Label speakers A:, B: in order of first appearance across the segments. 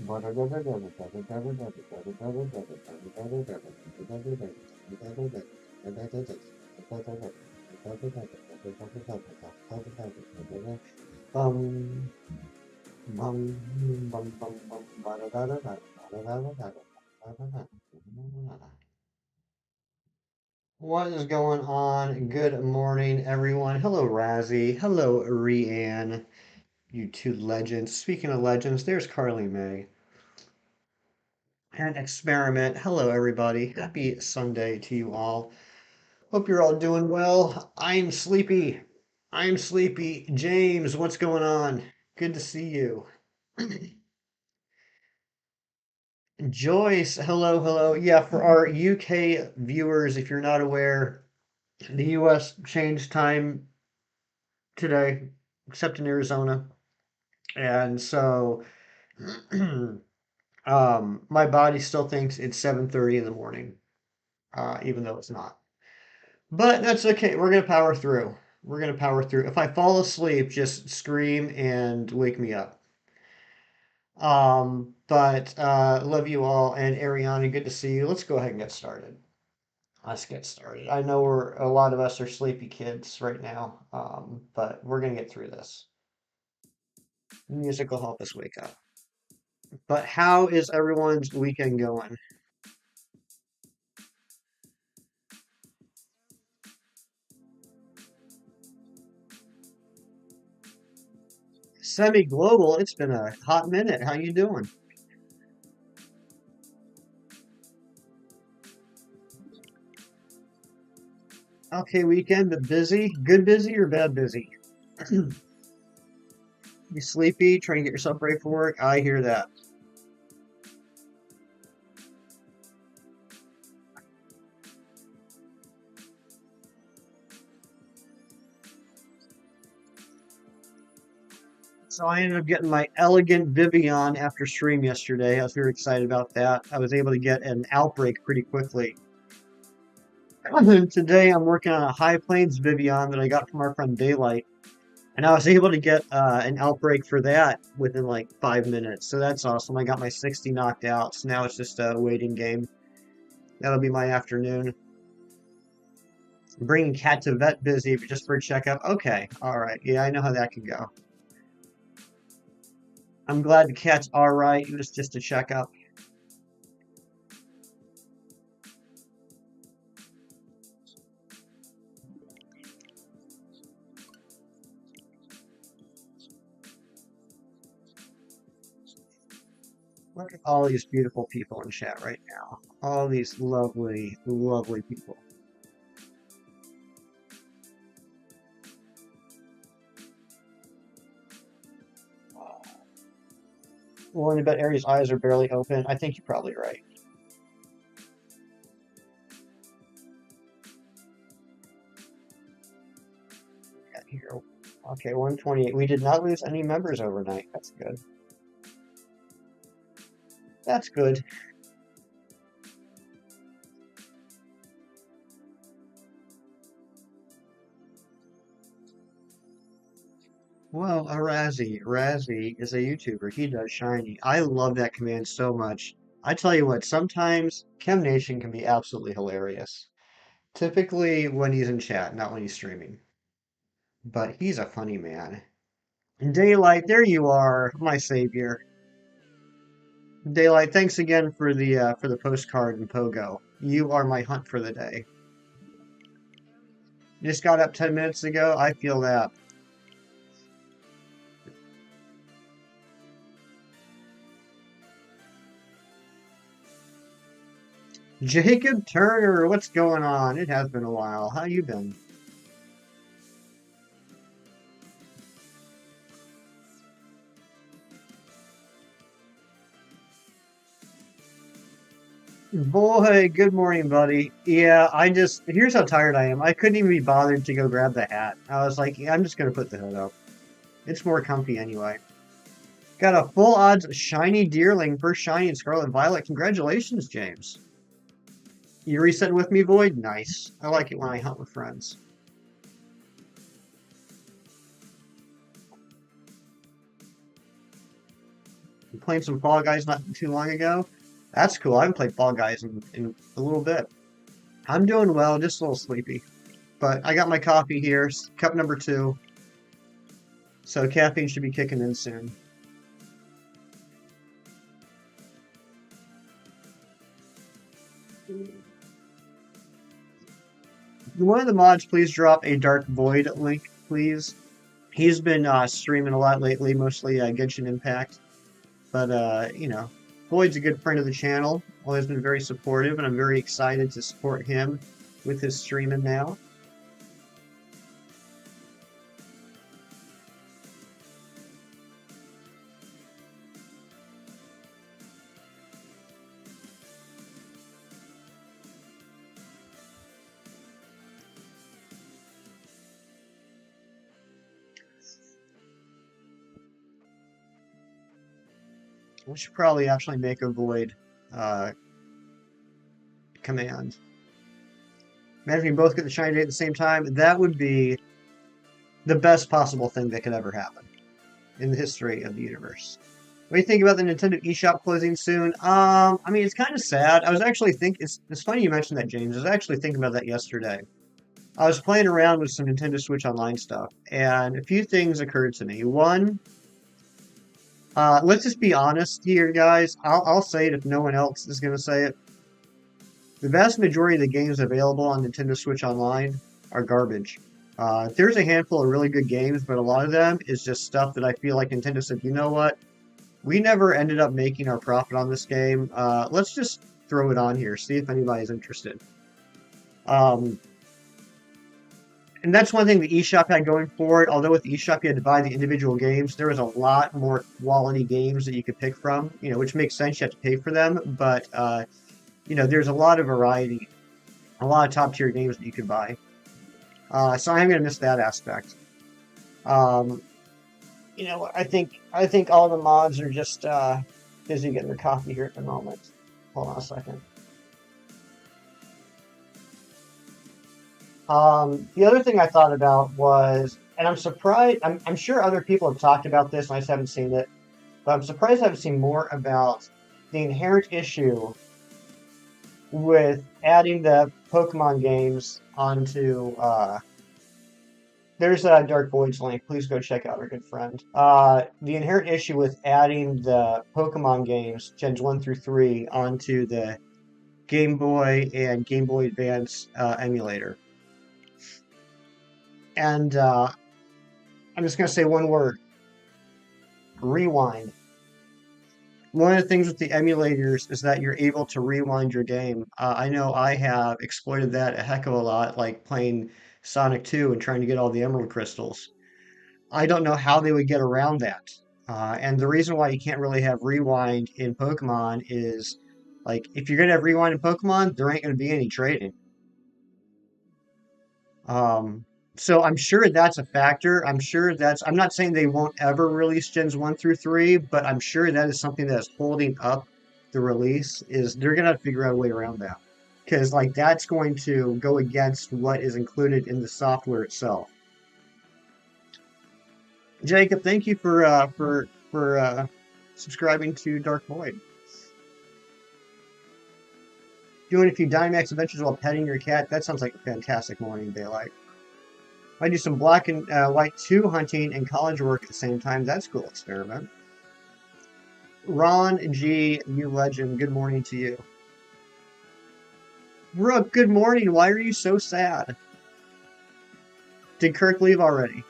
A: What is going on? Good morning, everyone. Hello, Razzie. Hello, Rianne. You two legends. Speaking of legends, there's Carly May. And Experiment. Hello, everybody. Happy Sunday to you all. Hope you're all doing well. I'm sleepy. I'm sleepy. James, what's going on? Good to see you. Joyce, hello, hello. Yeah, for our UK viewers, if you're not aware, the US changed time today, except in Arizona. And so my body still thinks it's 7:30 in the morning, even though it's not. But that's okay. We're gonna power through. We're gonna power through. If I fall asleep, just scream and wake me up. But love you all, and Ariana, good to see you. Let's go ahead and get started. Let's get started. I know a lot of us are sleepy kids right now, but we're gonna get through this. Music will help us wake up. But how is everyone's weekend going? Semi-global, it's been a hot minute. How you doing? Okay, weekend, but busy. Good busy or bad busy? You sleepy, trying to get yourself ready for work? I hear that. So I ended up getting my elegant Vivian after stream yesterday. I was very excited about that. I was able to get an outbreak pretty quickly. Today I'm working on a High Plains Vivian that I got from our friend Daylight. And I was able to get an outbreak for that within like 5 minutes. So that's awesome. I got my 60 knocked out. So now it's just a waiting game. That'll be my afternoon. Bringing cat to vet busy just for a checkup. Okay. All right. Yeah, I know how that can go. I'm glad the cat's all right. It was just a checkup. Look at all these beautiful people in chat right now. All these lovely, lovely people. Well, I bet Aries' eyes are barely open. I think you're probably right. Yeah, here. Okay, 128. We did not lose any members overnight. That's good. That's good. Well, a Razzie. Razzie is a YouTuber. He does shiny. I love that command so much. I tell you what, sometimes Chem Nation can be absolutely hilarious. Typically when he's in chat, not when he's streaming. But he's a funny man. Daylight, there you are, my savior. Daylight, thanks again for the postcard and pogo. You are my hunt for the day. Just got up 10 minutes ago. I feel that. Jacob Turner, what's going on? It has been a while. How you been? Boy, good morning, buddy. Yeah, here's how tired I am. I couldn't even be bothered to go grab the hat. I was like, I'm just gonna put the hood up. It's more comfy anyway. Got a full odds shiny deerling, first shiny in Scarlet Violet. Congratulations, James. You reset with me, Void? Nice. I like it when I hunt with friends. Playing some Fall Guys not too long ago. That's cool. I haven't played Fall Guys in a little bit. I'm doing well, just a little sleepy. But I got my coffee here, cup number 2. So caffeine should be kicking in soon. One of the mods, please drop a Dark Void link, please. He's been streaming a lot lately, mostly Genshin Impact. But, you know, Void's a good friend of the channel, always been very supportive, and I'm very excited to support him with his streaming now. We should probably actually make a Void command. Imagine we both get the shiny day at the same time. That would be the best possible thing that could ever happen in the history of the universe. What do you think about the Nintendo eShop closing soon? I mean, it's kind of sad. I was actually it's funny you mentioned that, James. I was actually thinking about that yesterday. I was playing around with some Nintendo Switch Online stuff, and a few things occurred to me. One, let's just be honest here, guys. I'll say it if no one else is going to say it. The vast majority of the games available on Nintendo Switch Online are garbage. There's a handful of really good games, but a lot of them is just stuff that I feel like Nintendo said, you know what? We never ended up making our profit on this game. Let's just throw it on here, see if anybody's interested. And that's one thing the eShop had going for it. Although with the eShop you had to buy the individual games, there was a lot more quality games that you could pick from, you know, which makes sense. You have to pay for them, but you know, there's a lot of variety, a lot of top-tier games that you could buy. So I'm going to miss that aspect. You know, I think all the mods are just busy getting their coffee here at the moment. Hold on a second. The other thing I thought about was, and I'm surprised, I'm sure other people have talked about this, and I just haven't seen it, but I'm surprised I haven't seen more about the inherent issue with adding the Pokemon games onto, there's a Dark Void's link. Please go check out our good friend. The inherent issue with adding the Pokemon games, Gens 1 through 3, onto the Game Boy and Game Boy Advance emulator. And I'm just going to say one word. Rewind. One of the things with the emulators is that you're able to rewind your game. I know I have exploited that a heck of a lot, like playing Sonic 2 and trying to get all the Emerald Crystals. I don't know how they would get around that. And the reason why you can't really have rewind in Pokemon is, like, if you're going to have rewind in Pokemon, there ain't going to be any trading. So I'm sure that's a factor. I'm not saying they won't ever release Gens 1 through 3, but I'm sure that is something that's holding up the release, is they're going to figure out a way around that. Because, like, that's going to go against what is included in the software itself. Jacob, thank you for subscribing to Dark Void. Doing a few Dynamax adventures while petting your cat. That sounds like a fantastic morning daylight. I do some black and white 2 hunting and college work at the same time. That's a cool experiment. Ron G, you legend. Good morning to you. Brooke, good morning. Why are you so sad? Did Kirk leave already?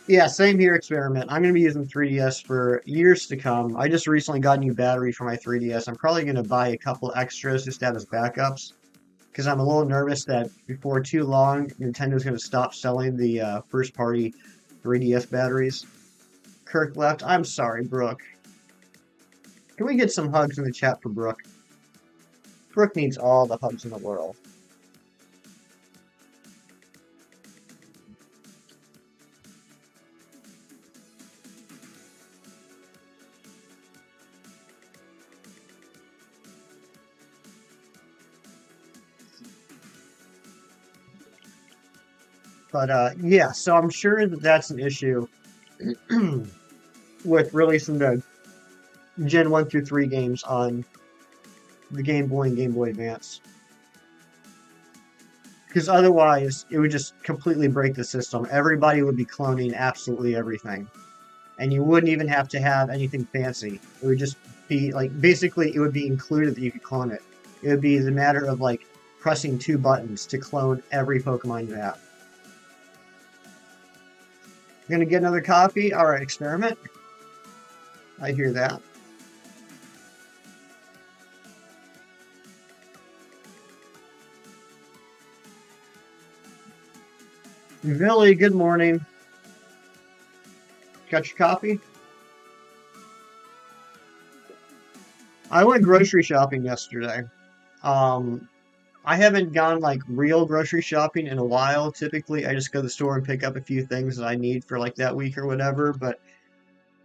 A: Yeah, same here, Experiment. I'm going to be using 3DS for years to come. I just recently got a new battery for my 3DS. I'm probably going to buy a couple extras just as backups, because I'm a little nervous that before too long, Nintendo's going to stop selling the first-party 3DS batteries. Kirk left. I'm sorry, Brooke. Can we get some hugs in the chat for Brooke? Brooke needs all the hugs in the world. But, yeah, so I'm sure that that's an issue with releasing the Gen 1 through 3 games on the Game Boy and Game Boy Advance. Because otherwise, it would just completely break the system. Everybody would be cloning absolutely everything. And you wouldn't even have to have anything fancy. It would just be, like, basically, it would be included that you could clone it. It would be the matter of, like, pressing 2 buttons to clone every Pokemon you have. You're gonna get another copy? Alright, experiment. I hear that. Billy, good morning. Got your coffee? I went grocery shopping yesterday. I haven't gone like real grocery shopping in a while. Typically, I just go to the store and pick up a few things that I need for like that week or whatever. But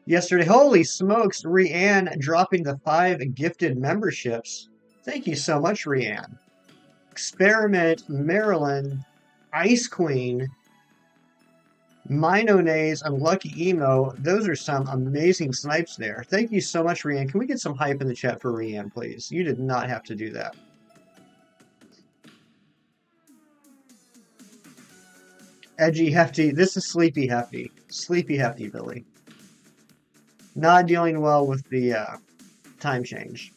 A: yesterday, holy smokes, Rianne dropping the 5 gifted memberships. Thank you so much, Rianne. Experiment, Maryland, Ice Queen, Minonaise, and Lucky Emo. Those are some amazing snipes there. Thank you so much, Rianne. Can we get some hype in the chat for Rianne, please? You did not have to do that. Edgy Hefty. This is Sleepy Hefty. Sleepy Hefty, Billy. Not dealing well with the time change.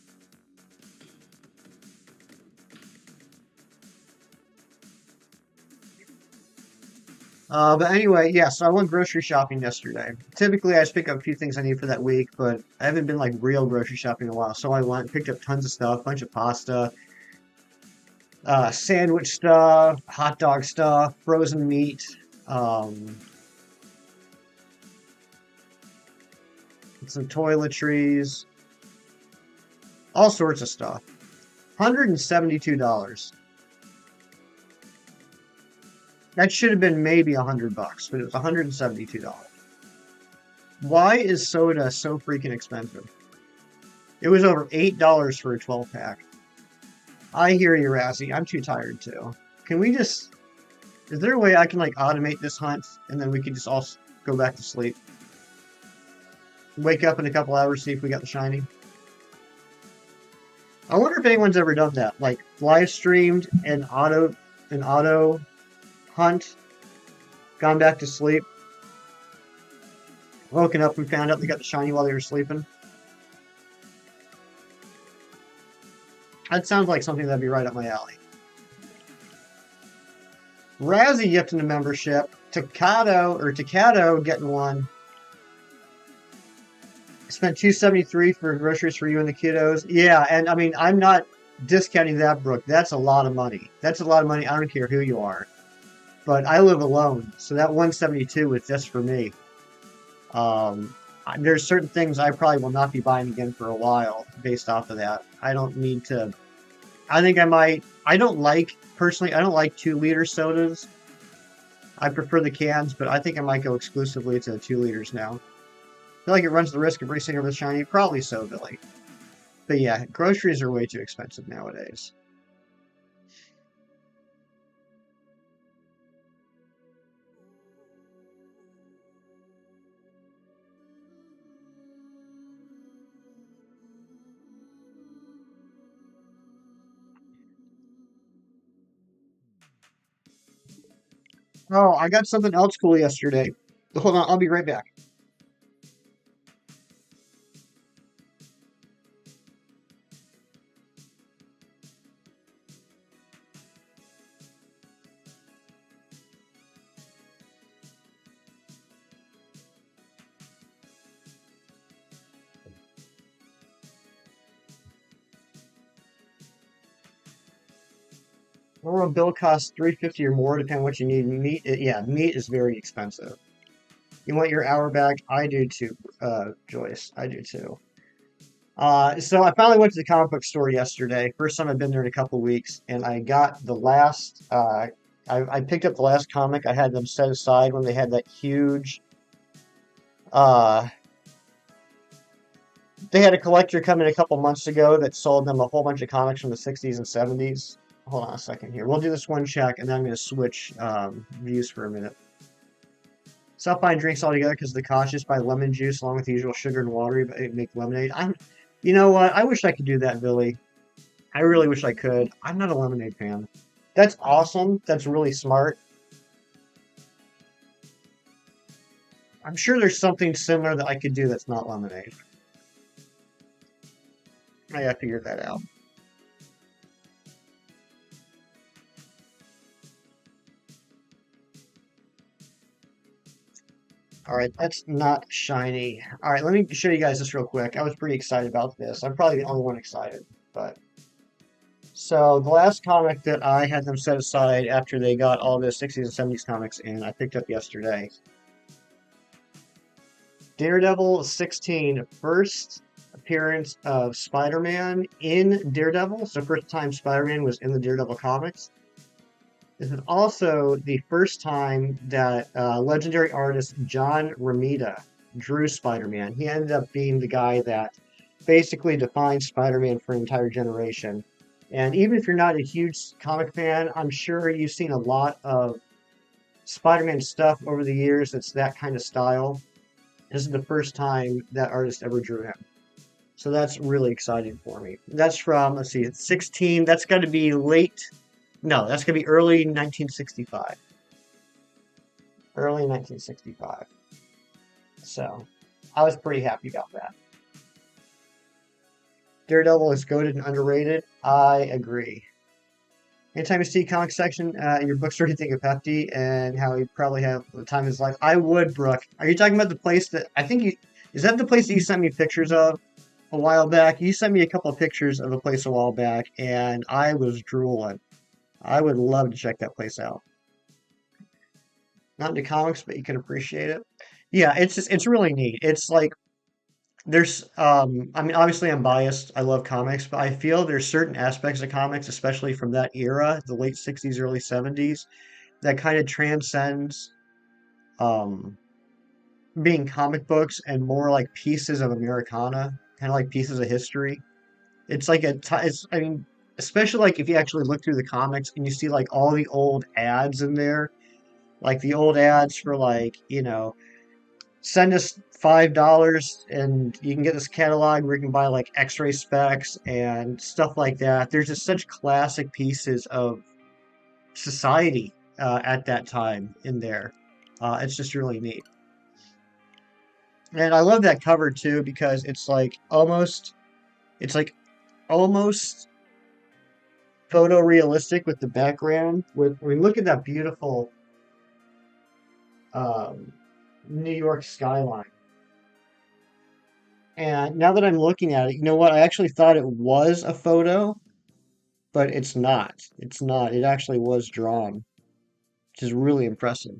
A: But anyway, yeah, so I went grocery shopping yesterday. Typically, I just pick up a few things I need for that week, but I haven't been like real grocery shopping in a while. So I went, picked up tons of stuff, bunch of pasta, sandwich stuff, hot dog stuff, frozen meat, some toiletries, all sorts of stuff. $172. That should have been maybe $100, but it was $172. Why is soda so freaking expensive? It was over $8 for a 12-pack. I hear you, Razzie. I'm too tired too. Can we just... Is there a way I can like automate this hunt and then we can just all go back to sleep? Wake up in a couple hours, see if we got the shiny. I wonder if anyone's ever done that. Like live streamed an auto hunt, gone back to sleep, woken up and found out they got the shiny while they were sleeping. That sounds like something that'd be right up my alley. Razzie gifting a membership. Takato getting one. Spent $273 for groceries for you and the kiddos. Yeah, and I mean, I'm not discounting that, Brooke. That's a lot of money. That's a lot of money. I don't care who you are. But I live alone, so that $172 is just for me. There's certain things I probably will not be buying again for a while based off of that. I don't need to... I think I might... Personally, I don't like 2-liter sodas. I prefer the cans, but I think I might go exclusively to 2 liters now. I feel like it runs the risk of racing over the shiny. Probably so, Billy. But yeah, groceries are way too expensive nowadays. Oh, I got something else cool yesterday. Hold on, I'll be right back. Normal bill costs $3.50 or more, depending on what you need. Meat, yeah, meat is very expensive. You want your hour back? I do too, Joyce. I do too. So I finally went to the comic book store yesterday. First time I've been there in a couple weeks, and I got the last. I picked up the last comic I had them set aside when they had that huge. They had a collector come in a couple months ago that sold them a whole bunch of comics from the 60s and 70s. Hold on a second here. We'll do this one check, and then I'm going to switch views for a minute. Stop buying drinks altogether because the cautious buy lemon juice along with the usual sugar and water, but make lemonade. You know what? I wish I could do that, Billy. I really wish I could. I'm not a lemonade fan. That's awesome. That's really smart. I'm sure there's something similar that I could do that's not lemonade. I gotta figure that out. All right, that's not shiny. All right, let me show you guys this real quick. I was pretty excited about this. I'm probably the only one excited, but so the last comic that I had them set aside after they got all the 60s and 70s comics in, I picked up yesterday. Daredevil 16, first appearance of Spider-Man in Daredevil. So first time Spider-Man was in the Daredevil comics. This is also the first time that legendary artist John Romita drew Spider-Man. He ended up being the guy that basically defined Spider-Man for an entire generation. And even if you're not a huge comic fan, I'm sure you've seen a lot of Spider-Man stuff over the years that's that kind of style. This is the first time that artist ever drew him. So that's really exciting for me. That's from, let's see, 16. That's got to be late. No, that's going to be early 1965. Early 1965. So I was pretty happy about that. Daredevil is goated and underrated. I agree. Anytime you see comic section in your bookstore, you think of Hefty and how he probably have the time of his life. I would, Brooke. Are you talking about the place that I think you is that the place that you sent me pictures of a while back? You sent me a couple of pictures of the place a while back, and I was drooling. I would love to check that place out. Not into comics, but you can appreciate it. Yeah, it's really neat. It's like there's I mean obviously I'm biased. I love comics, but I feel there's certain aspects of comics, especially from that era, the late 60s, early 70s, that kind of transcends um being comic books and more like pieces of Americana, kind of like pieces of history. It's like it's I mean especially like if you actually look through the comics and you see like all the old ads in there, like the old ads for like, send us $5 and you can get this catalog where you can buy like X-ray specs and stuff like that. There's just such classic pieces of society at that time in there. It's just really neat. And I love that cover too because it's like almost photorealistic with the background. I mean, look at that beautiful um, New York skyline. And now that I'm looking at it, you know what? I actually thought it was a photo, but it's not. It's not. It actually was drawn, which is really impressive.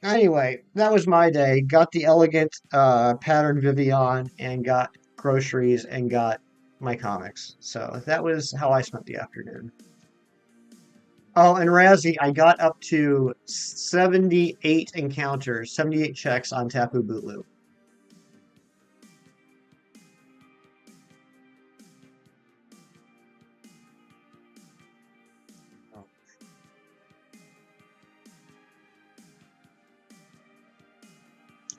A: Anyway, that was my day. Got the elegant pattern Vivian and got groceries and got my comics. So that was how I spent the afternoon. Oh, and Razzie, I got up to 78 encounters, 78 checks on Tapu Bulu.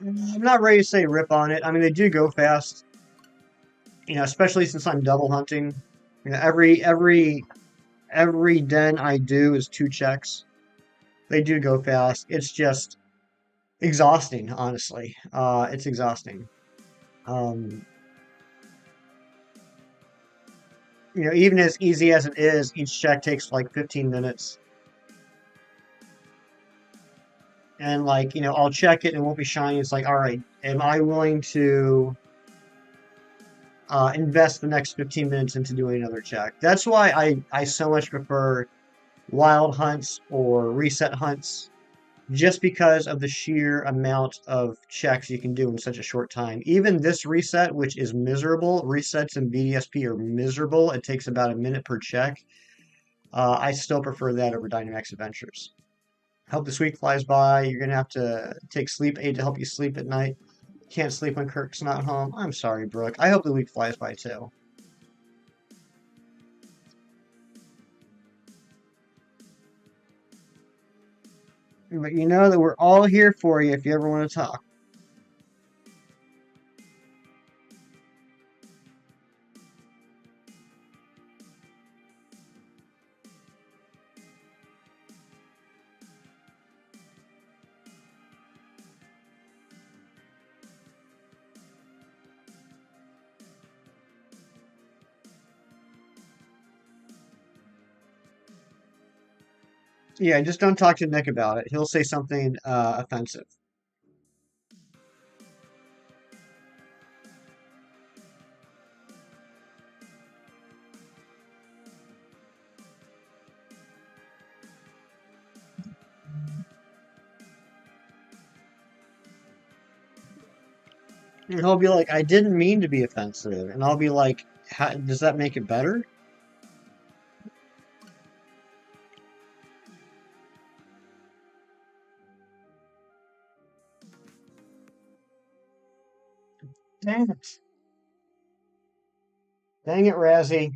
A: I'm not ready to say rip on it. I mean, they do go fast, especially since I'm double hunting. Every den I do is 2 checks. They do go fast. It's just exhausting, honestly. It's exhausting. Um, even as easy as it is, each check takes like 15 minutes. And like, I'll check it and it won't be shiny. It's like, all right, am I willing to invest the next 15 minutes into doing another check? That's why I so much prefer wild hunts or reset hunts, just because of the sheer amount of checks you can do in such a short time. Even this reset, which is miserable, resets in BDSP are miserable. It takes about a minute per check. I still prefer that over Dynamax Adventures. Hope this week flies by. You're gonna have to take sleep aid to help you sleep at night. Can't sleep when Kirk's not home. I'm sorry, Brooke. I hope the week flies by too. But you know that we're all here for you if you ever want to talk. Yeah, just don't talk to Nick about it. He'll say something offensive. And he'll be like, I didn't mean to be offensive. And I'll be like, does that make it better? Dang it. Dang it, Razzie.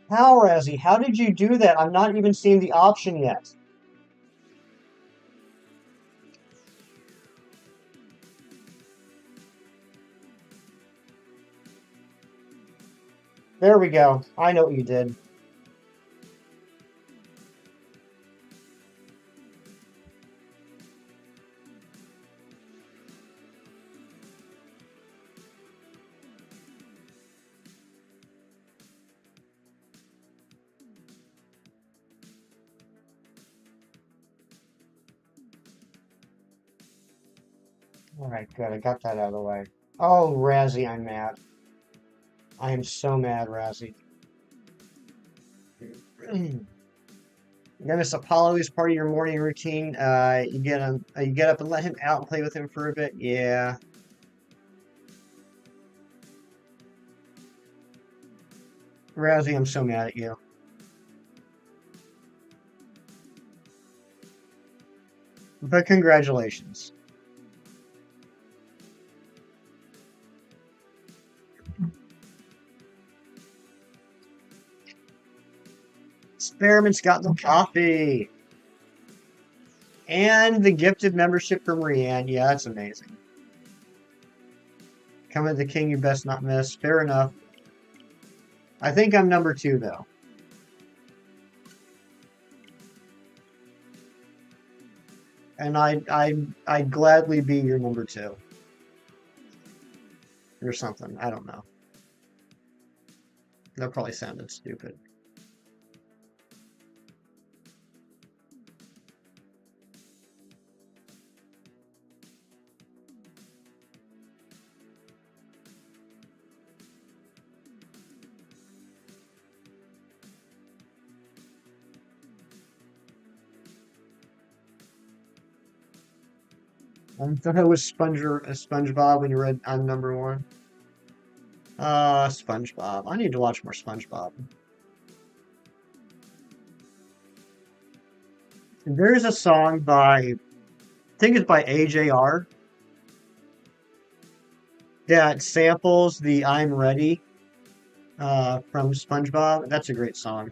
A: How, Razzie? How did you do that? I'm not even seeing the option yet. There we go. I know what you did. Alright, good. I got that out of the way. Oh, Razzie, I'm mad. I am so mad, Razzie. Miss Apollo is part of your morning routine. You get up and let him out and play with him for a bit. Yeah. Razzie, I'm so mad at you. But congratulations. Experiment's got the coffee. And the gifted membership from Rianne. Yeah, that's amazing. Coming to the king, you best not miss. Fair enough. I think I'm number 2, though. And I'd gladly be your number 2. Or something. I don't know. That probably sounded stupid. I thought it was SpongeBob when you read I'm number 1. SpongeBob. I need to watch more SpongeBob. There's a song by, I think it's by AJR, that samples the I'm Ready from SpongeBob. That's a great song.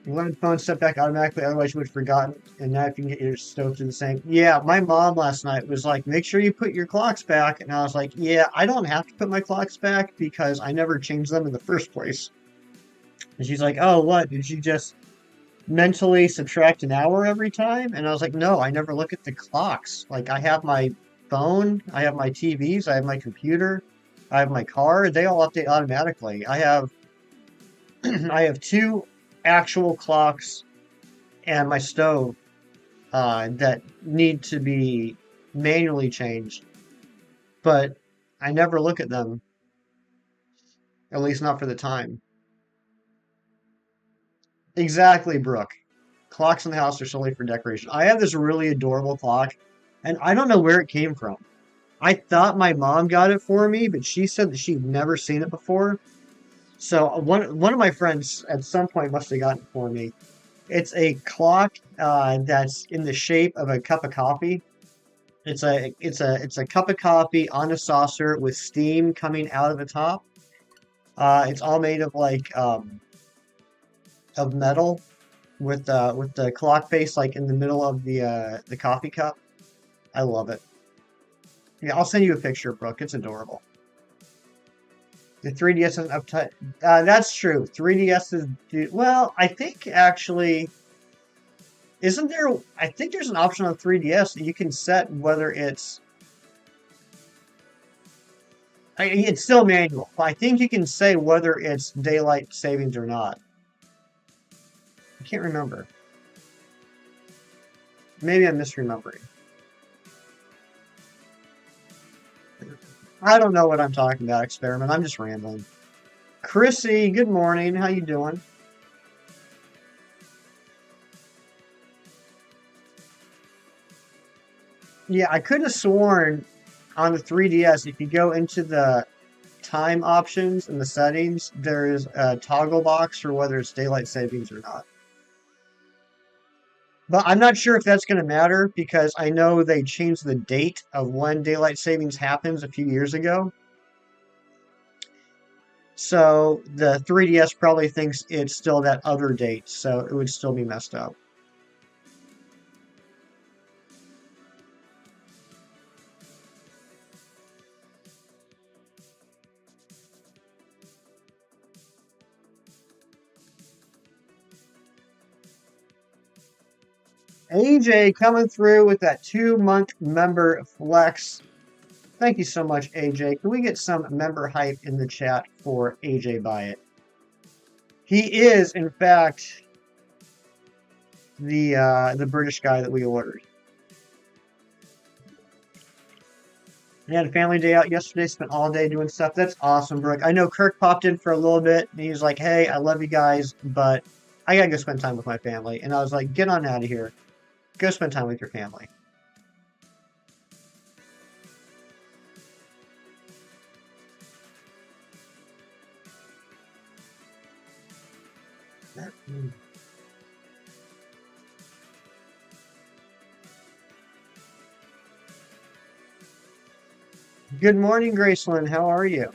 A: You let the phone step back automatically, otherwise you would have forgotten. And now if you can get your stove to the same. Yeah, my mom last night was like, make sure you put your clocks back. And I was like, yeah, I don't have to put my clocks back because I never changed them in the first place. And she's like, oh, what? Did you just mentally subtract an hour every time? And I was like, no, I never look at the clocks. Like, I have my phone, I have my TVs, I have my computer, I have my car. They all update automatically. I have I have 2 actual clocks and my stove that need to be manually changed, but I never look at them, at least not for the time. Exactly, Brooke. Clocks in the house are solely for decoration. I have this really adorable clock, and I don't know where it came from. I thought my mom got it for me, but she said that she'd never seen it before. So one of my friends at some point must have gotten it for me. It's a clock that's in the shape of a cup of coffee. It's a cup of coffee on a saucer with steam coming out of the top. It's all made of of metal with the clock face like in the middle of the coffee cup. I love it. Yeah, I'll send you a picture, Brooke. It's adorable. The 3DS isn't uptight. That's true. 3DS is well. I think actually, isn't there? I think there's an option on 3DS that you can set whether it's still manual. But I think you can say whether it's daylight savings or not. I can't remember. Maybe I'm misremembering. I don't know what I'm talking about, Experiment. I'm just rambling. Chrissy, good morning. How you doing? Yeah, I could have sworn on the 3DS, if you go into the time options and the settings, there's a toggle box for whether it's daylight savings or not. But I'm not sure if that's going to matter because I know they changed the date of when daylight savings happens a few years ago. So the 3DS probably thinks it's still that other date, so it would still be messed up. AJ coming through with that 2-month member flex. Thank you so much, AJ. Can we get some member hype in the chat for AJ Byatt? He is, in fact, the British guy that we ordered. We had a family day out yesterday, spent all day doing stuff. That's awesome, Brooke. I know Kirk popped in for a little bit, and he was like, hey, I love you guys, but I gotta go spend time with my family. And I was like, get on out of here. Go spend time with your family. Good morning, Graceland. How are you?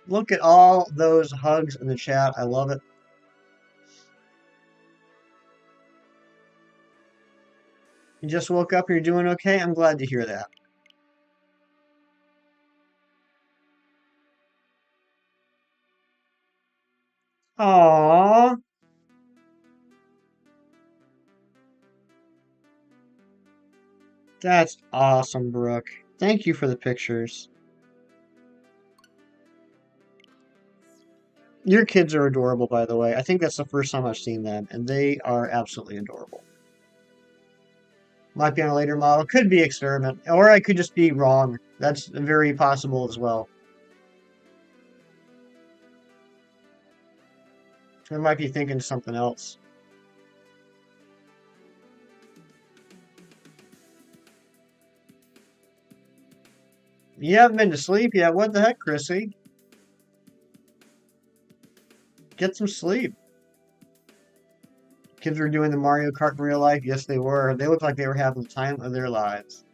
A: Look at all those hugs in the chat. I love it. You just woke up, you're doing okay? I'm glad to hear that. Aww. That's awesome, Brooke. Thank you for the pictures. Your kids are adorable, by the way. I think that's the first time I've seen them, and they are absolutely adorable. Might be on a later model. Could be experiment. Or I could just be wrong. That's very possible as well. I might be thinking something else. You haven't been to sleep yet. What the heck, Chrissy? Get some sleep. Kids were doing the Mario Kart in real life. Yes, they were. They looked like they were having the time of their lives.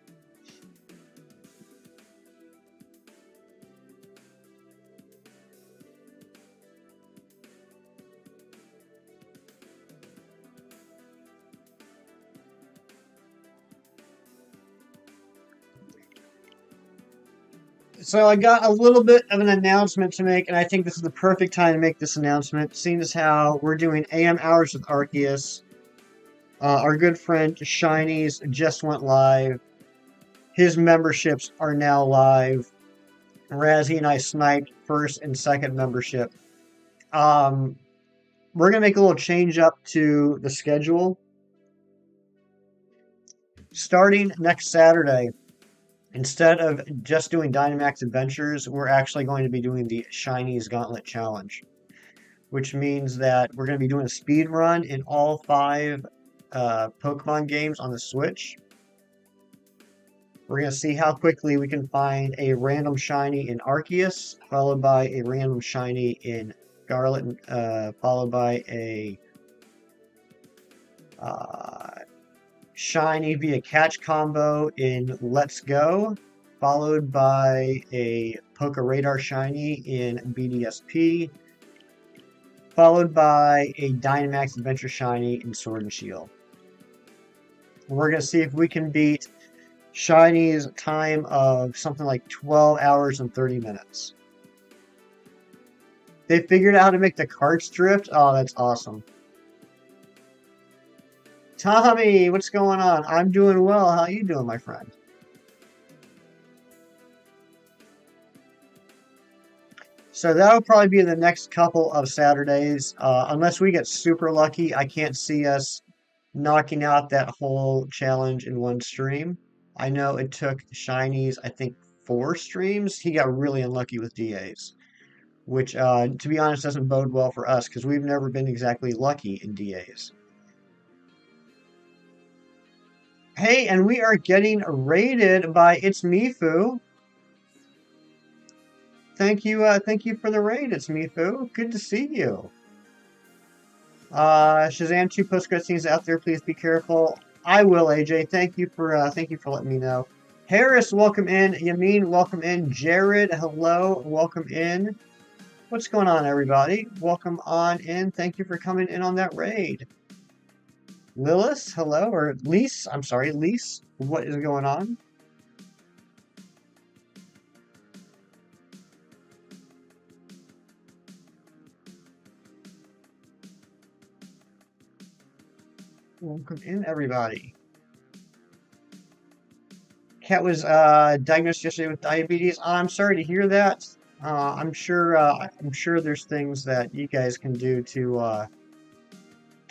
A: So I got a little bit of an announcement to make, and I think this is the perfect time to make this announcement, seeing as how we're doing AM hours with Arceus. Our good friend Shiny's just went live. His memberships are now live. Razzie and I sniped first and second membership. We're gonna make a little change up to the schedule. Starting next Saturday, instead of just doing Dynamax Adventures, we're actually going to be doing the Shiny's Gauntlet Challenge, which means that we're going to be doing a speed run in all 5 Pokemon games on the Switch. We're going to see how quickly we can find a random shiny in Arceus, followed by a random shiny in Scarlet, followed by a shiny via catch combo in Let's Go, followed by a Poke Radar shiny in BDSP, followed by a Dynamax Adventure shiny in Sword and Shield. We're going to see if we can beat Shiny's time of something like 12 hours and 30 minutes. They figured out how to make the carts drift? Oh, that's awesome. Tommy, what's going on? I'm doing well. How you doing, my friend? So that'll probably be the next couple of Saturdays. Unless we get super lucky, I can't see us knocking out that whole challenge in one stream. I know it took Shiny's, I think, 4 streams. He got really unlucky with DAs, which, to be honest, doesn't bode well for us because we've never been exactly lucky in DAs. Hey, and we are getting raided by It's Mifu. Thank you for the raid, It's Mifu. Good to see you. Shazam 2 post-credit scenes out there. Please be careful. I will, AJ. Thank you for letting me know. Harris, welcome in. Yamin, welcome in. Jared, hello, welcome in. What's going on, everybody? Welcome on in. Thank you for coming in on that raid. Lilith, hello, or Lise. I'm sorry, Lise. What is going on? Welcome in, everybody. Cat was diagnosed yesterday with diabetes. I'm sorry to hear that. I'm sure there's things that you guys can do to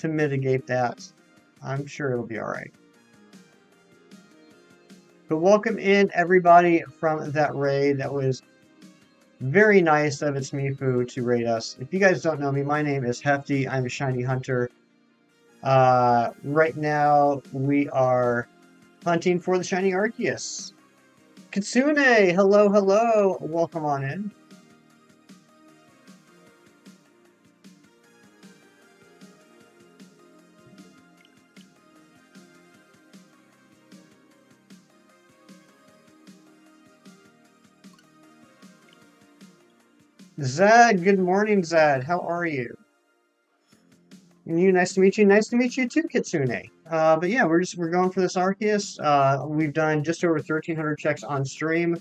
A: mitigate that. I'm sure it'll be all right. But welcome in, everybody, from that raid. That was very nice of It's Mifu to raid us. If you guys don't know me, my name is Hefty. I'm a shiny hunter. Right now, we are hunting for the shiny Arceus. Kitsune, hello, hello. Welcome on in. Zed, good morning, Zed. How are you? And you, nice to meet you. Nice to meet you too, Kitsune. But yeah, we're going for this Arceus. We've done just over 1,300 checks on stream.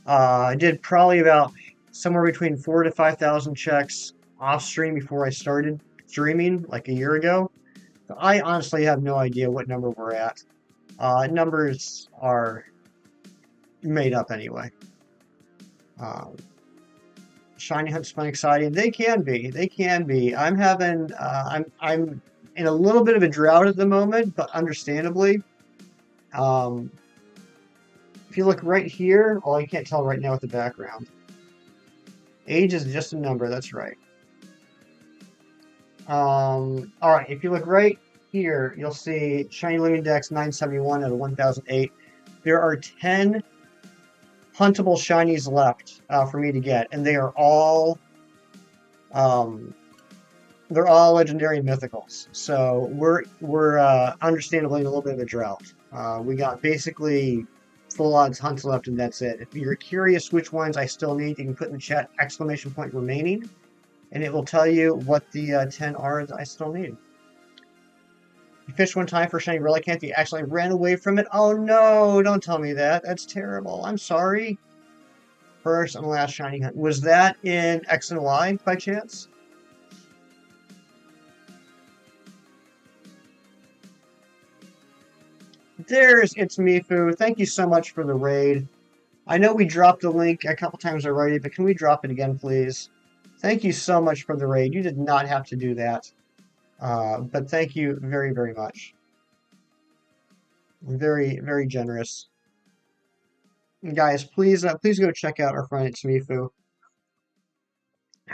A: I did probably about somewhere between 4,000 to 5,000 checks off stream before I started streaming like a year ago. So I honestly have no idea what number we're at. Numbers are made up anyway. Shiny hunt's fun, exciting. They can be. They can be. I'm having. I'm in a little bit of a drought at the moment, but understandably. If you look right here, well, you can't tell right now with the background. Age is just a number. That's right. All right. If you look right here, you'll see Shiny Living Dex 971 out of 1008. There are 10 huntable shinies left for me to get, and they are all legendary and mythicals. So we're understandably in a little bit of a drought. We got basically full odds hunts left, and that's it. If you're curious which ones I still need, you can put in the chat !" remaining, and it will tell you what the 10 are that I still need. You fished one time for shiny Relicanth, you actually ran away from it. Oh no, don't tell me that. That's terrible. I'm sorry. First and last shiny hunt. Was that in X and Y by chance? There's It's Mifu. Thank you so much for the raid. I know we dropped the link a couple times already, but can we drop it again, please? Thank you so much for the raid. You did not have to do that. But thank you very, very much. Very, very generous. And guys, please go check out our friend It's Mifu.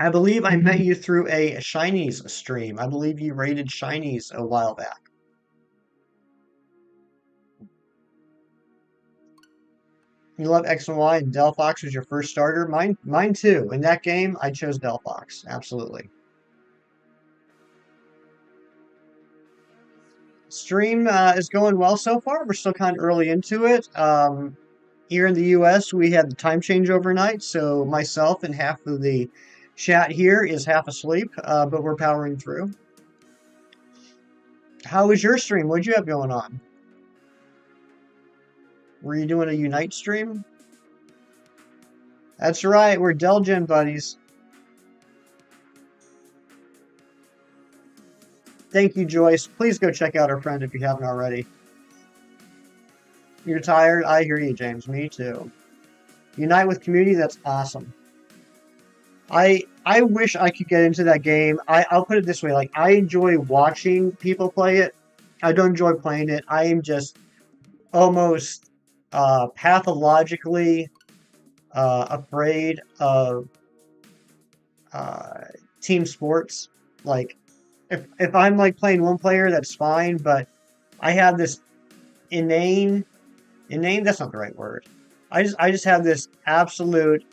A: I believe I met you through a Shinies stream. I believe you rated Shinies a while back. You love X and Y, and Delphox was your first starter. Mine too. In that game, I chose Delphox. Absolutely. Stream is going well so far. We're still kind of early into it. Here in the U.S., we had the time change overnight, so myself and half of the chat here is half asleep, but we're powering through. How was your stream? What'd you have going on? Were you doing a Unite stream? That's right, we're Delgen buddies. Thank you, Joyce. Please go check out our friend if you haven't already. You're tired? I hear you, James. Me too. Unite with community, that's awesome. I wish I could get into that game. I'll put it this way, like I enjoy watching people play it. I don't enjoy playing it. I am just almost pathologically afraid of team sports. Like if I'm like playing one player, that's fine, but I have this inane, that's not the right word. I just have this absolute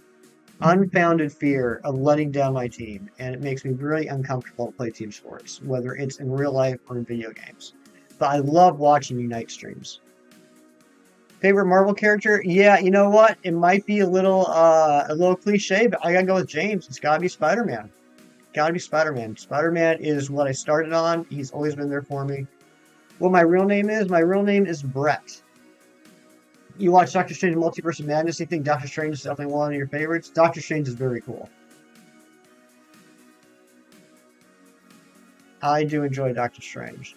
A: unfounded fear of letting down my team, and it makes me really uncomfortable to play team sports, whether it's in real life or in video games. But I love watching Unite streams. Favorite Marvel character? Yeah, you know what? It might be a little cliche, but I gotta go with James. It's gotta be Spider-Man. Gotta be Spider-Man. Spider-Man is what I started on. He's always been there for me. What my real name is? My real name is Brett. You watch Doctor Strange Multiverse of Madness, you think Doctor Strange is definitely one of your favorites? Doctor Strange is very cool. I do enjoy Doctor Strange.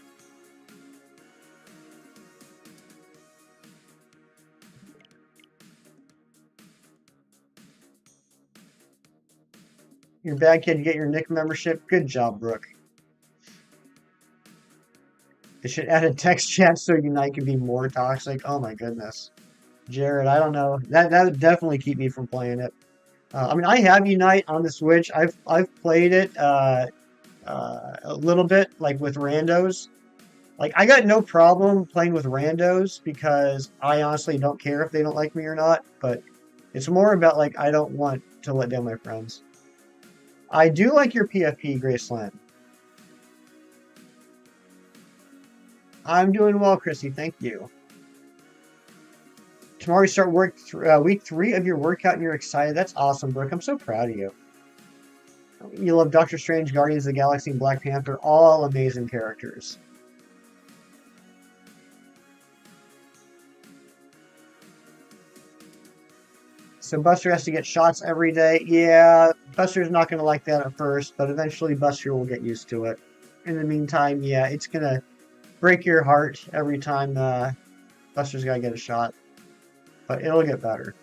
A: You're a bad kid to get your Nick membership. Good job, Brooke. They should add a text chat so Unite can be more toxic. Oh my goodness. Jared, I don't know. That would definitely keep me from playing it. I mean, I have Unite on the Switch. I've played it a little bit, like with randos. Like I got no problem playing with randos because I honestly don't care if they don't like me or not. But it's more about like I don't want to let down my friends. I do like your PFP, Graceland. I'm doing well, Chrissy. Thank you. Tomorrow you start week 3 of your workout and you're excited. That's awesome, Brooke. I'm so proud of you. You love Doctor Strange, Guardians of the Galaxy, and Black Panther. All amazing characters. So Buster has to get shots every day. Yeah, Buster's not going to like that at first, but eventually Buster will get used to it. In the meantime, yeah, it's going to break your heart every time Buster's got to get a shot. But it'll get better.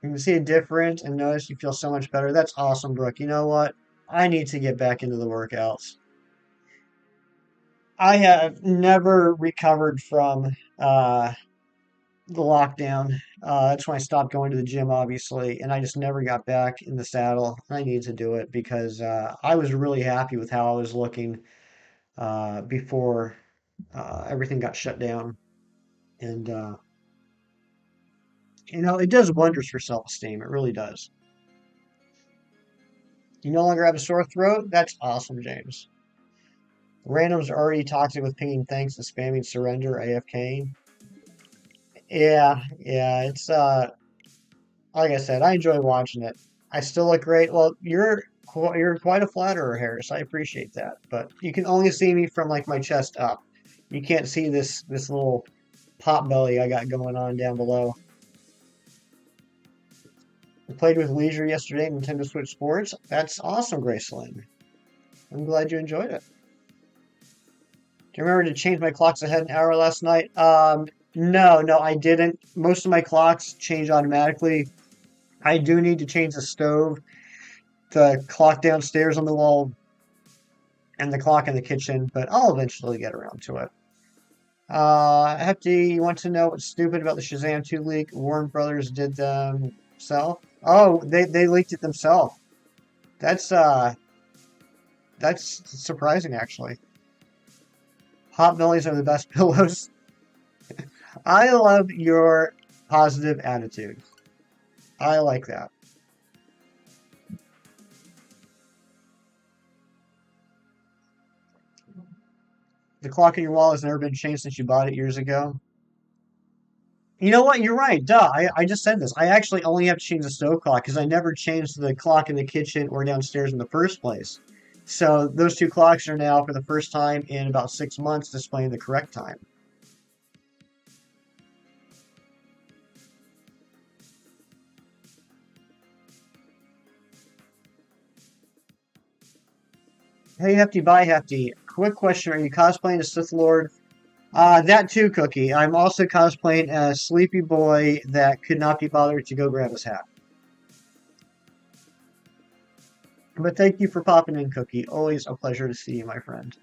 A: You can see a difference and notice you feel so much better. That's awesome, Brooke. You know what? I need to get back into the workouts. I have never recovered from the lockdown. That's when I stopped going to the gym, obviously, and I just never got back in the saddle. I need to do it because I was really happy with how I was looking before everything got shut down. And, you know, it does wonders for self-esteem. It really does. You no longer have a sore throat? That's awesome, James. Randoms are already toxic with pinging thanks and spamming surrender AFK. Yeah, it's like I said, I enjoy watching it. I still look great. Well, you're quite a flatterer, Harris. I appreciate that. But you can only see me from like my chest up. You can't see this little pot belly I got going on down below. I played with Leisure yesterday, Nintendo Switch Sports. That's awesome, Graceland. I'm glad you enjoyed it. Do you remember to change my clocks ahead an hour last night? No, I didn't. Most of my clocks change automatically. I do need to change the stove, the clock downstairs on the wall, and the clock in the kitchen, but I'll eventually get around to it. Hefty, you want to know what's stupid about the Shazam 2 leak? Warner Brothers did themselves. Oh, they leaked it themselves. That's that's surprising actually. Hot bellies are the best pillows. I love your positive attitude. I like that. The clock in your wall has never been changed since you bought it years ago. You know what? You're right. Duh. I just said this. I actually only have to change the stove clock because I never changed the clock in the kitchen or downstairs in the first place. So those two clocks are now, for the first time in about 6 months, displaying the correct time. Hey, Hefty, bye, Hefty. Quick question. Are you cosplaying as Sith Lord? That too, Cookie. I'm also cosplaying as Sleepy Boy that could not be bothered to go grab his hat. But thank you for popping in, Cookie. Always a pleasure to see you, my friend.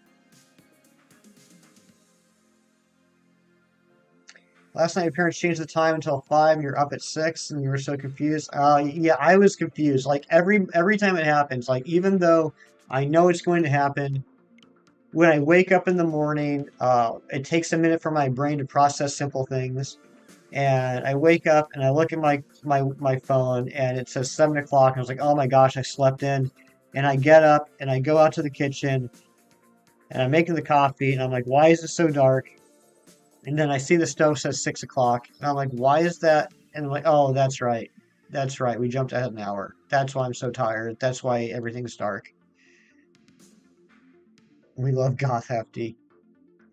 A: Last night, your parents changed the time until 5, and you're up at 6, and you were so confused. Yeah, I was confused. Like every time it happens, like even though I know it's going to happen, when I wake up in the morning, it takes a minute for my brain to process simple things. And I wake up and I look at my phone and it says 7 o'clock. And I was like, oh my gosh, I slept in. And I get up and I go out to the kitchen and I'm making the coffee and I'm like, why is it so dark? And then I see the stove says 6 o'clock. And I'm like, why is that? And I'm like, oh, that's right. That's right. We jumped ahead an hour. That's why I'm so tired. That's why everything's dark. We love Goth Hefty.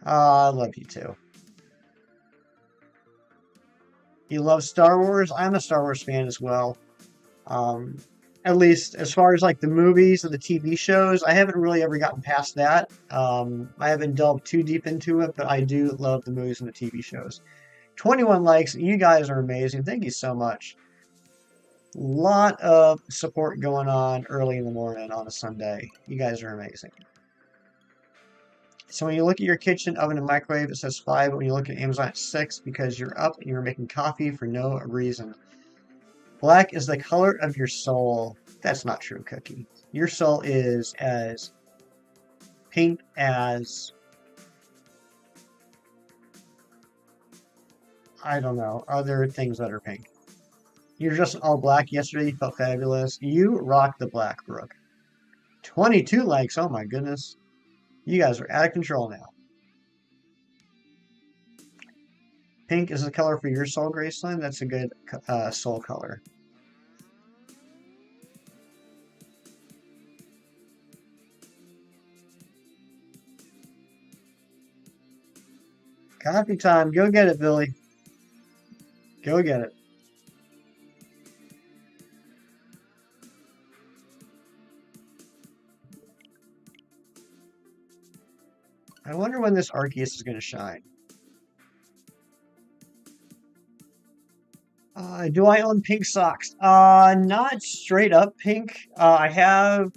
A: I love you too. You love Star Wars? I'm a Star Wars fan as well. Um, at least as far as like the movies and the TV shows, I haven't really ever gotten past that. I haven't delved too deep into it, but I do love the movies and the TV shows. 21 likes. You guys are amazing. Thank you so much. Lot of support going on early in the morning on a Sunday. You guys are amazing. So when you look at your kitchen oven and microwave, it says 5, but when you look at Amazon, it's 6 because you're up and you're making coffee for no reason. Black is the color of your soul. That's not true, Cookie. Your soul is as pink as, I don't know, other things that are pink. You're just all black. Yesterday you felt fabulous. You rock the black, Brooke. 22 likes. Oh my goodness. You guys are out of control now. Pink is the color for your soul, Graceland. That's a good soul color. Coffee time. Go get it, Billy. Go get it. I wonder when this Arceus is going to shine. Do I own pink socks? Not straight up pink. I have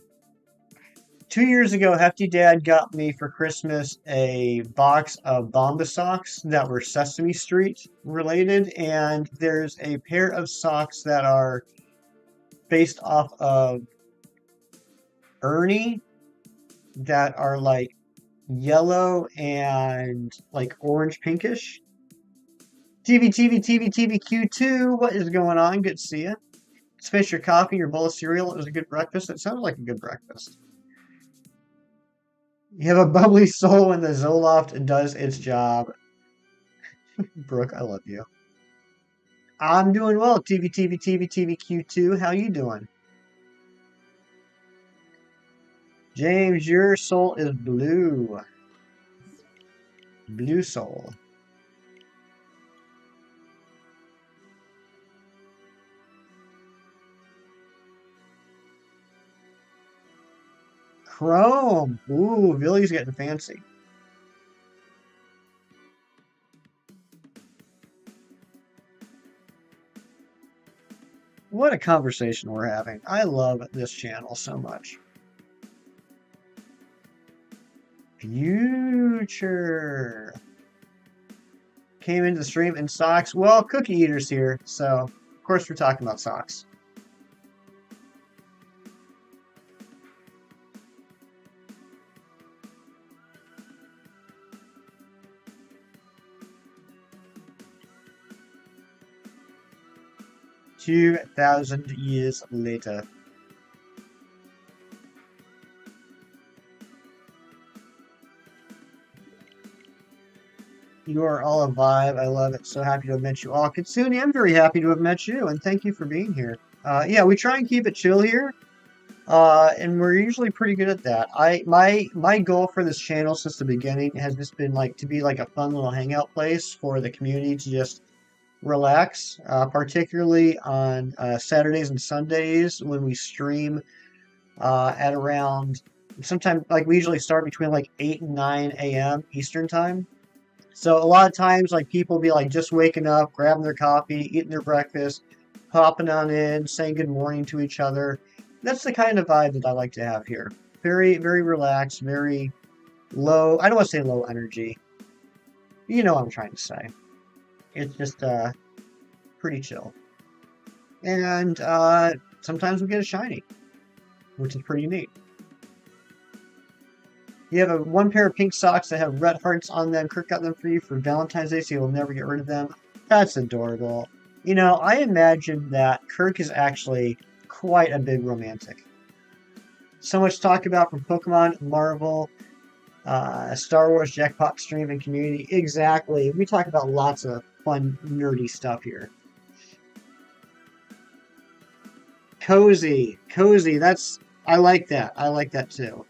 A: 2 years ago, Hefty Dad got me for Christmas a box of Bomba socks that were Sesame Street related, and there's a pair of socks that are based off of Ernie that are like yellow and like orange pinkish. TV Q2, what is going on? Good to see you. Just finish your coffee, your bowl of cereal. It was a good breakfast. It sounds like a good breakfast. You have a bubbly soul and the Zoloft does its job. Brooke, I love you. I'm doing well. TV Q2. How you doing? James, your soul is blue. Blue soul. Chrome. Ooh, Billy's getting fancy. What a conversation we're having. I love this channel so much. Future. came into the stream in socks. Well, Cookie Eater's here, so of course we're talking about socks. $2,000 later. You are all a vibe. I love it. So happy to have met you all. Kitsune, I'm very happy to have met you, and thank you for being here. Yeah, we try and keep it chill here, and we're usually pretty good at that. My goal for this channel since the beginning has just been like to be like a fun little hangout place for the community to just relax, particularly on Saturdays and Sundays when we stream at around sometime like we usually start between like 8 and 9 a.m. Eastern time. So a lot of times, like people be like just waking up, grabbing their coffee, eating their breakfast, hopping on in, saying good morning to each other. That's the kind of vibe that I like to have here. Very, very relaxed, very low. I don't want to say low energy. You know what I'm trying to say. It's just pretty chill. And sometimes we get a shiny, which is pretty neat. You have one pair of pink socks that have red hearts on them. Kirk got them for you for Valentine's Day, so you'll never get rid of them. That's adorable. You know, I imagine that Kirk is actually quite a big romantic. So much talk about from Pokemon, Marvel, Star Wars, Jackpot stream, and community. Exactly. We talk about lots of fun, nerdy stuff here. Cozy. Cozy. I like that. I like that too.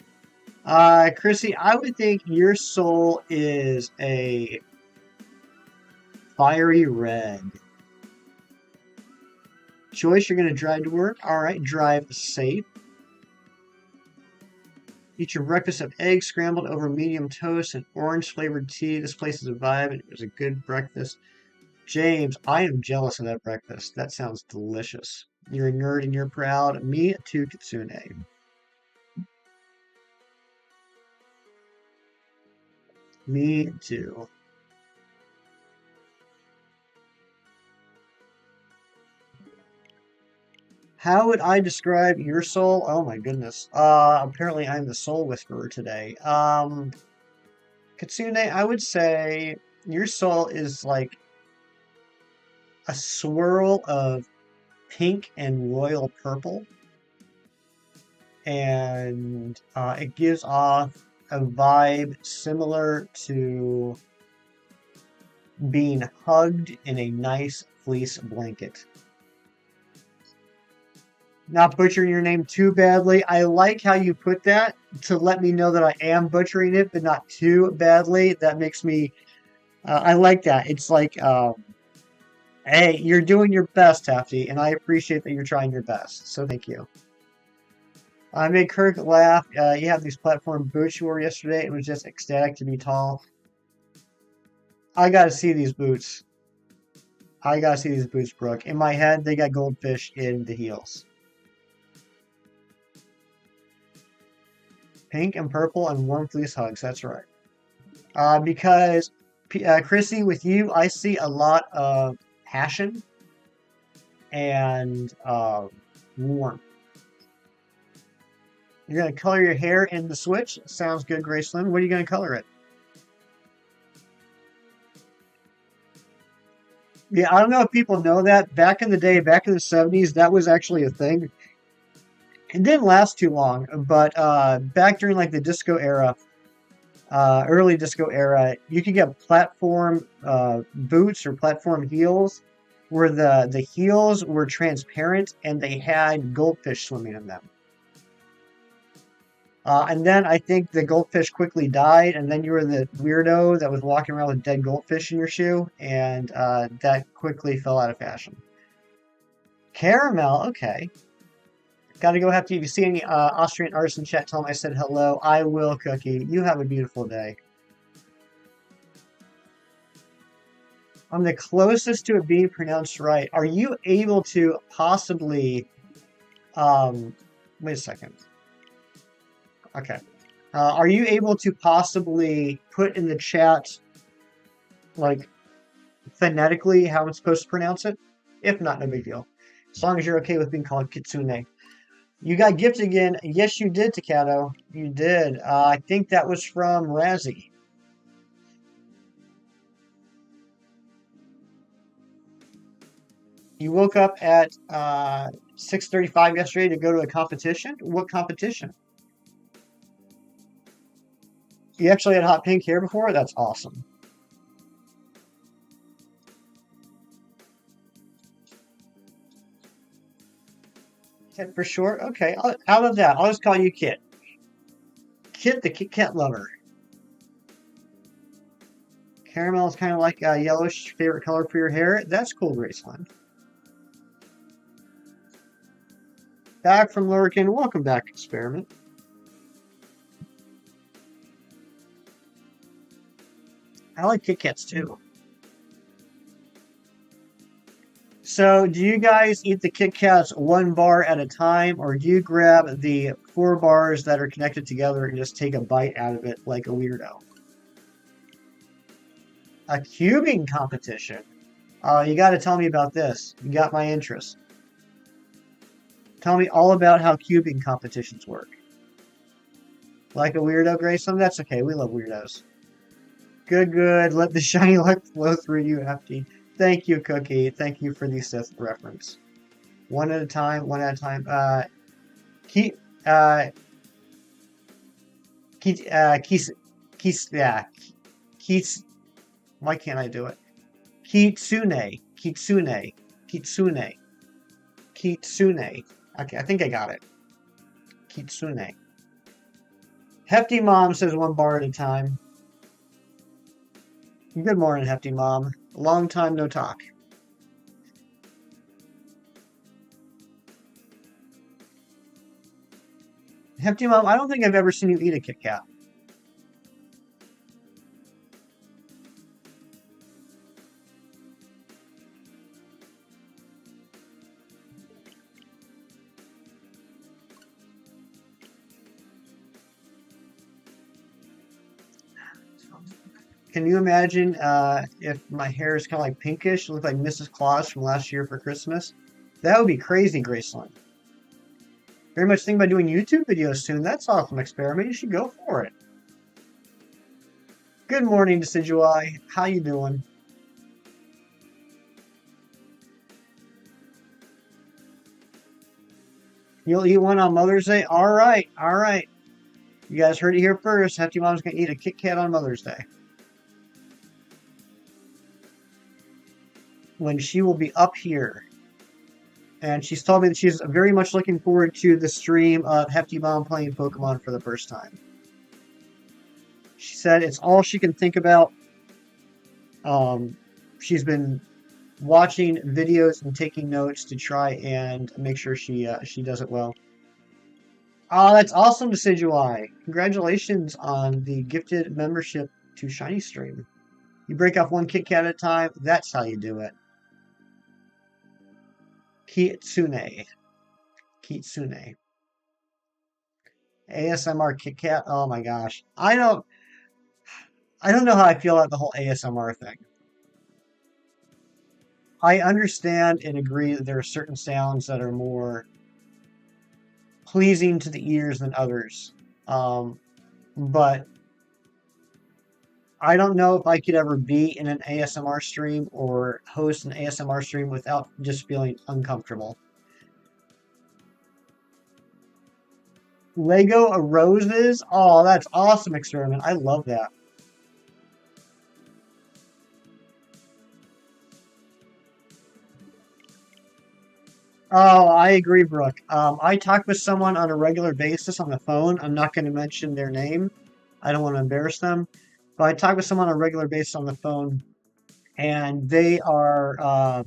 A: Chrissy, I would think your soul is a fiery red. Joyce, you're going to drive to work? Alright, drive safe. Eat your breakfast of eggs scrambled over medium toast and orange-flavored tea. This place is a vibe, and it was a good breakfast. James, I am jealous of that breakfast. That sounds delicious. You're a nerd and you're proud. Me too, Kitsune. Me too. How would I describe your soul? Oh my goodness. Apparently I'm the soul whisperer today. Kitsune, I would say your soul is like a swirl of pink and royal purple. And it gives off a vibe similar to being hugged in a nice fleece blanket. Not butchering your name too badly. I like how you put that to let me know that I am butchering it, but not too badly. That makes me... I like that. It's like, hey, you're doing your best, Hefty, and I appreciate that you're trying your best. So thank you. I made Kirk laugh. You have these platform boots you wore yesterday. It was just ecstatic to be tall. I gotta see these boots. I gotta see these boots, Brooke. In my head, they got goldfish in the heels. Pink and purple and warm fleece hugs. That's right. Because, Chrissy, with you, I see a lot of passion and warmth. You're going to color your hair in the Switch? Sounds good, Gracelyn. What are you going to color it? Yeah, I don't know if people know that. Back in the day, back in the 70s, that was actually a thing. It didn't last too long, but back during like the disco era, early disco era, you could get platform boots or platform heels where the heels were transparent and they had goldfish swimming in them. And then I think the goldfish quickly died, and then you were the weirdo that was walking around with dead goldfish in your shoe, and that quickly fell out of fashion. Caramel, okay. Gotta go have to. If you see any Austrian artists in chat, tell them I said hello. I will, Cookie. You have a beautiful day. I'm the closest to it being pronounced right. Are you able to possibly... wait a second. Okay. Are you able to possibly put in the chat, like, phonetically how I'm supposed to pronounce it. If not, no big deal. As long as you're okay with being called Kitsune. You got gifted again. Yes, you did, Takato. You did. I think that was from Razzie. You woke up at 6:35 yesterday to go to a competition? What competition? You actually had hot pink hair before? That's awesome. Kit for short? Okay, how about that? I'll just call you Kit. Kit, the Kit Kat lover. Caramel is kind of like a yellowish favorite color for your hair. That's cool, Graceland. Back from Lurkin. Welcome back, Experiment. I like Kit Kats too. So, do you guys eat the Kit Kats one bar at a time, or do you grab the 4 bars that are connected together and just take a bite out of it like a weirdo? A cubing competition? You got to tell me about this. You got my interest. Tell me all about how cubing competitions work. Like a weirdo, Grayson? That's okay. We love weirdos. Good, good. Let the shiny light flow through you, FD. Thank you, Cookie. Thank you for the Sith reference. One at a time, one at a time. Keep, yeah. Keith, why can't I do it? Kitsune. Okay, I think I got it. Kitsune. Hefty Mom says 1 bar at a time. Good morning, Hefty Mom. Long time no talk. Hefty Mom, I don't think I've ever seen you eat a Kit Kat. Can you imagine if my hair is kind of like pinkish, look like Mrs. Claus from last year for Christmas? That would be crazy, Graceland. Very much think about doing YouTube videos soon. That's awesome, Experiment. You should go for it. Good morning, Decidui. How you doing? You'll eat one on Mother's Day? All right, all right. You guys heard it here first. Hefty Mom's going to eat a Kit Kat on Mother's Day. When she will be up here. And she's told me that she's very much looking forward to the stream of Hefty Mom playing Pokemon for the first time. She said it's all she can think about. She's been watching videos and taking notes to try and make sure she does it well. Oh, that's awesome, Decidui. Congratulations on the gifted membership to Shiny Stream. You break off 1 Kit Kat at a time. That's how you do it. Kitsune. ASMR Kit Kat. Oh my gosh. I don't know how I feel about the whole ASMR thing. I understand and agree that there are certain sounds that are more pleasing to the ears than others. But I don't know if I could ever be in an ASMR stream or host an ASMR stream without just feeling uncomfortable. Lego roses? Oh, that's awesome, Experiment. I love that. Oh, I agree, Brooke. I talk with someone on a regular basis on the phone. I'm not going to mention their name. I don't want to embarrass them. But I talk with someone on a regular basis on the phone, and they are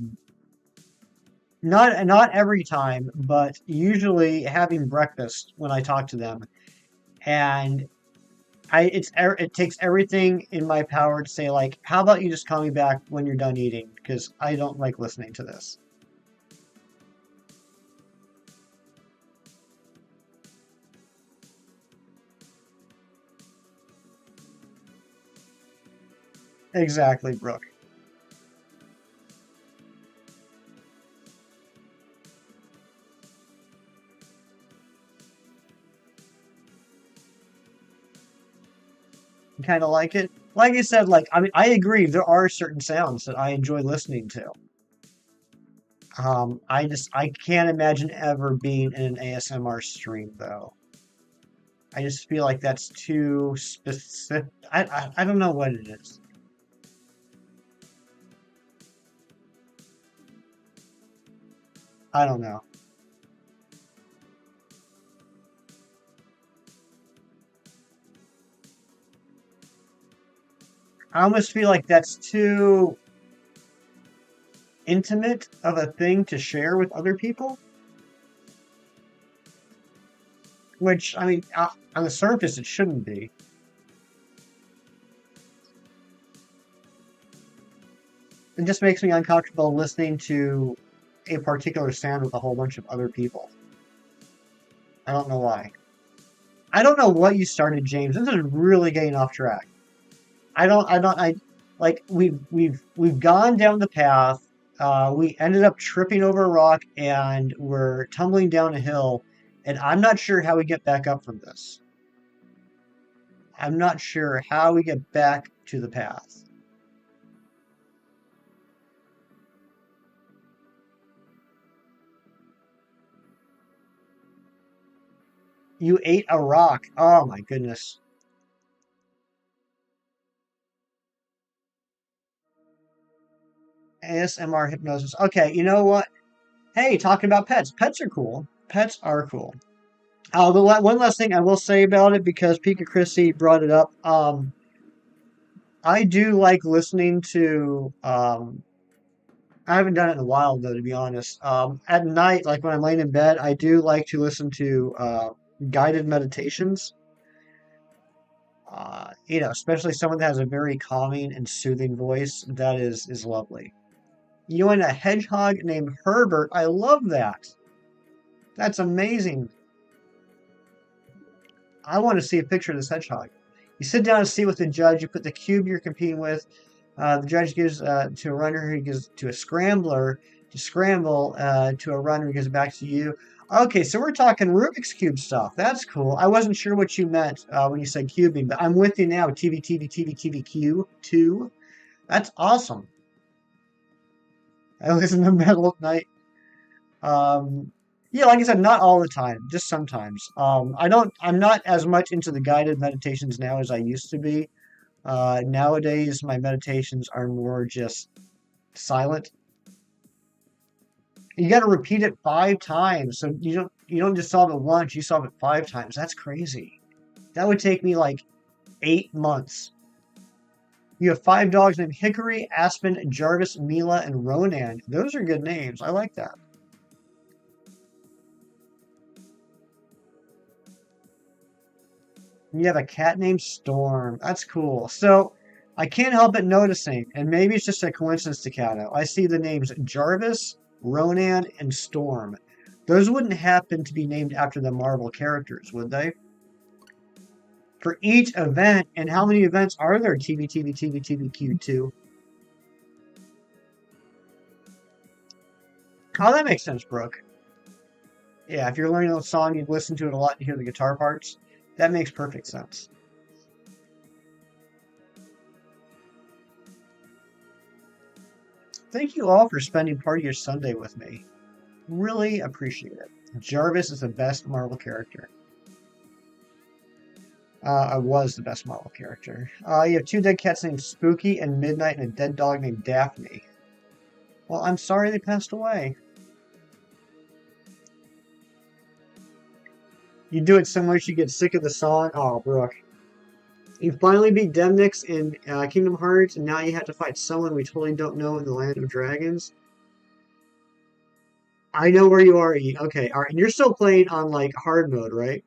A: not every time, but usually having breakfast when I talk to them. And it takes everything in my power to say, like, how about you just call me back when you're done eating? Because I don't like listening to this. Exactly, Brooke. kind of like it. Like I said, like I mean, I agree. There are certain sounds that I enjoy listening to. I can't imagine ever being in an ASMR stream though. I just feel like that's too specific. I don't know what it is. I don't know. I almost feel like that's too intimate of a thing to share with other people. Which I mean, on the surface, it shouldn't be. It just makes me uncomfortable listening to a particular sound with a whole bunch of other people. I don't know why. I don't know what you started, James. This is really getting off track. I like we've gone down the path. We ended up tripping over a rock and we're tumbling down a hill, and I'm not sure how we get back up from this. I'm not sure how we get back to the path. You ate a rock. Oh my goodness. ASMR hypnosis. Okay, you know what? Hey, talking about pets. Pets are cool. Pets are cool. One last thing I will say about it because Pika Chrissy brought it up. I do like listening to. I haven't done it in a while though, to be honest. At night, like when I'm laying in bed, I do like to listen to guided meditations. Especially someone that has a very calming and soothing voice. That is lovely. You and a hedgehog named Herbert. I love that. That's amazing. I want to see a picture of this hedgehog. You sit down and see with the judge. You put the cube you're competing with. The judge gives to a runner who gives to a scrambler to scramble to a runner who gives it back to you. Okay, so we're talking Rubik's Cube stuff. That's cool. I wasn't sure what you meant when you said cubing, but I'm with you now. TV, Q2. That's awesome. I listen to metal at night. Um, yeah, like I said, not all the time, just sometimes. I'm not as much into the guided meditations now as I used to be. Nowadays, my meditations are more just silent. You got to repeat it 5 times, so you don't just solve it once. You solve it 5 times. That's crazy. That would take me like 8 months. You have 5 dogs named Hickory, Aspen, Jarvis, Mila, and Ronan. Those are good names. I like that. You have a cat named Storm. That's cool. So I can't help but noticing, and maybe it's just a coincidence, Staccato. I see the names Jarvis, Ronan, and Storm. Those wouldn't happen to be named after the Marvel characters, would they? For each event, and how many events are there? TBTBTBTBQ2. Oh, that makes sense, Brooke. Yeah, if you're learning a song, you've listened to it a lot, you hear the guitar parts. That makes perfect sense. Thank you all for spending part of your Sunday with me. Really appreciate it. Jarvis is the best Marvel character. I was the best Marvel character. You have 2 dead cats named Spooky and Midnight and a dead dog named Daphne. Well, I'm sorry they passed away. You do it so much you get sick of the song. Oh, Brooke. You finally beat Demnix in Kingdom Hearts, and now you have to fight someone we totally don't know in the Land of Dragons. I know where you are, E. Okay, all right. And you're still playing on, like, hard mode, right?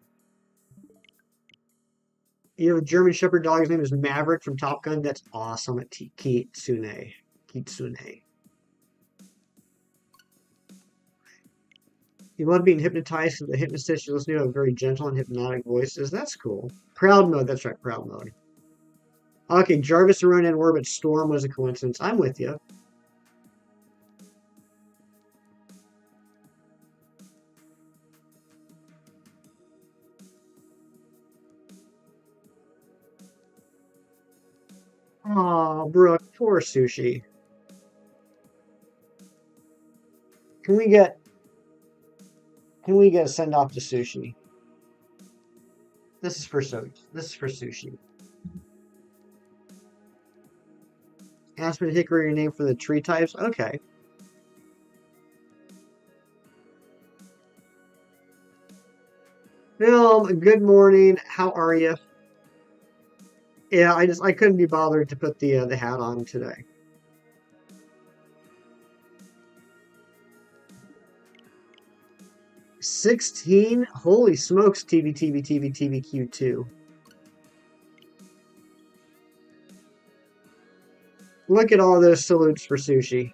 A: You have a German Shepherd dog. His name is Maverick from Top Gun. That's awesome. Kitsune. Kitsune. You love being hypnotized with the hypnotist. You listen to a very gentle and hypnotic voices. That's cool. Proud mode. That's right. Proud mode. Okay, Jarvis around in orbit. Storm was a coincidence. I'm with you. Oh, Brooke, poor sushi. Can we get a send off to sushi? This is for sushi. Aspen hickory name for the tree types. Okay. Phil, good morning. How are you? Yeah, I couldn't be bothered to put the hat on today. 16? Holy smokes, TVQ2. Look at all those salutes for sushi.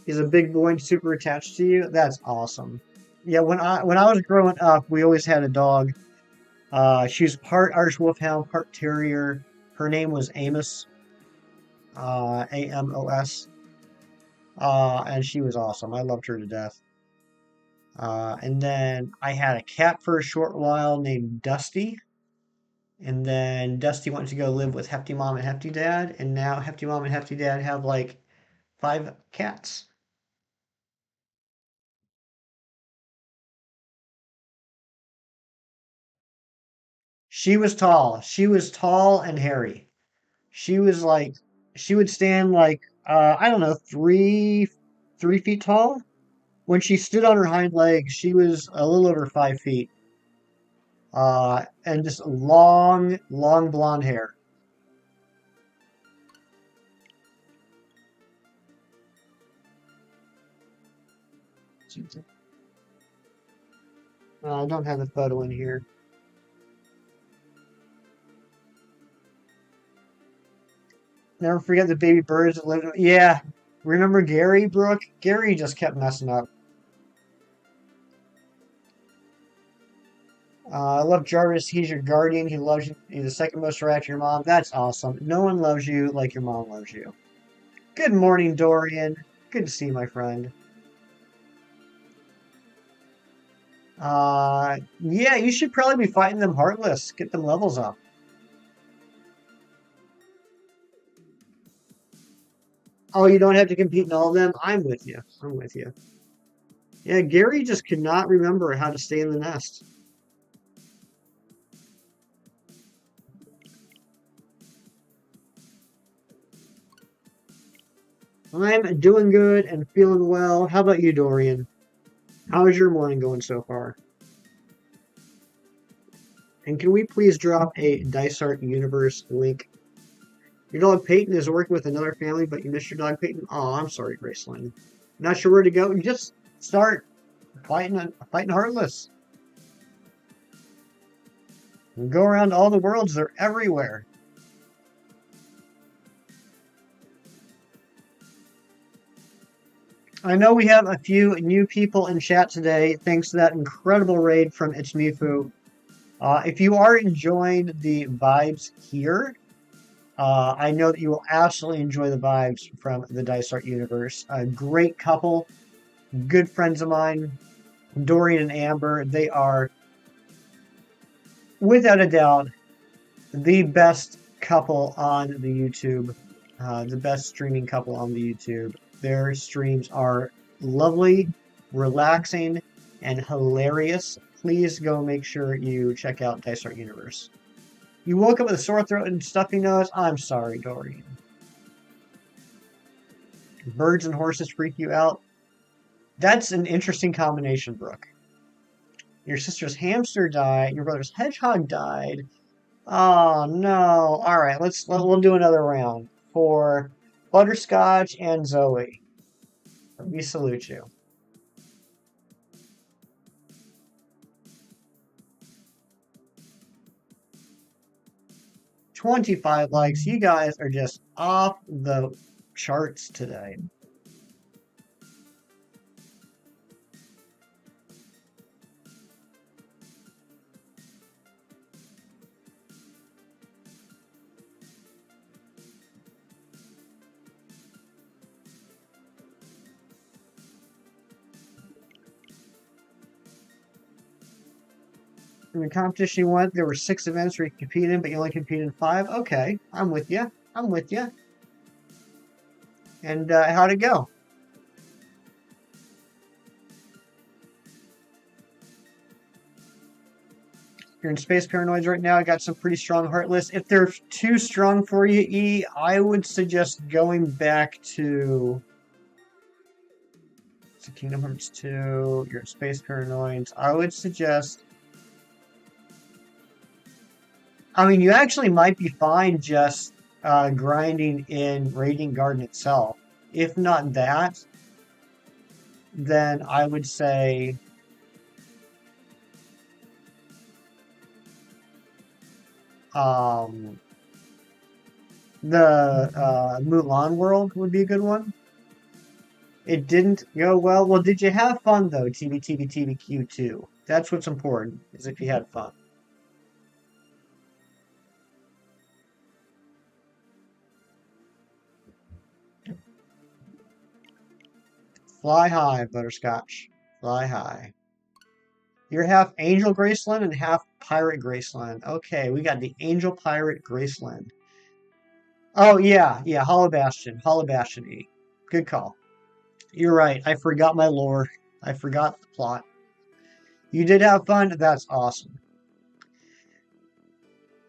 A: He's a big boy and super attached to you. That's awesome. Yeah, when I was growing up, we always had a dog. She was part Irish Wolfhound, part Terrier. Her name was Amos, Amos, and she was awesome. I loved her to death. And then I had a cat for a short while named Dusty. And then Dusty went to go live with Hefty Mom and Hefty Dad. And now Hefty Mom and Hefty Dad have like 5 cats. She was tall. She was tall and hairy. She was like, she would stand like, I don't know, 3 feet tall. When she stood on her hind legs, she was a little over 5 feet. And just long, long blonde hair. I don't have the photo in here. Never forget the baby birds that lived. Yeah, remember Gary, Brooke? Gary just kept messing up. I love Jarvis. He's your guardian. He loves you. He's the second most right to your mom. That's awesome. No one loves you like your mom loves you. Good morning, Dorian. Good to see you, my friend. Yeah, you should probably be fighting them heartless. Get them levels up. Oh, you don't have to compete in all of them? I'm with you. I'm with you. Yeah, Gary just could not remember how to stay in the nest. I'm doing good and feeling well. How about you, Dorian? How is your morning going so far? And can we please drop a Dice Art Universe link? Your dog Peyton is working with another family, but you missed your dog Peyton. Oh, I'm sorry, Graceland. Not sure where to go. You just start fighting Heartless. And go around all the worlds. They're everywhere. I know we have a few new people in chat today, thanks to that incredible raid from It's Mifu. If you are enjoying the vibes here, I know that you will absolutely enjoy the vibes from the Dice Art universe. A great couple, good friends of mine, Dorian and Amber. They are, without a doubt, the best couple on the YouTube, the best streaming couple on the YouTube. Their streams are lovely, relaxing, and hilarious. Please go make sure you check out Dice Art Universe. You woke up with a sore throat and stuffy nose? I'm sorry, Dorian. Birds and horses freak you out? That's an interesting combination, Brooke. Your sister's hamster died. Your brother's hedgehog died. Oh no! All right, we'll do another round for Butterscotch and Zoe. We salute you. 25 likes. You guys are just off the charts today. In the competition you went, there were 6 events where you could compete in, but you only competed in 5. Okay, I'm with you. I'm with you. And how'd it go? You're in Space Paranoids right now. I got some pretty strong Heartless. If they're too strong for you, E, I would suggest going back to Kingdom Hearts 2. You're in Space Paranoids. I would suggest... I mean, you actually might be fine just grinding in Radiant Garden itself. If not that, then I would say... the Mulan world would be a good one. It didn't go well. Well, did you have fun though? TBTBTBQ2. That's what's important, is if you had fun. Fly high, Butterscotch. Fly high. You're half Angel Graceland and half Pirate Graceland. Okay, we got the Angel Pirate Graceland. Oh, yeah, Hollow Bastion. Hollow Bastion E. Good call. You're right. I forgot my lore. I forgot the plot. You did have fun? That's awesome.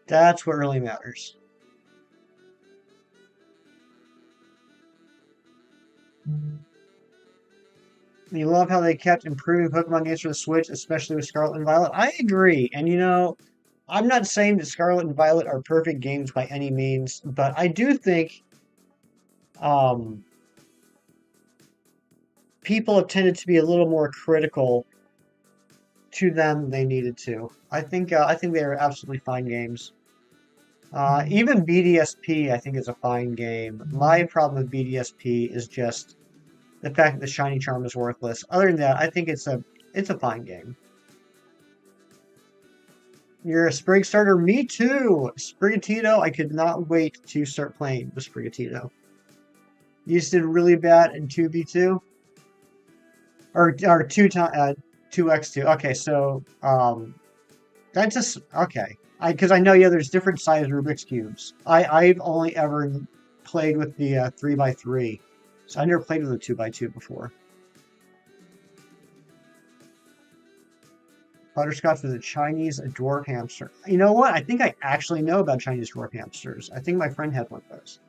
A: That's what really matters. You love how they kept improving Pokemon games for the Switch, especially with Scarlet and Violet. I agree. And you know, I'm not saying that Scarlet and Violet are perfect games by any means, but I do think people have tended to be a little more critical to them than they needed to. I think they are absolutely fine games. Even BDSP, I think, is a fine game. My problem with BDSP is just the fact that the shiny charm is worthless. Other than that, I think it's a fine game. You're a Sprig starter? Me too! Sprigatito, I could not wait to start playing with Sprigatito. You just did really bad in 2v2? Or 2x2. Okay, so, that's just, okay. Because I know, yeah, there's different size Rubik's Cubes. I've only ever played with the 3x3. So I never played with a 2x2 before. Butterscotch was a Chinese dwarf hamster. You know what? I think I actually know about Chinese dwarf hamsters. I think my friend had one of those.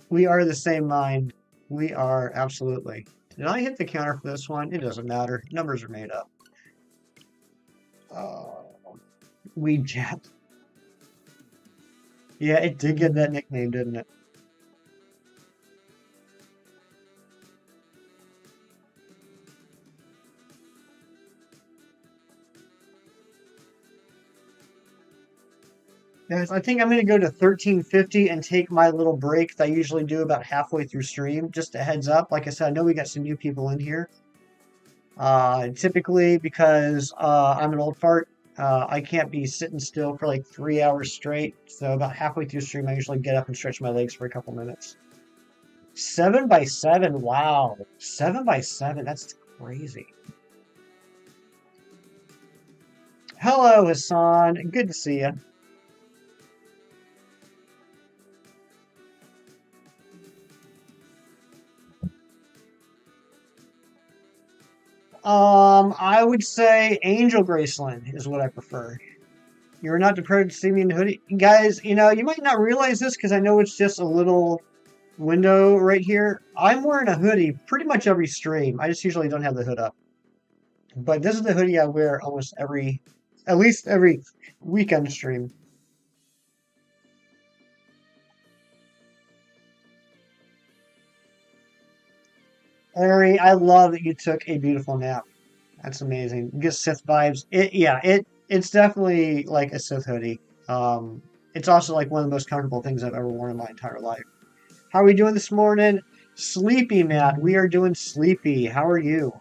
A: We are the same mind. We are, absolutely. Did I hit the counter for this one? It doesn't matter. Numbers are made up. Weed Jet. Yeah, it did get that nickname, didn't it? Guys, I think I'm going to go to 1350 and take my little break that I usually do about halfway through stream. Just a heads up. Like I said, I know we got some new people in here. Typically, because I'm an old fart, I can't be sitting still for like 3 hours straight. So about halfway through stream, I usually get up and stretch my legs for a couple minutes. 7x7, wow. 7x7, that's crazy. Hello, Hassan. Good to see you. I would say Angel Graceland is what I prefer. You're not deprived to see me in the hoodie. Guys, you know, you might not realize this because I know it's just a little window right here. I'm wearing a hoodie pretty much every stream. I just usually don't have the hood up. But this is the hoodie I wear almost at least every weekend stream. Larry, I love that you took a beautiful nap. That's amazing. You get Sith vibes. It's definitely like a Sith hoodie. It's also like one of the most comfortable things I've ever worn in my entire life. How are we doing this morning? Sleepy, Matt. We are doing sleepy. How are you?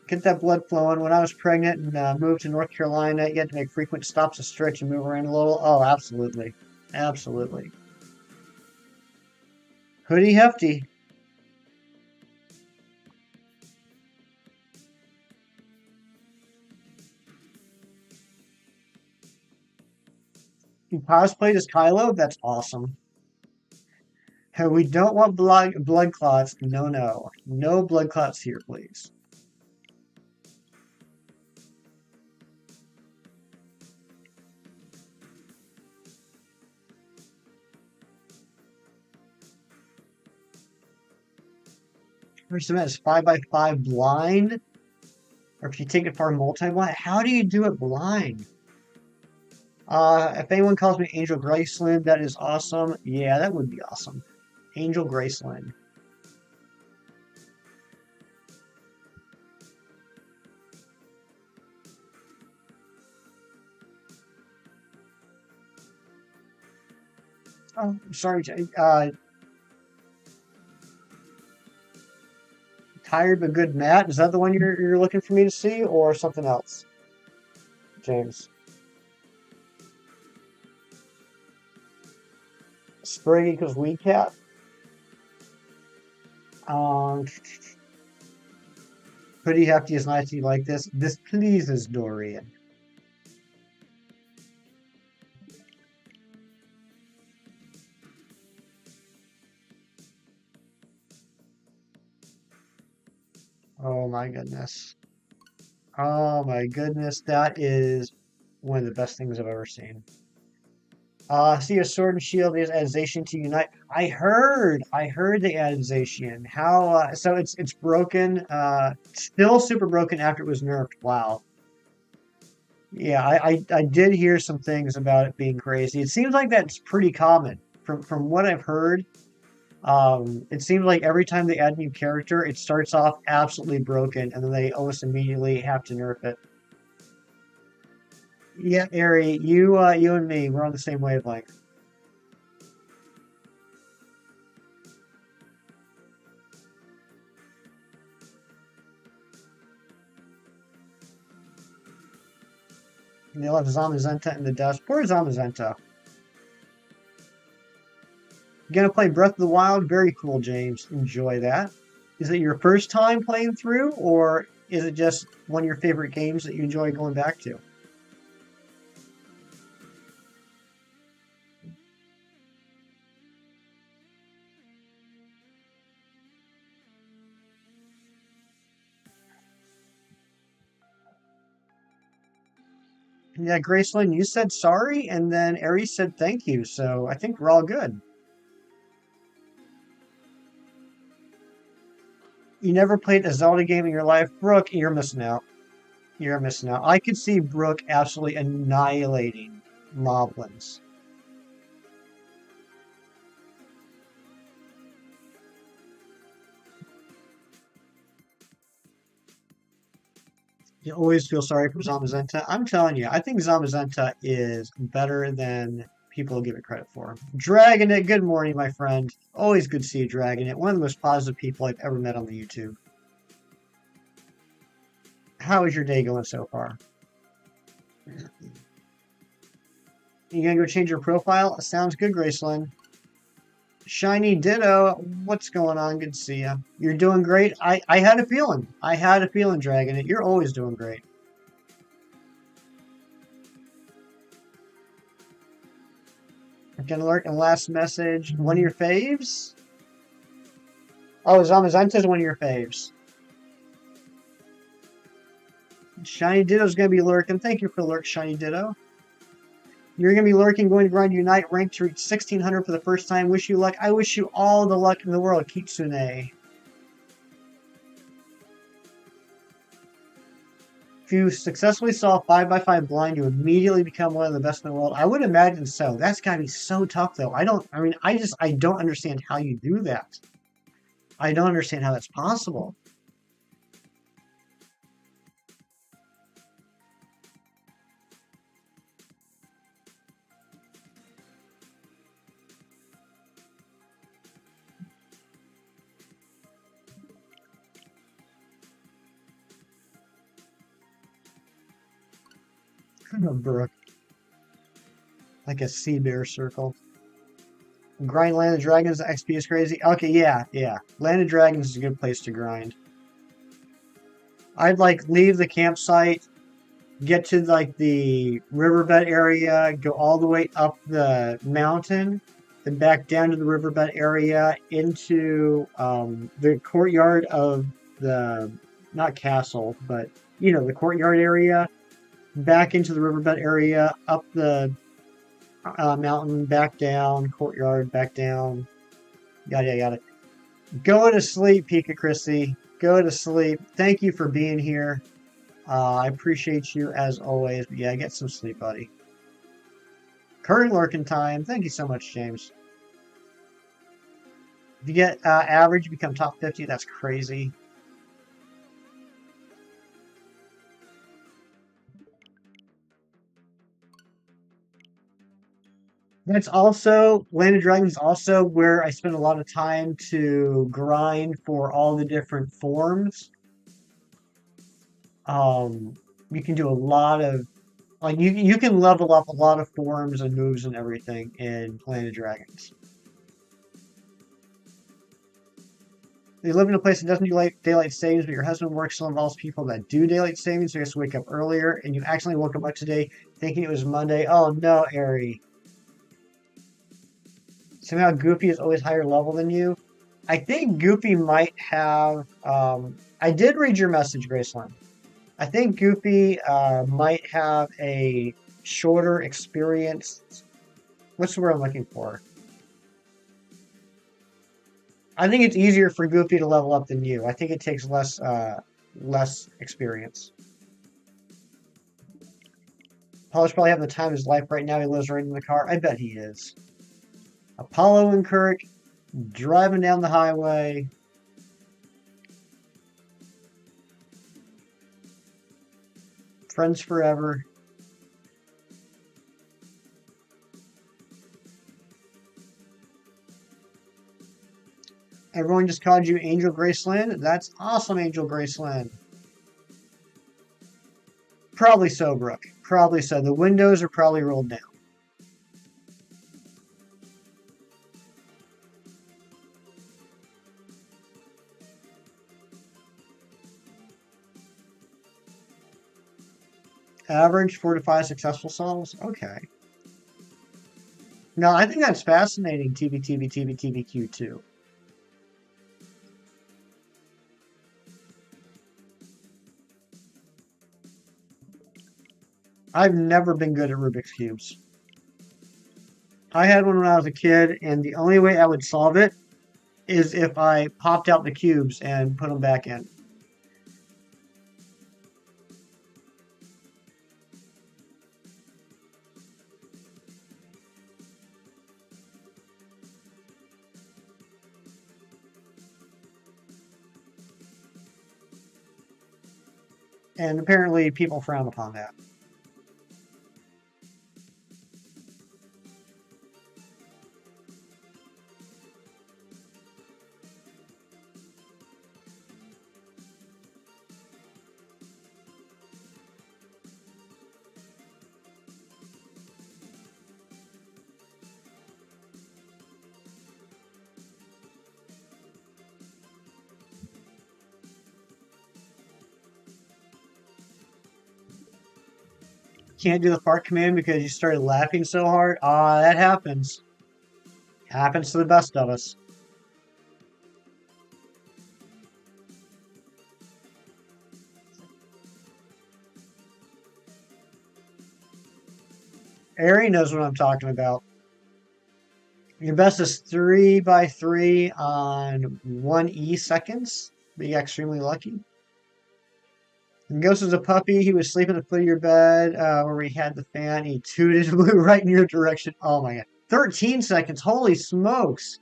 A: Get that blood flowing. When I was pregnant and moved to North Carolina, you had to make frequent stops to stretch and move around a little. Oh, absolutely. Absolutely. Hoodie hefty. You cosplayed as Kylo? That's awesome. Hey, we don't want blood clots. No, no. No blood clots here, please. First event is 5x5 blind. Or if you take it far multi-blind. How do you do it blind? If anyone calls me Angel Graceland, that is awesome. Yeah, that would be awesome. Angel Graceland. Oh, sorry. Tired but good Matt. Is that the one you're looking for me to see, or something else, James? Spring equals weed cat. Pretty hefty is nice. You like this? This pleases Dorian. Oh my goodness. Oh my goodness. That is one of the best things I've ever seen. See a sword and shield is added Zacian to unite. I heard they added Zacian. How, so it's broken, still super broken after it was nerfed. Wow. Yeah, I did hear some things about it being crazy. It seems like that's pretty common from what I've heard. It seems like every time they add a new character, it starts off absolutely broken, and then they almost immediately have to nerf it. Yeah, Ari, you and me, we're on the same wavelength. And they left Zamazenta in the dust. Poor Zamazenta. Gonna play Breath of the Wild? Very cool, James. Enjoy that. Is it your first time playing through, or is it just one of your favorite games that you enjoy going back to? Yeah, Graceland, you said sorry, and then Aries said thank you, so I think we're all good. You never played a Zelda game in your life? Brooke, you're missing out. You're missing out. I could see Brooke absolutely annihilating Moblins. You always feel sorry for Zamazenta. I'm telling you, I think Zamazenta is better than people give it credit for. Dragonite, good morning, my friend. Always good to see you, Dragonite. One of the most positive people I've ever met on the YouTube. How is your day going so far? You gonna go change your profile? Sounds good, Graceland. Shiny Ditto, what's going on? Good to see you. You're doing great. I had a feeling. I had a feeling, Dragonite. You're always doing great. Gonna lurk and last message. One of your faves? Oh, Zamazenta's one of your faves. Shiny Ditto's gonna be lurking. Thank you for lurk, Shiny Ditto. You're gonna be lurking, going to grind Unite rank to reach 1600 for the first time. Wish you luck. I wish you all the luck in the world, Kitsune. If you successfully solve 5x5 blind, you immediately become one of the best in the world. I would imagine so. That's gotta be so tough, though. I don't understand how you do that. I don't understand how that's possible. A brook. Like a sea bear circle. Grind Land of Dragons, the XP is crazy. Okay, yeah. Land of Dragons is a good place to grind. I'd like leave the campsite, get to like the riverbed area, go all the way up the mountain, then back down to the riverbed area into the courtyard of the, not castle, but the courtyard area, back into the riverbed area, up the mountain, back down, courtyard, back down, yada yada. Go to sleep, Pika Christie. Go to sleep. Thank you for being here. I appreciate you as always. But yeah, get some sleep, buddy. Current lurking time. Thank you so much, James. If you get average, you become top 50. That's crazy. That's also, Land of Dragons is also where I spend a lot of time to grind for all the different forms. You can do a lot of, like, you can level up a lot of forms and moves and everything in Land of Dragons. You live in a place that doesn't do daylight savings, but your husband works still involves people that do daylight savings, so you have to wake up earlier, and you accidentally woke up today thinking it was Monday. Oh no, Ari. Somehow Goofy is always higher level than you. I think Goofy might have. I did read your message, Graceland. I think Goofy might have a shorter experience. What's the word I'm looking for? I think it's easier for Goofy to level up than you. I think it takes less experience. Apollo's probably having the time of his life right now. He lives right in the car. I bet he is. Apollo and Kirk driving down the highway. Friends forever. Everyone just called you Angel Graceland? That's awesome, Angel Graceland. Probably so, Brooke. Probably so. The windows are probably rolled down. Average 4 to 5 successful solves? Okay. No, I think that's fascinating, TBTBTBTBQ too. I've never been good at Rubik's Cubes. I had one when I was a kid, and the only way I would solve it is if I popped out the cubes and put them back in. And apparently people frown upon that. Can't do the fart command because you started laughing so hard? Ah, that happens. Happens to the best of us. Ari knows what I'm talking about. Your best is 3x3 on 1E seconds. Be extremely lucky. And Ghost is a puppy. He was sleeping at the foot of your bed where we had the fan. He tooted, blew right in your direction. Oh my god. 13 seconds. Holy smokes.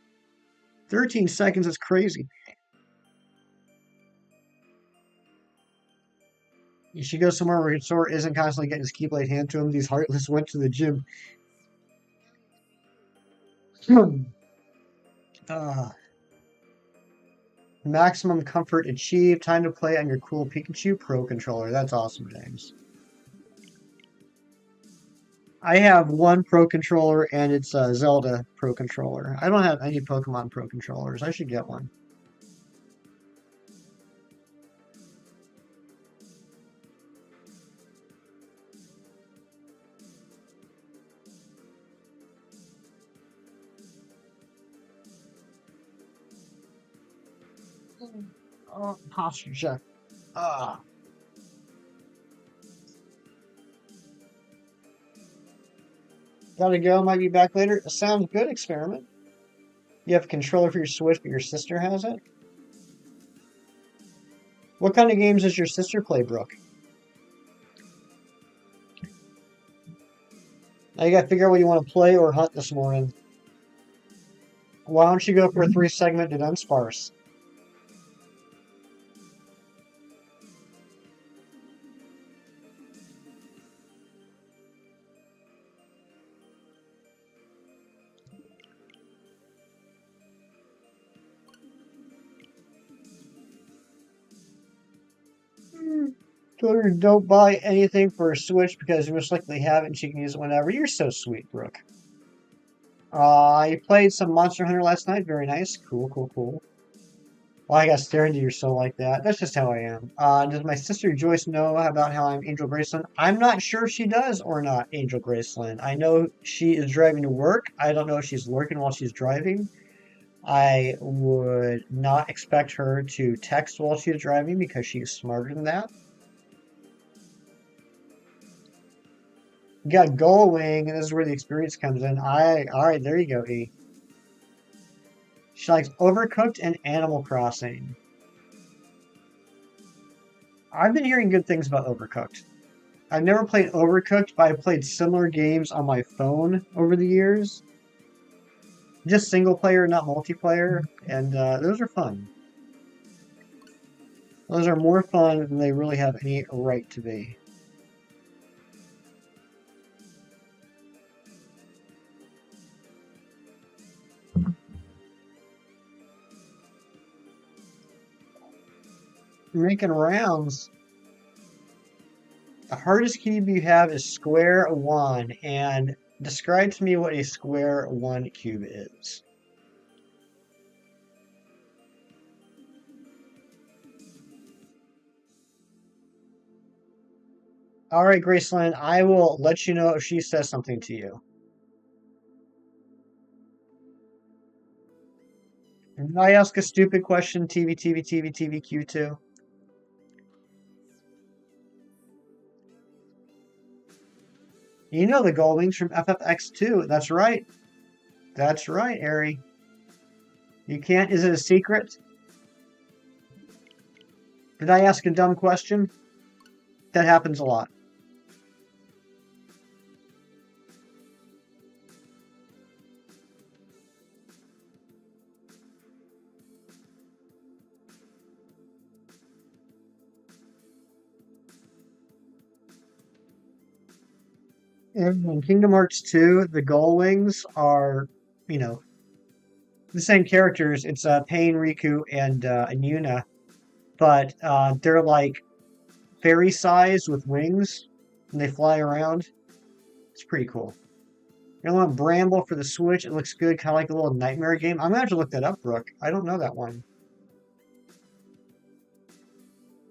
A: 13 seconds is crazy. You should go somewhere where Sora isn't constantly getting his Keyblade handed to him. These Heartless went to the gym. Maximum comfort achieved. Time to play on your cool Pikachu Pro controller. That's awesome, James. I have one Pro controller, and it's a Zelda Pro controller. I don't have any Pokemon Pro controllers. I should get one. Oh, posture check. Ah. Gotta go. Might be back later. Sounds good, Experiment. You have a controller for your Switch, but your sister has it? What kind of games does your sister play, Brooke? Now you gotta figure out what you want to play or hunt this morning. Why don't you go for a 3-segmented unsparse? Told her don't buy anything for a Switch because you most likely have it and she can use it whenever. You're so sweet, Brooke. I played some Monster Hunter last night. Very nice. Cool, cool, cool. Well, I got stared into your soul like that. That's just how I am. Does my sister Joyce know about how I'm Angel Graceland? I'm not sure if she does or not, Angel Graceland. I know she is driving to work. I don't know if she's lurking while she's driving. I would not expect her to text while she's driving because she is smarter than that. You got Gull Wing, and this is where the experience comes in. Alright, there you go, E. She likes Overcooked and Animal Crossing. I've been hearing good things about Overcooked. I've never played Overcooked, but I've played similar games on my phone over the years. Just single player, not multiplayer, and those are fun. Those are more fun than they really have any right to be. Making rounds. The hardest cube you have is square 1, and describe to me what a square 1 cube is. Alright, Graceland, I will let you know if she says something to you. Did I ask a stupid question, TVQ2? You know the gold wings from FFX2. That's right. That's right, Ari. You can't. Is it a secret? Did I ask a dumb question? That happens a lot. In Kingdom Hearts 2, the Gull Wings are, you know, the same characters. It's Pain, Riku, and Yuna, but they're like fairy sized with wings, and they fly around. It's pretty cool. You want Bramble for the Switch? It looks good, kind of like a little nightmare game. I'm gonna have to look that up, Brooke. I don't know that one.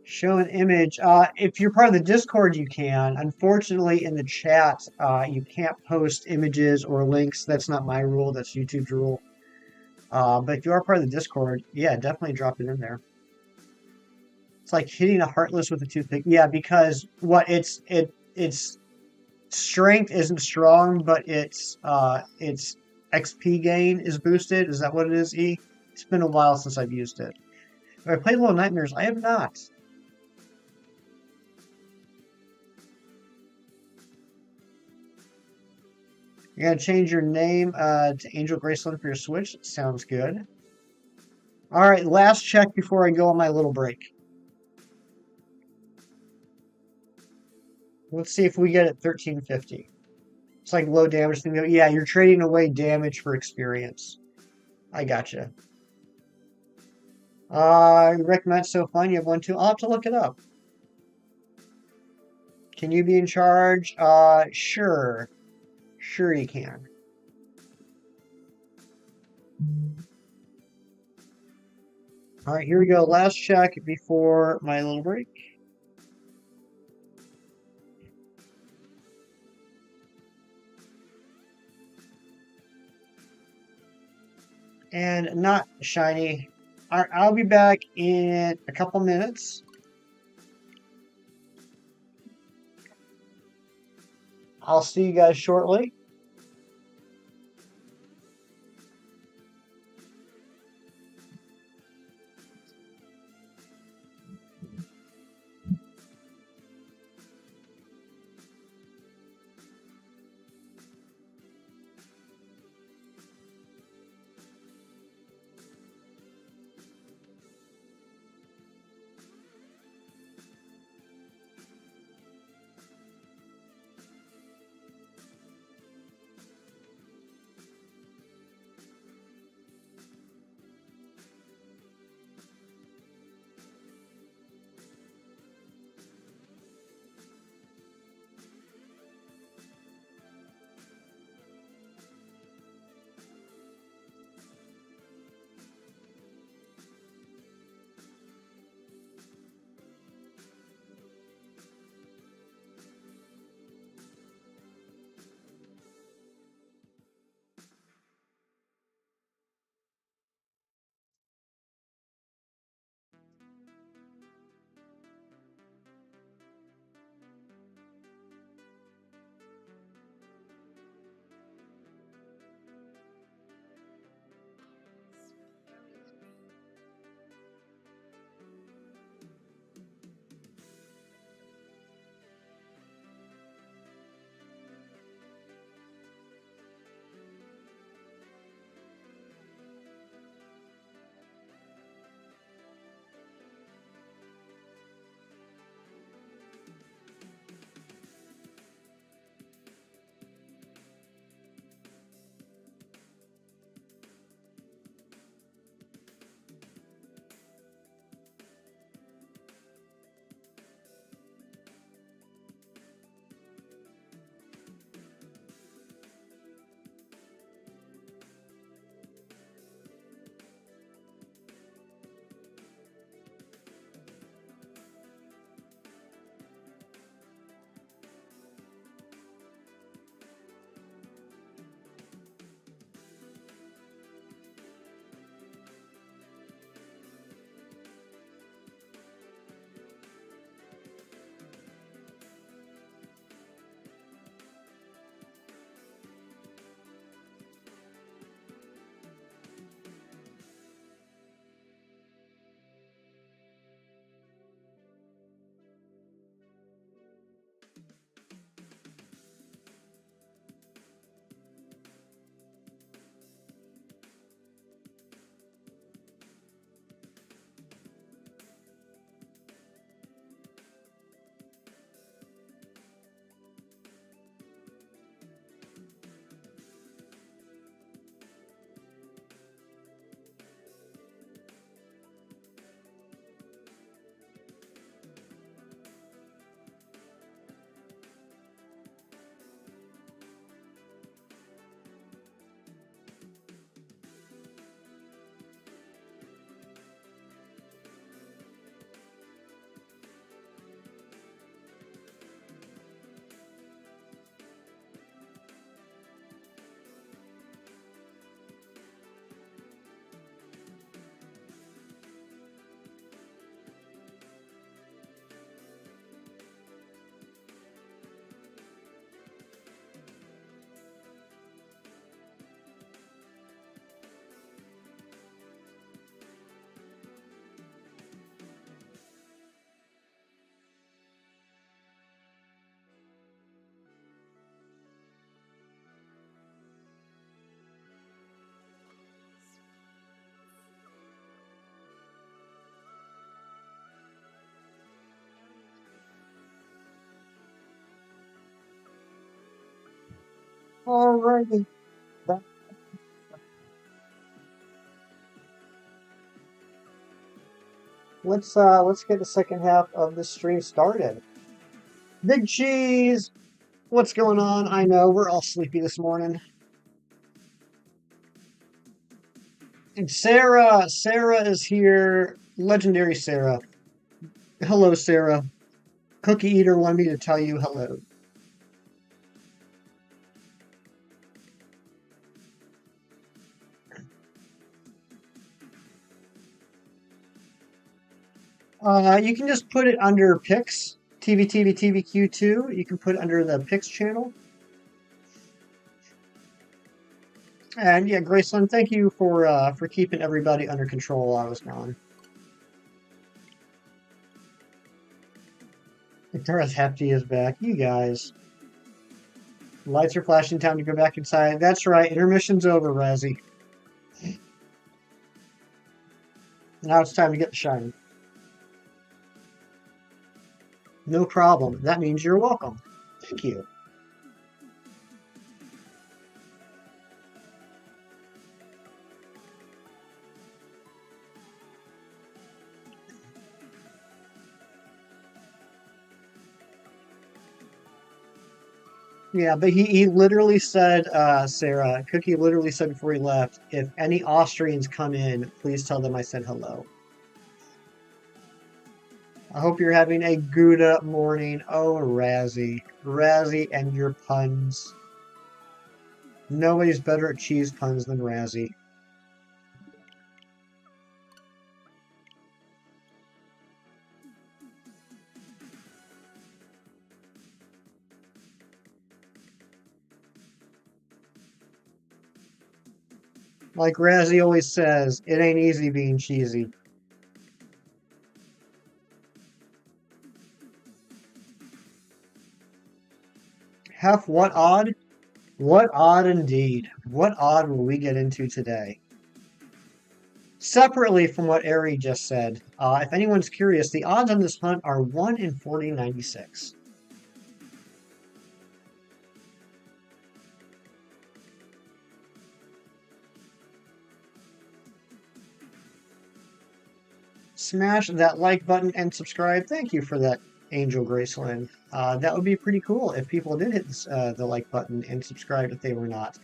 A: Show an image. If you're part of the Discord, you can. Unfortunately, in the chat, you can't post images or links. That's not my rule. That's YouTube's rule. But if you are part of the Discord, yeah, definitely drop it in there. It's like hitting a heartless with a toothpick. Yeah, because what its strength isn't strong, but its XP gain is boosted. Is that what it is, E? It's been a while since I've used it. Have I played Little Nightmares? I have not. You're going to change your name to Angel Graceland for your Switch? Sounds good. Alright, last check before I go on my little break. Let's see if we get it 1350. It's like low damage thing. Yeah, you're trading away damage for experience. I gotcha. I recommend So Fun. You have one too. I'll have to look it up. Can you be in charge? Sure. Sure you can. All right, here we go. Last check before my little break. And not shiny. All right, I'll be back in a couple minutes. I'll see you guys shortly. Alrighty. That- let's get the second half of the stream started. Big cheese! What's going on? I know we're all sleepy this morning. And Sarah is here. Legendary Sarah. Hello, Sarah. Cookie Eater wanted me to tell you hello. You can just put it under Pix, TVTVTVQ2. You can put it under the Pix channel. And yeah, Graceland, thank you for keeping everybody under control while I was gone. Victoria's Hefty is back. You guys. Lights are flashing. Time to go back inside. That's right. Intermission's over, Razzie. Now it's time to get the shine. No problem. That means you're welcome. Thank you. Yeah, but he literally said, Sarah, Cookie literally said before he left, if any Austrians come in, please tell them I said hello. I hope you're having a Gouda morning. Oh, Razzie. Razzie and your puns. Nobody's better at cheese puns than Razzie. Like Razzie always says, it ain't easy being cheesy. Hef, what odd? What odd indeed. What odd will we get into today? Separately from what Ari just said, if anyone's curious, the odds on this hunt are 1 in 4096. Smash that like button and subscribe. Thank you for that, Angel Graceland. That would be pretty cool if people did hit this, the like button and subscribe if they were not.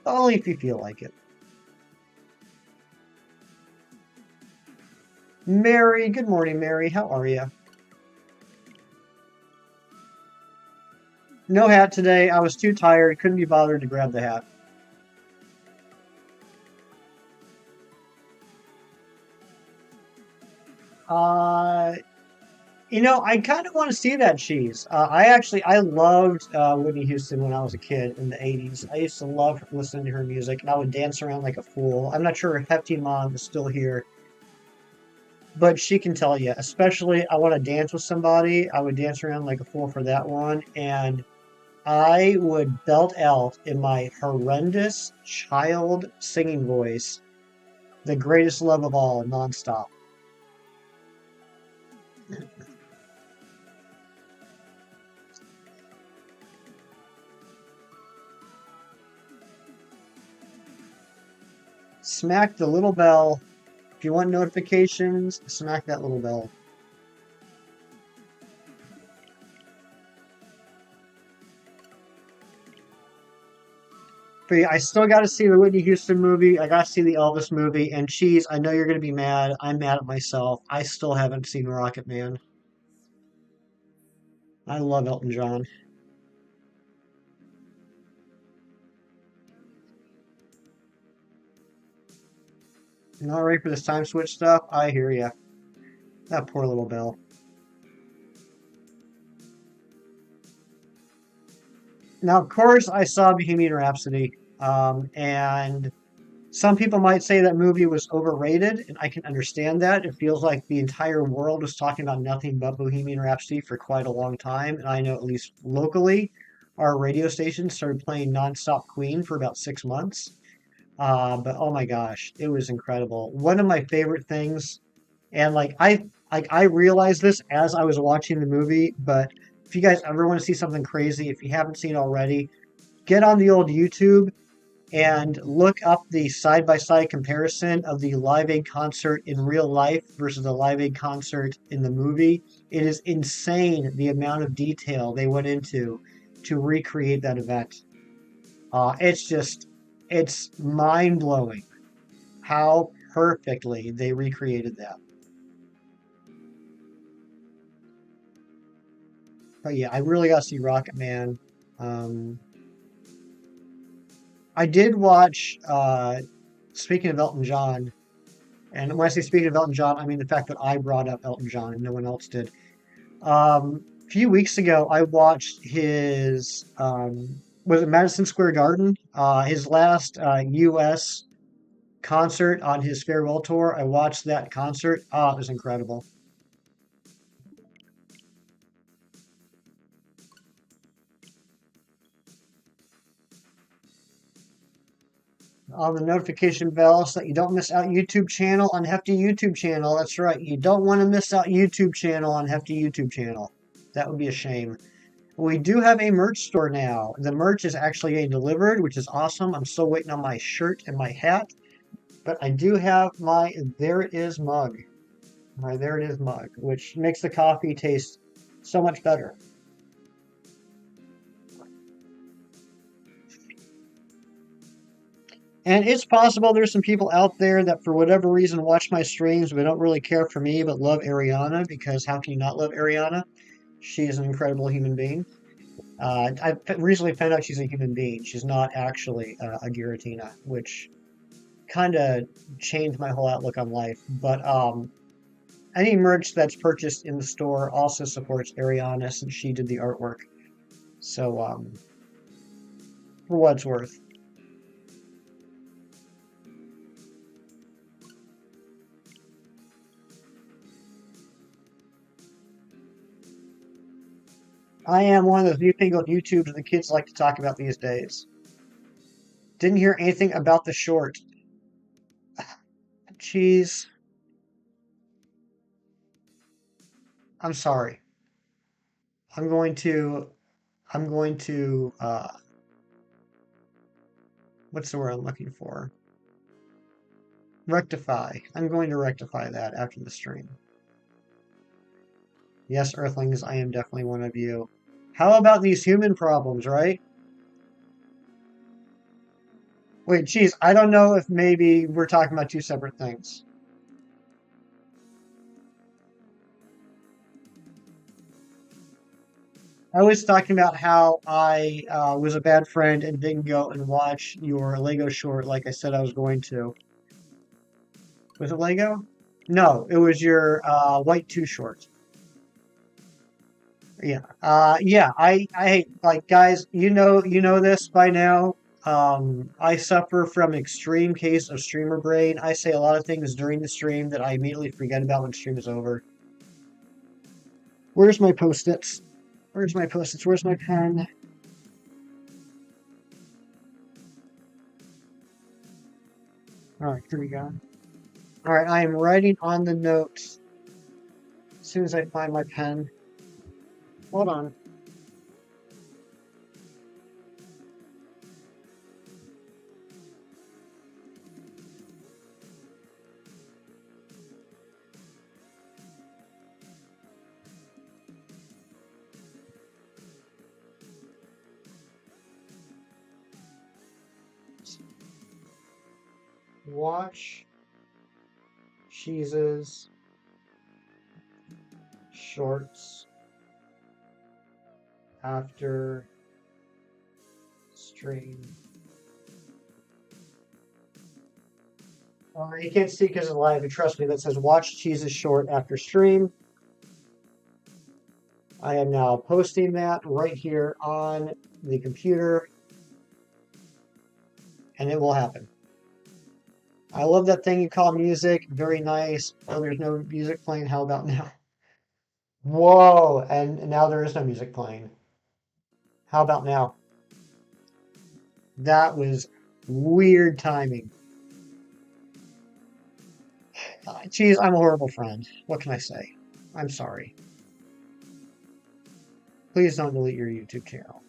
A: Only if you feel like it. Mary, good morning, Mary. How are you? No hat today. I was too tired. Couldn't be bothered to grab the hat. You know, I kind of want to see that cheese. I loved Whitney Houston when I was a kid in the 80s. I used to love listening to her music, and I would dance around like a fool. I'm not sure if Hefty Mom is still here, but she can tell you, especially I want to dance with somebody. I would dance around like a fool for that one, and I would belt out in my horrendous child singing voice, The Greatest Love of All, nonstop. Smack the little bell. If you want notifications, smack that little bell. But yeah, I still got to see the Whitney Houston movie. I got to see the Elvis movie. And Cheese, I know you're going to be mad. I'm mad at myself. I still haven't seen Rocket Man. I love Elton John. Not ready for this time switch stuff? I hear ya. That poor little bell. Now, of course, I saw Bohemian Rhapsody. And some people might say that movie was overrated, and I can understand that. It feels like the entire world was talking about nothing but Bohemian Rhapsody for quite a long time. And I know at least locally, our radio station started playing nonstop Queen for about 6 months. But oh my gosh, it was incredible. One of my favorite things, and I realized this as I was watching the movie, but if you guys ever want to see something crazy, if you haven't seen it already, get on the old YouTube and look up the side-by-side comparison of the Live Aid concert in real life versus the Live Aid concert in the movie. It is insane the amount of detail they went into to recreate that event. It's mind-blowing how perfectly they recreated that. But yeah, I really gotta see Rocket Man. Um, I did watch, speaking of Elton John, and when I say speaking of Elton John, I mean the fact that I brought up Elton John and no one else did. A few weeks ago, I watched his, was it Madison Square Garden? His last U.S. concert on his farewell tour. I watched that concert. Oh, it was incredible. On the notification bell so that you don't miss out YouTube channel on Hefty YouTube channel. That's right. You don't want to miss out YouTube channel on Hefty YouTube channel. That would be a shame. We do have a merch store now. The merch is actually getting delivered, which is awesome. I'm still waiting on my shirt and my hat. But I do have my There It Is mug. My There It Is mug, which makes the coffee taste so much better. And it's possible there's some people out there that for whatever reason watch my streams but don't really care for me but love Ariana, because how can you not love Ariana? She is an incredible human being. I recently found out she's a human being. She's not actually a Giratina, which kind of changed my whole outlook on life. But any merch that's purchased in the store also supports Ariana since she did the artwork. So, for what it's worth. I am one of those newfangled YouTubes the kids like to talk about these days. Didn't hear anything about the short. Jeez. I'm sorry. I'm going to, I'm going to, what's the word I'm looking for? Rectify. I'm going to rectify that after the stream. Yes, Earthlings, I am definitely one of you. How about these human problems, right? Wait, geez, I don't know if maybe we're talking about two separate things. I was talking about how I was a bad friend and didn't go and watch your Lego short like I said I was going to. Was it Lego? No, it was your White 2 short. Yeah. Yeah, I like guys, you know this by now. I suffer from extreme case of streamer brain. I say a lot of things during the stream that I immediately forget about when stream is over. Where's my post-its? Where's my post-its? Where's my pen? All right, here we go. All right, I am writing on the notes as soon as I find my pen. Hold on. Watch Cheese's shorts after stream. You can't see because it's live, but trust me, that says watch Cheese's short after stream. I am now posting that right here on the computer, and it will happen. I love that thing you call music. Very nice. Oh, there's no music playing. How about now? Whoa, and now there is no music playing. How about now? That was weird timing. Geez, I'm a horrible friend. What can I say? I'm sorry. Please don't delete your YouTube channel.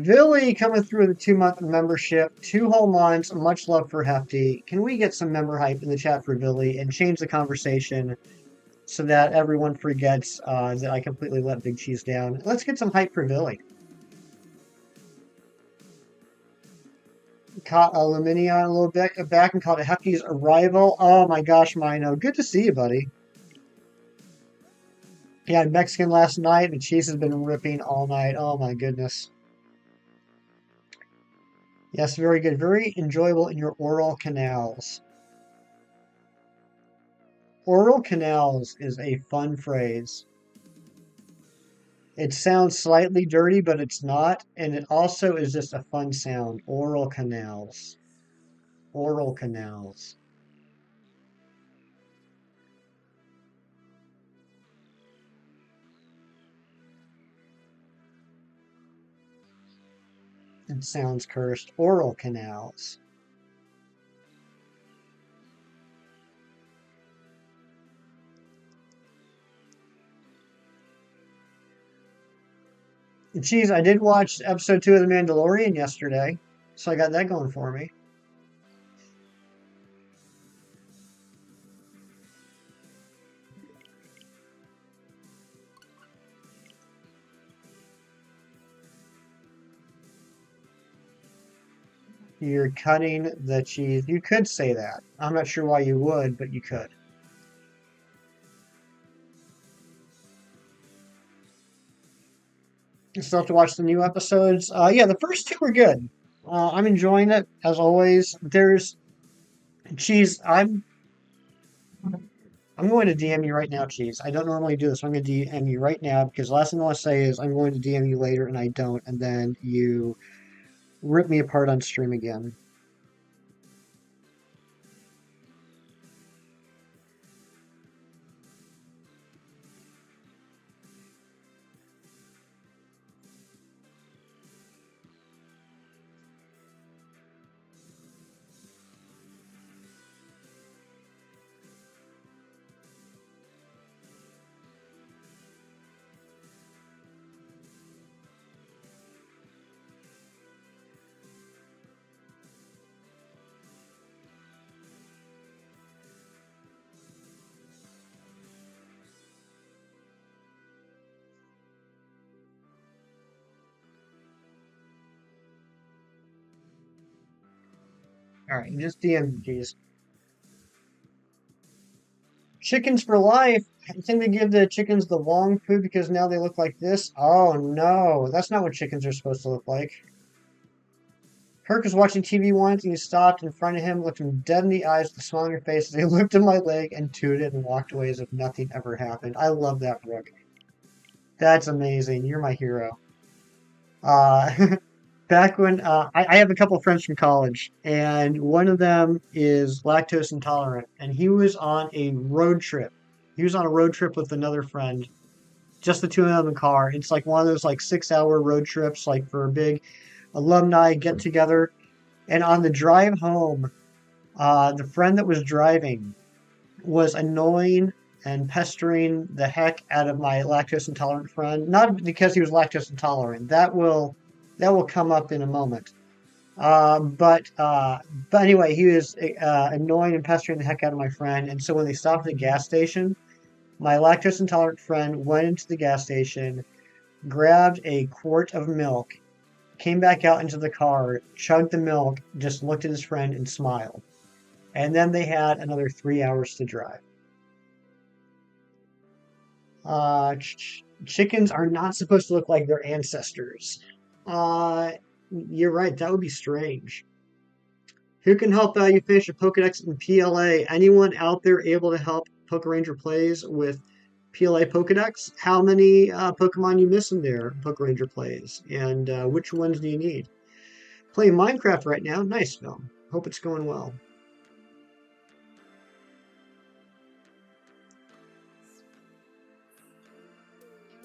A: Billy coming through the 2-month membership, 2 whole months. Much love for Hefty. Can we get some member hype in the chat for Billy and change the conversation so that everyone forgets that I completely let Big Cheese down. Let's get some hype for Billy. Caught Luminion a little bit back and caught a Hefty's arrival. Oh my gosh, Mino. Good to see you, buddy. He had Mexican last night, and Cheese has been ripping all night. Oh my goodness. Yes, very good. Very enjoyable in your oral canals. Oral canals is a fun phrase. It sounds slightly dirty, but it's not. And it also is just a fun sound. Oral canals. Oral canals. It sounds cursed. Oral canals. Geez, I did watch episode 2 of The Mandalorian yesterday, so I got that going for me. You're cutting the cheese. You could say that. I'm not sure why you would, but you could. You still have to watch the new episodes. Yeah, the first 2 were good. I'm enjoying it as always. There's cheese. I'm going to DM you right now, cheese. I don't normally do this. So I'm going to DM you right now because the last thing I want to say is I'm going to DM you later, and I don't, and then you rip me apart on stream again. All right, just DM cheese. Chickens for life. I think they give the chickens the wrong food because now they look like this. Oh no, that's not what chickens are supposed to look like. Herc was watching TV once and he stopped in front of him, looked him dead in the eyes with a smile on your face as he looked at my leg and tooted and walked away as if nothing ever happened. I love that, Brooke. That's amazing. You're my hero. Uh, back when I have a couple of friends from college, and one of them is lactose intolerant, and he was on a road trip. He was on a road trip with another friend, just the two of them in the car. It's like one of those like 6 hour road trips, like for a big alumni get together. And on the drive home, the friend that was driving was annoying and pestering the heck out of my lactose intolerant friend. Not because he was lactose intolerant. That will come up in a moment. But anyway, he was annoying and pestering the heck out of my friend. And so when they stopped at the gas station, my lactose intolerant friend went into the gas station, grabbed a quart of milk, came back out into the car, chugged the milk, just looked at his friend and smiled. And then they had another 3 hours to drive. Chickens are not supposed to look like their ancestors. You're right. That would be strange. Who can help you finish a Pokedex in PLA? Anyone out there able to help PokeRanger plays with PLA Pokedex? How many Pokemon you missing there, PokeRanger plays? And which ones do you need? Playing Minecraft right now. Nice film. Hope it's going well.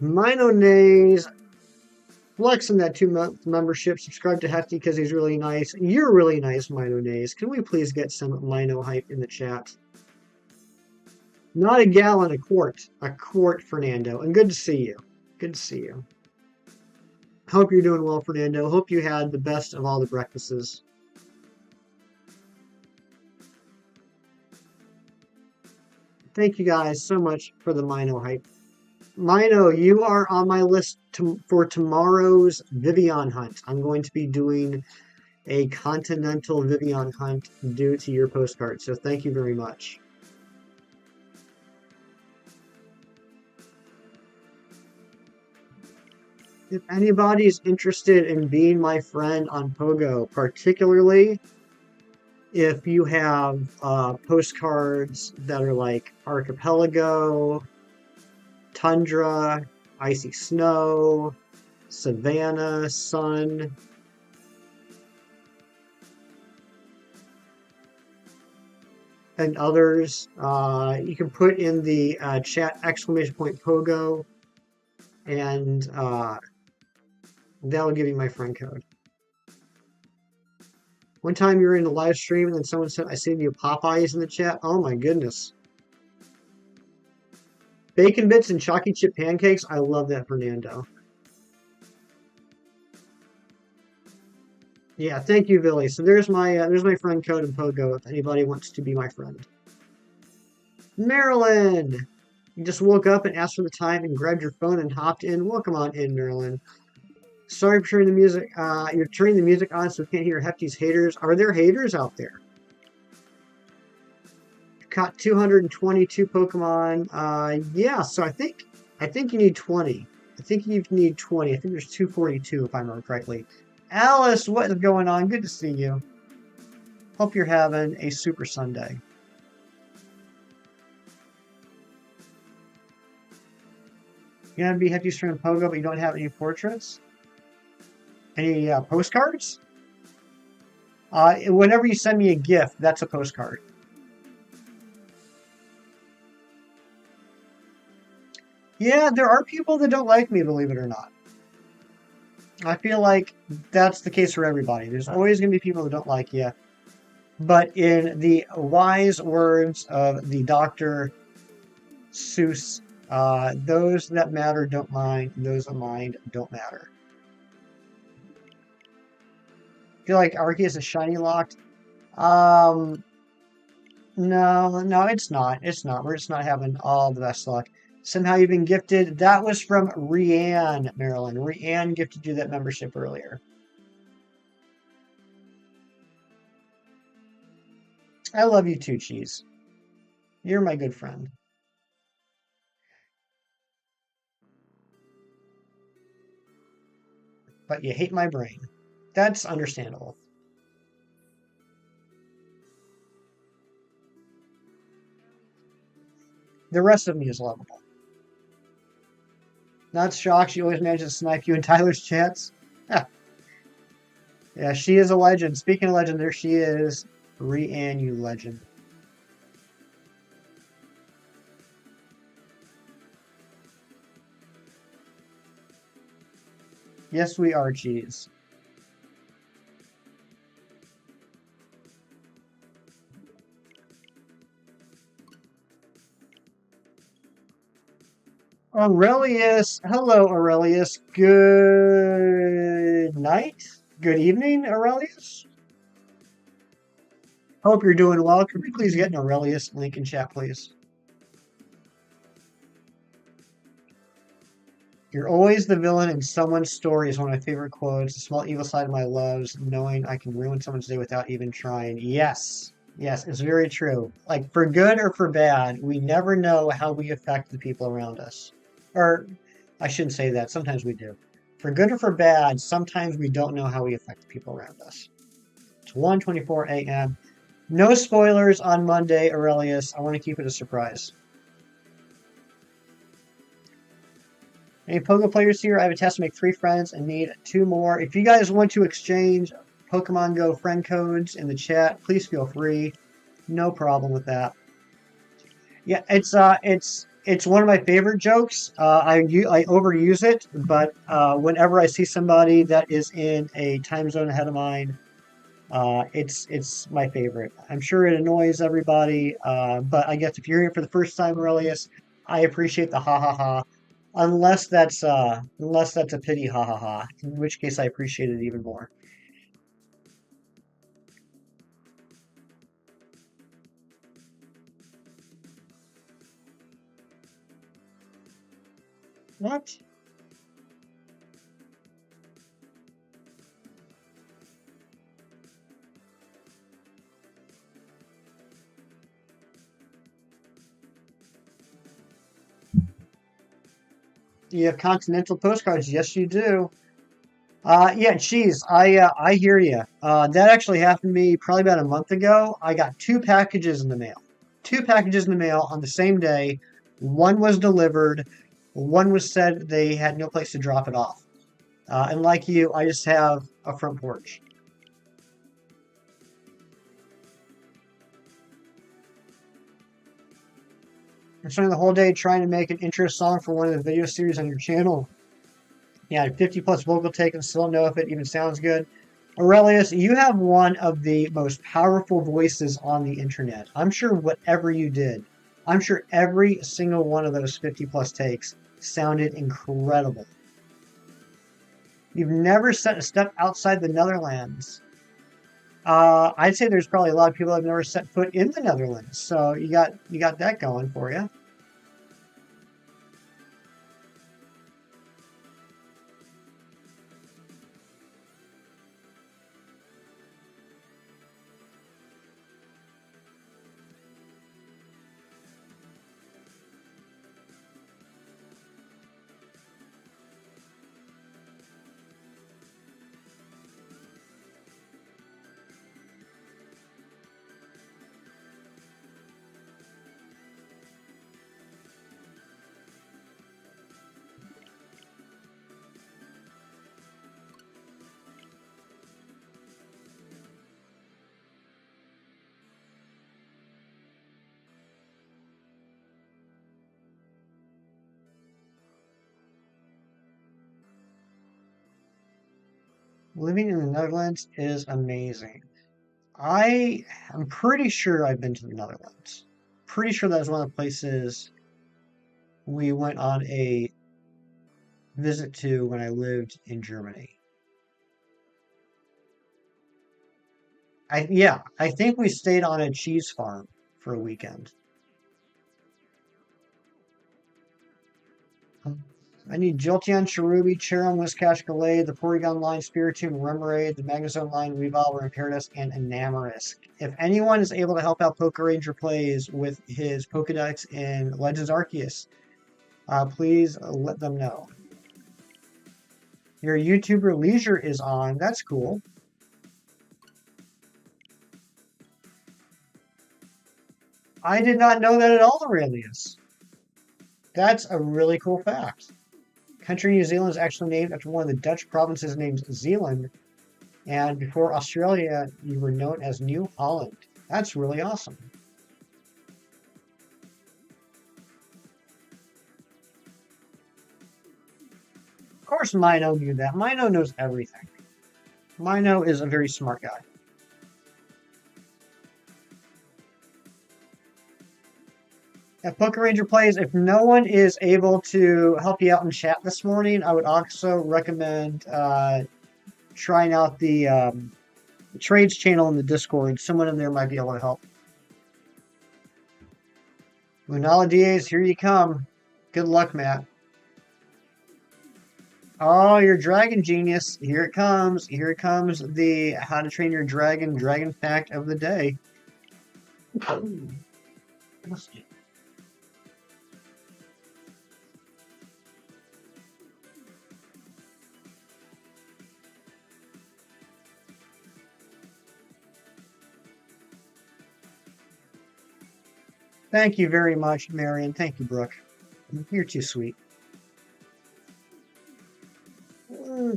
A: Minonays flexing that 2 month membership. Subscribe to Hefty because he's really nice. You're really nice, Minonays. Can we please get some Mino hype in the chat? Not a gallon, a quart. A quart, Fernando. And good to see you. Good to see you. Hope you're doing well, Fernando. Hope you had the best of all the breakfasts. Thank you guys so much for the Mino hype. Mino, you are on my list for tomorrow's Vivian hunt. I'm going to be doing a continental Vivian hunt due to your postcard, so thank you very much. If anybody's interested in being my friend on Pogo, particularly if you have postcards that are like Archipelago, Tundra, Icy Snow, Savannah, Sun, and others, you can put in the chat !Pogo, and that'll give you my friend code. One time you were in a live stream and then someone said, I seen you Popeyes in the chat. Oh my goodness. Bacon bits and chalky chip pancakes. I love that, Fernando. Yeah, thank you, Billy. So there's my friend code in Pogo if anybody wants to be my friend. Marilyn! You just woke up and asked for the time and grabbed your phone and hopped in. Welcome on in, Marilyn. Sorry for turning the music. You're turning the music on so we can't hear Hefty's haters. Are there haters out there? Caught 222 Pokemon. Yeah. So I think you need 20. I think you need 20. I think there's 242 if I remember correctly. Alice, what is going on? Good to see you. Hope you're having a super Sunday. You're gonna be Hefty's turn Pogo, but you don't have any portraits. Any postcards? Whenever you send me a gift, that's a postcard. Yeah, there are people that don't like me, believe it or not. I feel like that's the case for everybody. There's always going to be people that don't like you. But in the wise words of the Dr. Seuss, those that matter don't mind, those that mind don't matter. I feel like Arceus is shiny locked. No, it's not. It's not. We're just not having all the best luck. Somehow you've been gifted. That was from Rianne, Marilyn. Rianne gifted you that membership earlier. I love you too, Cheese. You're my good friend. But you hate my brain. That's understandable. The rest of me is lovable. Not shocked she always manages to snipe you in Tyler's chats. Yeah, she is a legend. Speaking of legend, there she is. Rianne, you legend. Yes, we are, Cheese. Aurelius. Hello, Aurelius. Good night. Good evening, Aurelius. Hope you're doing well. Could we please get an Aurelius link in chat, please? You're always the villain in someone's story is one of my favorite quotes. The small evil side of my loves, knowing I can ruin someone's day without even trying. Yes. Yes, it's very true. Like, for good or for bad, we never know how we affect the people around us. Or, I shouldn't say that. Sometimes we do. For good or for bad, sometimes we don't know how we affect the people around us. It's 1:24 a.m. No spoilers on Monday, Aurelius. I want to keep it a surprise. Any Pogo players here? I have a task to make 3 friends and need 2 more. If you guys want to exchange Pokemon Go friend codes in the chat, please feel free. No problem with that. Yeah, it's one of my favorite jokes. I overuse it, but whenever I see somebody that is in a time zone ahead of mine, it's my favorite. I'm sure it annoys everybody, but I guess if you're here for the first time, Aurelius, I appreciate the ha ha ha. Unless that's a pity ha ha ha, in which case I appreciate it even more. What? You have continental postcards? Yes, you do. Yeah, cheese. I hear you. That actually happened to me probably about a month ago. I got two packages in the mail. Two packages in the mail on the same day. One was delivered. One was said they had no place to drop it off. And like you, I just have a front porch. I'm spending the whole day trying to make an intro song for one of the video series on your channel. Yeah, 50 plus vocal take and still don't know if it even sounds good. Aurelius, you have one of the most powerful voices on the internet. I'm sure whatever you did, I'm sure every single one of those 50 plus takes sounded incredible. You've never set a step outside the Netherlands. I'd say there's probably a lot of people that have never set foot in the Netherlands. So you got that going for you. Living in the Netherlands is amazing. I am pretty sure I've been to the Netherlands. Pretty sure that was one of the places we went on a visit to when I lived in Germany. I think we stayed on a cheese farm for a weekend. I need Jolteon, Cherubi, Cherim, Whiscash, Galade, the Porygon line, Spiritomb, Remoraid, the Magnezone line, Revolver, Imperatus, and Enamorus. If anyone is able to help out Ranger Plays with his Pokedex in Legends Arceus, please let them know. Your YouTuber Leisure is on. That's cool. I did not know that at all, Aurelius. That's a really cool fact. Country New Zealand is actually named after one of the Dutch provinces named Zeeland. And before Australia, you were known as New Holland. That's really awesome. Of course, Mino knew that. Mino knows everything. Mino is a very smart guy. At Ranger Plays, if no one is able to help you out in chat this morning, I would also recommend trying out the trades channel in the Discord. Someone in there might be able to help. Lunala Diaz, here you come. Good luck, Matt. Oh, your dragon genius. Here it comes. Here it comes the how to train your dragon fact of the day. Thank you very much, Marion. Thank you, Brooke. You're too sweet.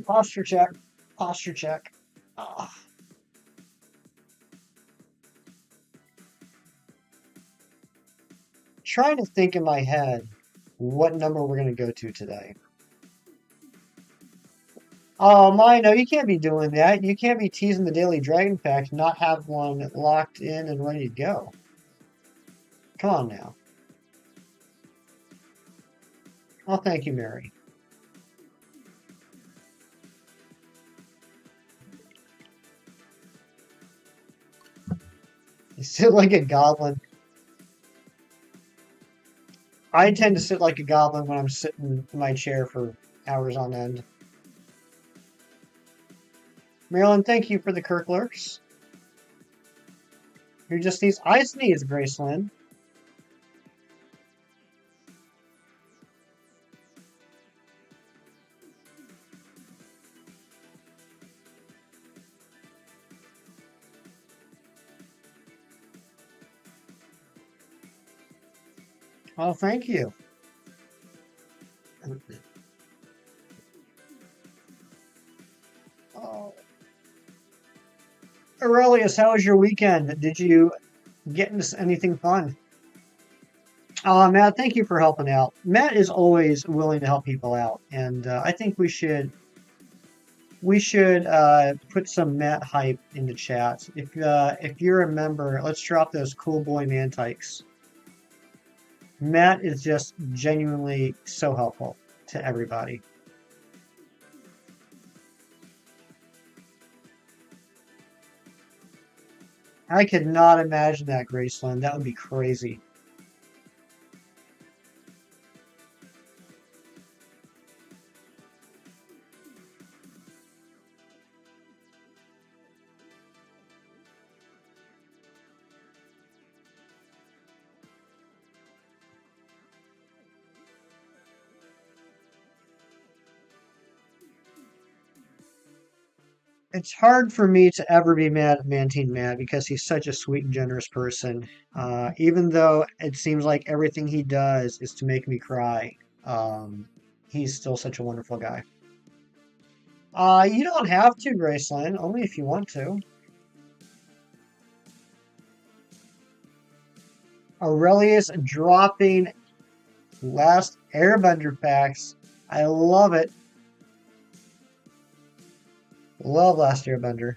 A: Posture check. Posture check. Oh. Trying to think in my head what number we're going to go to today. Oh, Mino, you can't be doing that. You can't be teasing the Daily Dragon Fact, not have one locked in and ready to go. Come on now. Oh, thank you, Mary. You sit like a goblin. I tend to sit like a goblin when I'm sitting in my chair for hours on end. Marilyn, thank you for the Kirklers. Who just sneezed? I sneeze, Graceland. Oh, thank you. Oh. Aurelius, how was your weekend? Did you get into anything fun? Matt, thank you for helping out. Matt is always willing to help people out, and I think we should put some Matt hype in the chat. If you're a member, let's drop those cool boy mantikes. Matt is just genuinely so helpful to everybody. I could not imagine that, Graceland. That would be crazy. It's hard for me to ever be mad at Mantine Matt because he's such a sweet and generous person. Even though it seems like everything he does is to make me cry, um, he's still such a wonderful guy. You don't have to, Graceland, only if you want to. Aurelius dropping last Airbender packs. I love it. Love Last Airbender.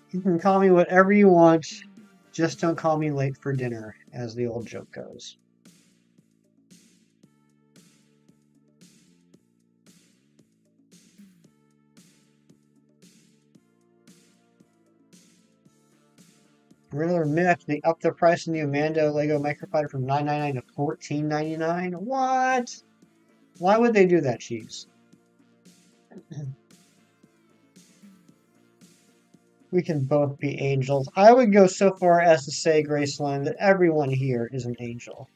A: You can call me whatever you want. Just don't call me late for dinner, as the old joke goes. Riddler Myth, they upped the price of the Amando Lego Microfighter from $9.99 to $14.99. What? Why would they do that, Cheese? We can both be angels. I would go so far as to say, Graceland, that everyone here is an angel.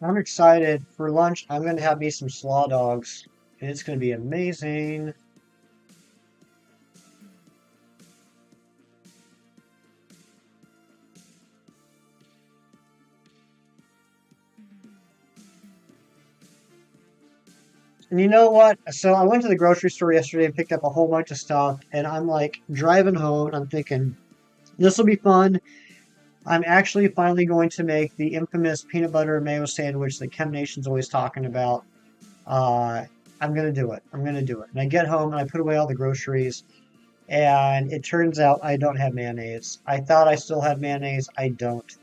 A: I'm excited. For lunch, I'm going to have me some slaw dogs, and it's going to be amazing. And you know what? So I went to the grocery store yesterday and picked up a whole bunch of stuff, and I'm like driving home, and I'm thinking, this will be fun. I'm actually finally going to make the infamous peanut butter and mayo sandwich that Chem Nation's always talking about. Uh, I'm going to do it. I'm going to do it. And I get home and I put away all the groceries, and it turns out I don't have mayonnaise. I thought I still had mayonnaise. I don't.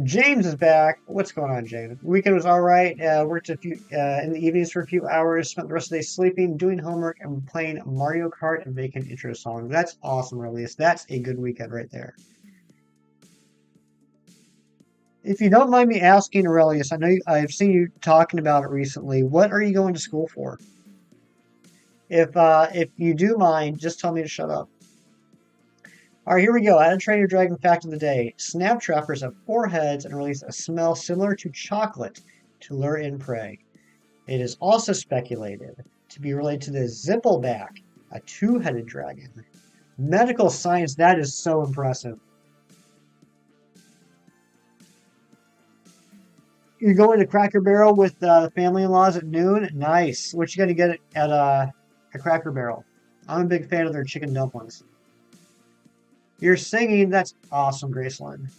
A: James is back. What's going on, James? Weekend was all right. Worked a few in the evenings for a few hours. Spent the rest of the day sleeping, doing homework, and playing Mario Kart and making intro songs. That's awesome, Release. That's a good weekend right there. If you don't mind me asking, Aurelius, I know I've seen you talking about it recently. What are you going to school for? If you do mind, just tell me to shut up. All right, here we go. How to Train Your Dragon fact of the day. Snap trappers have 4 heads and release a smell similar to chocolate to lure in prey. It is also speculated to be related to the Zippleback, a 2-headed dragon. Medical science, that is so impressive. You're going to Cracker Barrel with the family-in-laws at noon? Nice. What you got to get at a Cracker Barrel? I'm a big fan of their chicken dumplings. You're singing. That's awesome, Graceland.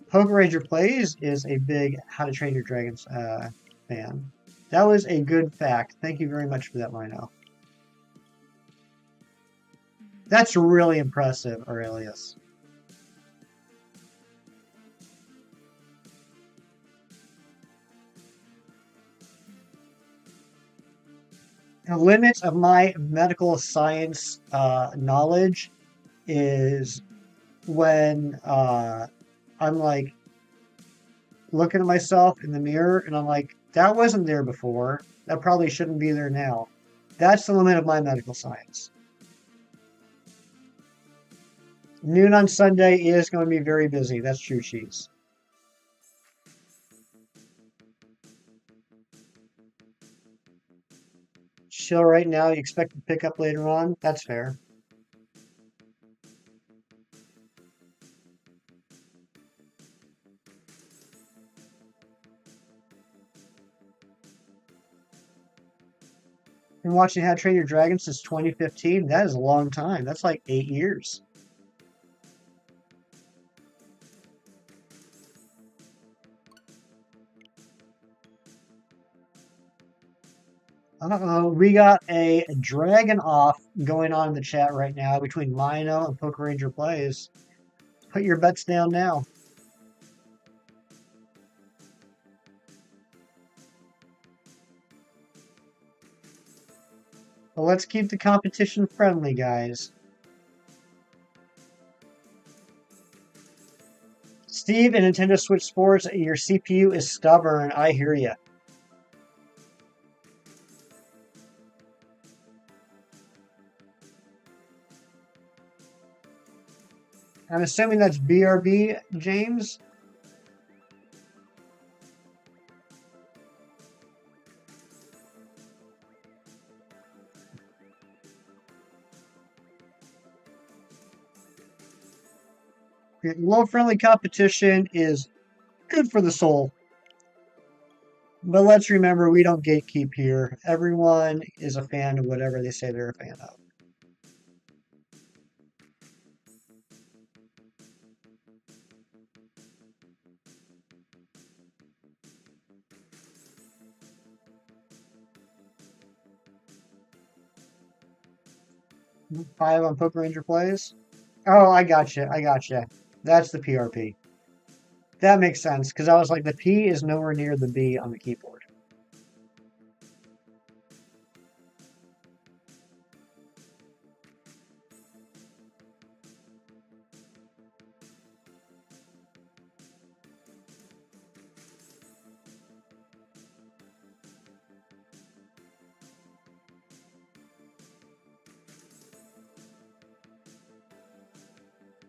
A: Poke Ranger Plays is a big How to Train Your Dragons fan. That was a good fact. Thank you very much for that, Rhino. That's really impressive, Aurelius. The limit of my medical science knowledge is when I'm like looking at myself in the mirror and I'm like, that wasn't there before. That probably shouldn't be there now. That's the limit of my medical science. Noon on Sunday is going to be very busy. That's true, Cheese. Chill right now. You expect to pick up later on. That's fair. Been watching How to Train Your Dragon since 2015. That is a long time. That's like 8 years. We got a dragon off going on in the chat right now between Mino and Poke Ranger Plays. Put your bets down now. Well, let's keep the competition friendly, guys. Steve and Nintendo Switch Sports, your CPU is stubborn. I hear you. I'm assuming that's BRB, James? Low friendly competition is good for the soul. But let's remember, we don't gatekeep here. Everyone is a fan of whatever they say they're a fan of. Five on Poke Ranger Plays. Oh, I gotcha. I gotcha. That's the PRP. That makes sense, because I was like, the P is nowhere near the B on the keyboard.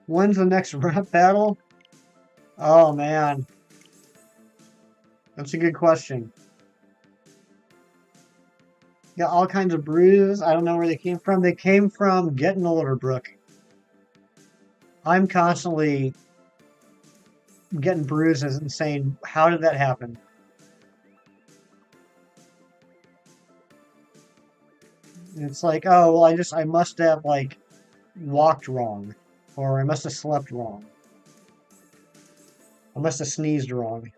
A: When's the next rap battle? Oh, man. That's a good question. Got all kinds of bruises. I don't know where they came from. They came from getting older, Brooke. I'm constantly getting bruises and saying, how did that happen? And it's like, oh, well, I must have, like, walked wrong. Or I must have slept wrong. I must have sneezed wrong.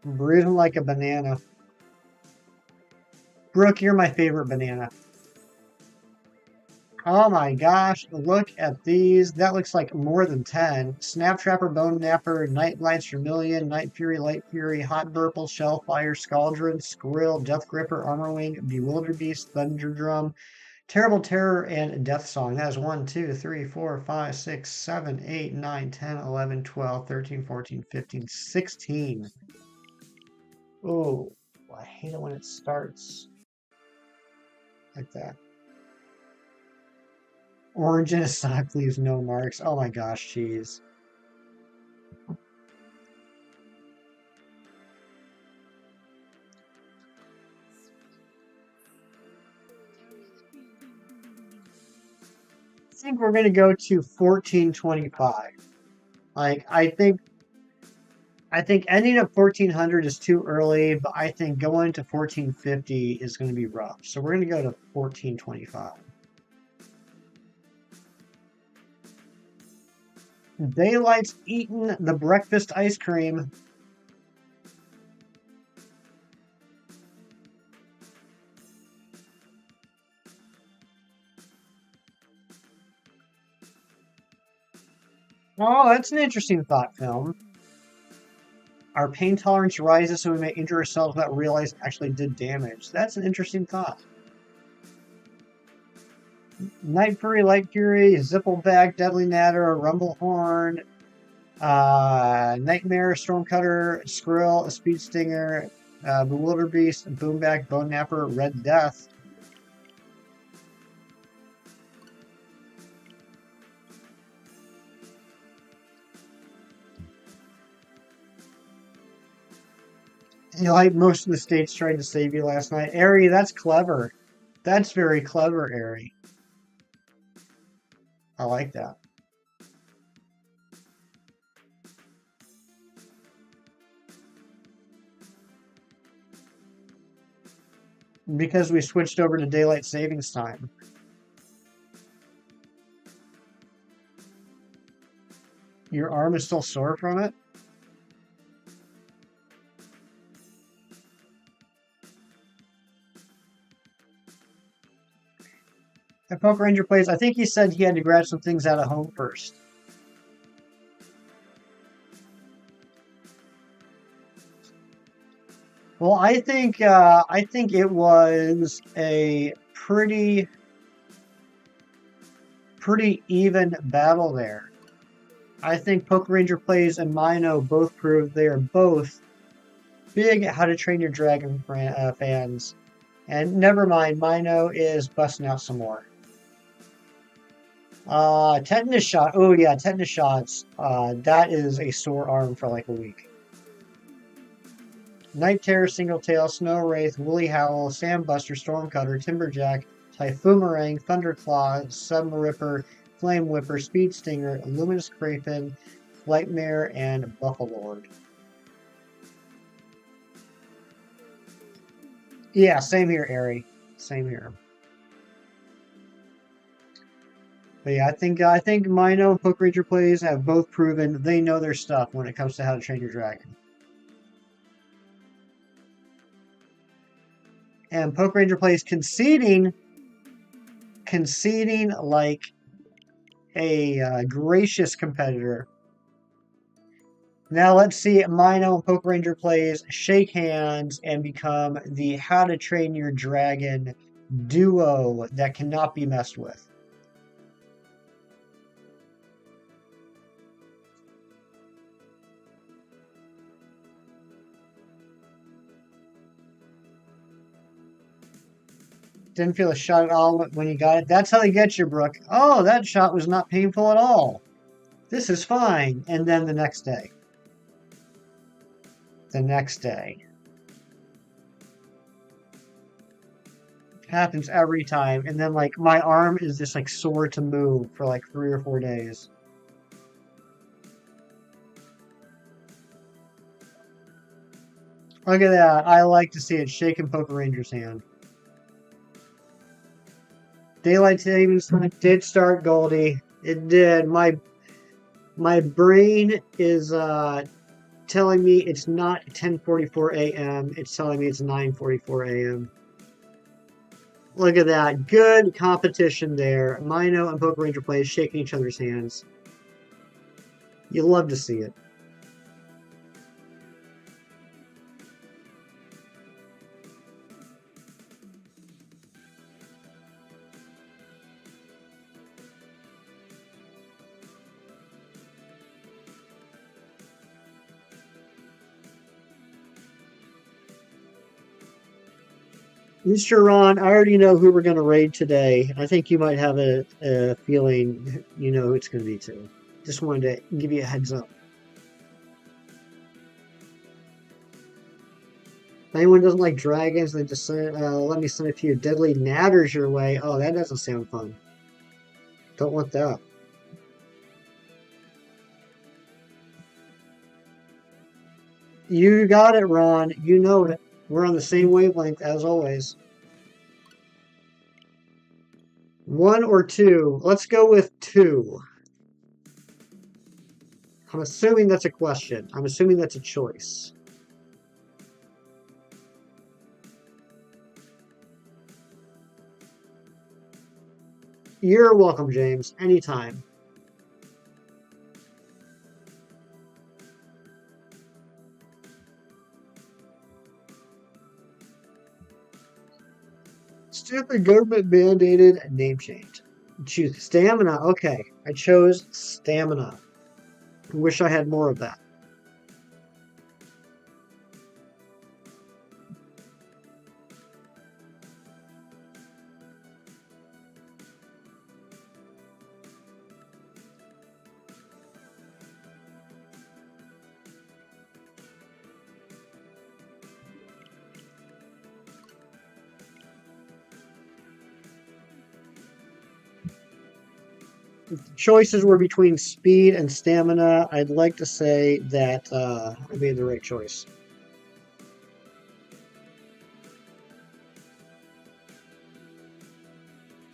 A: I'm bruising like a banana. Brooke, you're my favorite banana. Oh my gosh, look at these. That looks like more than 10. Snap Trapper, Bone Napper, Night Blights, Vermilion, Night Fury, Light Fury, Hot Burple, Shellfire, Scaldron, Skrill, Death Gripper, Armorwing, Bewilder Beast, Thunder Drum, Terrible Terror, and Death Song. That is 1, 2, 3, 4, 5, 6, 7, 8, 9, 10, 11, 12, 13, 14, 15, 16. Oh, I hate it when it starts like that. Orange in a sock leaves no marks. Oh my gosh, cheese. I think we're going to go to 1425. Like, I think I think ending at 1400 is too early, but I think going to 1450 is going to be rough. So we're going to go to 1425. Daylight's eaten the breakfast ice cream. Oh, that's an interesting thought, film. Our pain tolerance rises so we may injure ourselves without realizing it actually did damage. That's an interesting thought. Night Fury, Light Fury, Zippleback, Deadly Natter, Rumblehorn, Nightmare, Stormcutter, Skrill, Speed Stinger, Bewilder Beast, Boomback, Bone Napper, Red Death. You know, like most of the states tried to save you last night. Ari, that's clever. That's very clever, Ari. I like that. Because we switched over to daylight savings time. Your arm is still sore from it? At Poke Ranger plays, I think he said he had to grab some things out of home first. Well, I think it was a pretty even battle there. I think Poke Ranger plays and Mino both proved they are both big How to Train Your Dragon fans. And never mind, Mino is busting out some more. Tetanus shot. Oh yeah, tetanus shots. That is a sore arm for like a week. Night Terror, Single Tail, Snow Wraith, Woolly Howl, Sandbuster, Stormcutter, Timberjack, Typhoomerang, Thunderclaw, Submaripper, Flame Whipper, Speed Stinger, Luminous Kraken, Flightmare, and Buffalord. Yeah, same here, Ari. Same here. But yeah, I think Mino and Poke Ranger plays have both proven they know their stuff when it comes to How to Train Your Dragon. And Poke Ranger plays conceding like a gracious competitor. Now let's see Mino and Poke Ranger plays shake hands and become the How to Train Your Dragon duo that cannot be messed with. Didn't feel a shot at all when you got it. That's how they get you, Brooke. Oh, that shot was not painful at all. This is fine. And then the next day. The next day. Happens every time. And then, like, my arm is just, like, sore to move for, like, 3 or 4 days. Look at that. I like to see it shaking Poke Ranger's hand. Daylight savings time did start, Goldie. It did. My brain is telling me it's not 10:44 a.m. It's telling me it's 9:44 a.m. Look at that. Good competition there. Mino and Poke Ranger plays shaking each other's hands. You love to see it. Mr. Ron, I already know who we're going to raid today. I think you might have a feeling you know who it's going to be too. Just wanted to give you a heads up. If anyone doesn't like dragons, then just let me send a few deadly natters your way. Oh, that doesn't sound fun. Don't want that. You got it, Ron. You know it. We're on the same wavelength as always. 1 or 2? Let's go with 2. I'm assuming that's a question. I'm assuming that's a choice. You're welcome, James. Anytime. Stupid government mandated name change. Choose stamina. Okay, I chose stamina. Wish I had more of that. Choices were between speed and stamina. I'd like to say that I made the right choice.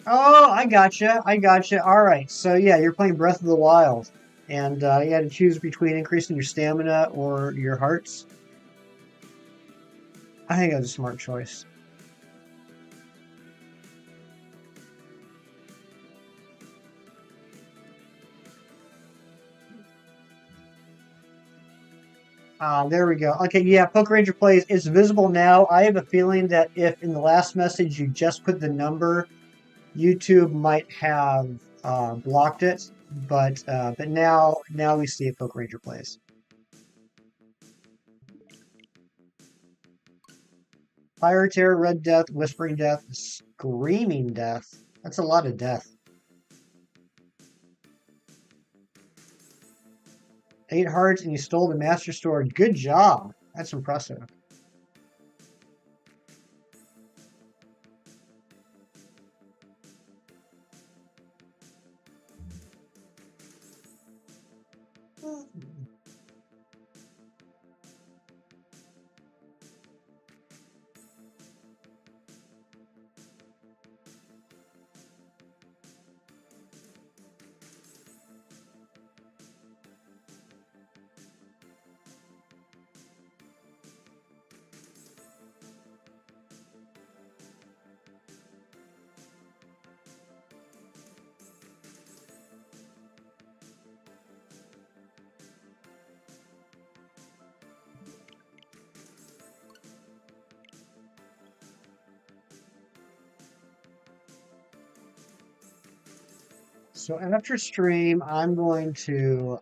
A: Oh, I gotcha. I gotcha. All right. So yeah, you're playing Breath of the Wild, and you had to choose between increasing your stamina or your hearts. I think that was a smart choice. There we go. Okay, yeah, Poke Ranger plays. It's visible now. I have a feeling that if in the last message you just put the number, YouTube might have blocked it. But now we see if Poke Ranger plays. Fire Terror, Red Death, Whispering Death, Screaming Death. That's a lot of death. 8 hearts and you stole the Master Sword. Good job. That's impressive. So after stream, I'm going to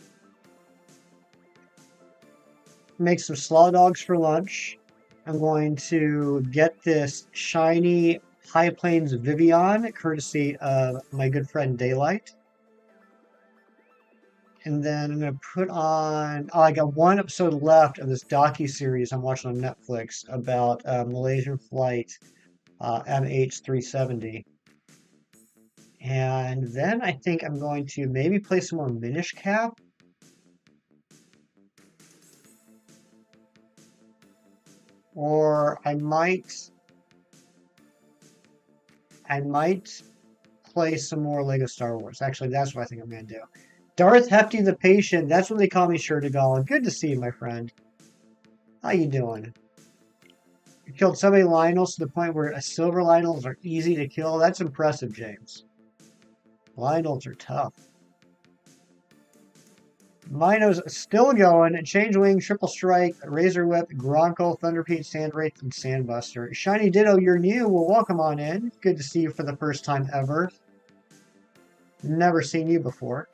A: make some slaw dogs for lunch. I'm going to get this shiny High Plains Vivian, courtesy of my good friend Daylight. And then I'm going to put on. Oh, I got one episode left of this docu-series I'm watching on Netflix about Malaysian flight MH370. And then I think I'm going to maybe play some more Minish Cap. Or I might play some more Lego Star Wars. Actually, that's what I think I'm going to do. Darth Hefty the Patient. That's what they call me, Shirtagal. Good to see you, my friend. How you doing? You killed so many Lionels to the point where silver Lionels are easy to kill. That's impressive, James. Lionels are tough. Mino's still going. Changeling, Triple Strike, Razor Whip, Gronko, Thunderpeat, Sandwraith, and Sandbuster. Shiny Ditto, you're new. Well, welcome on in. Good to see you for the first time ever. Never seen you before.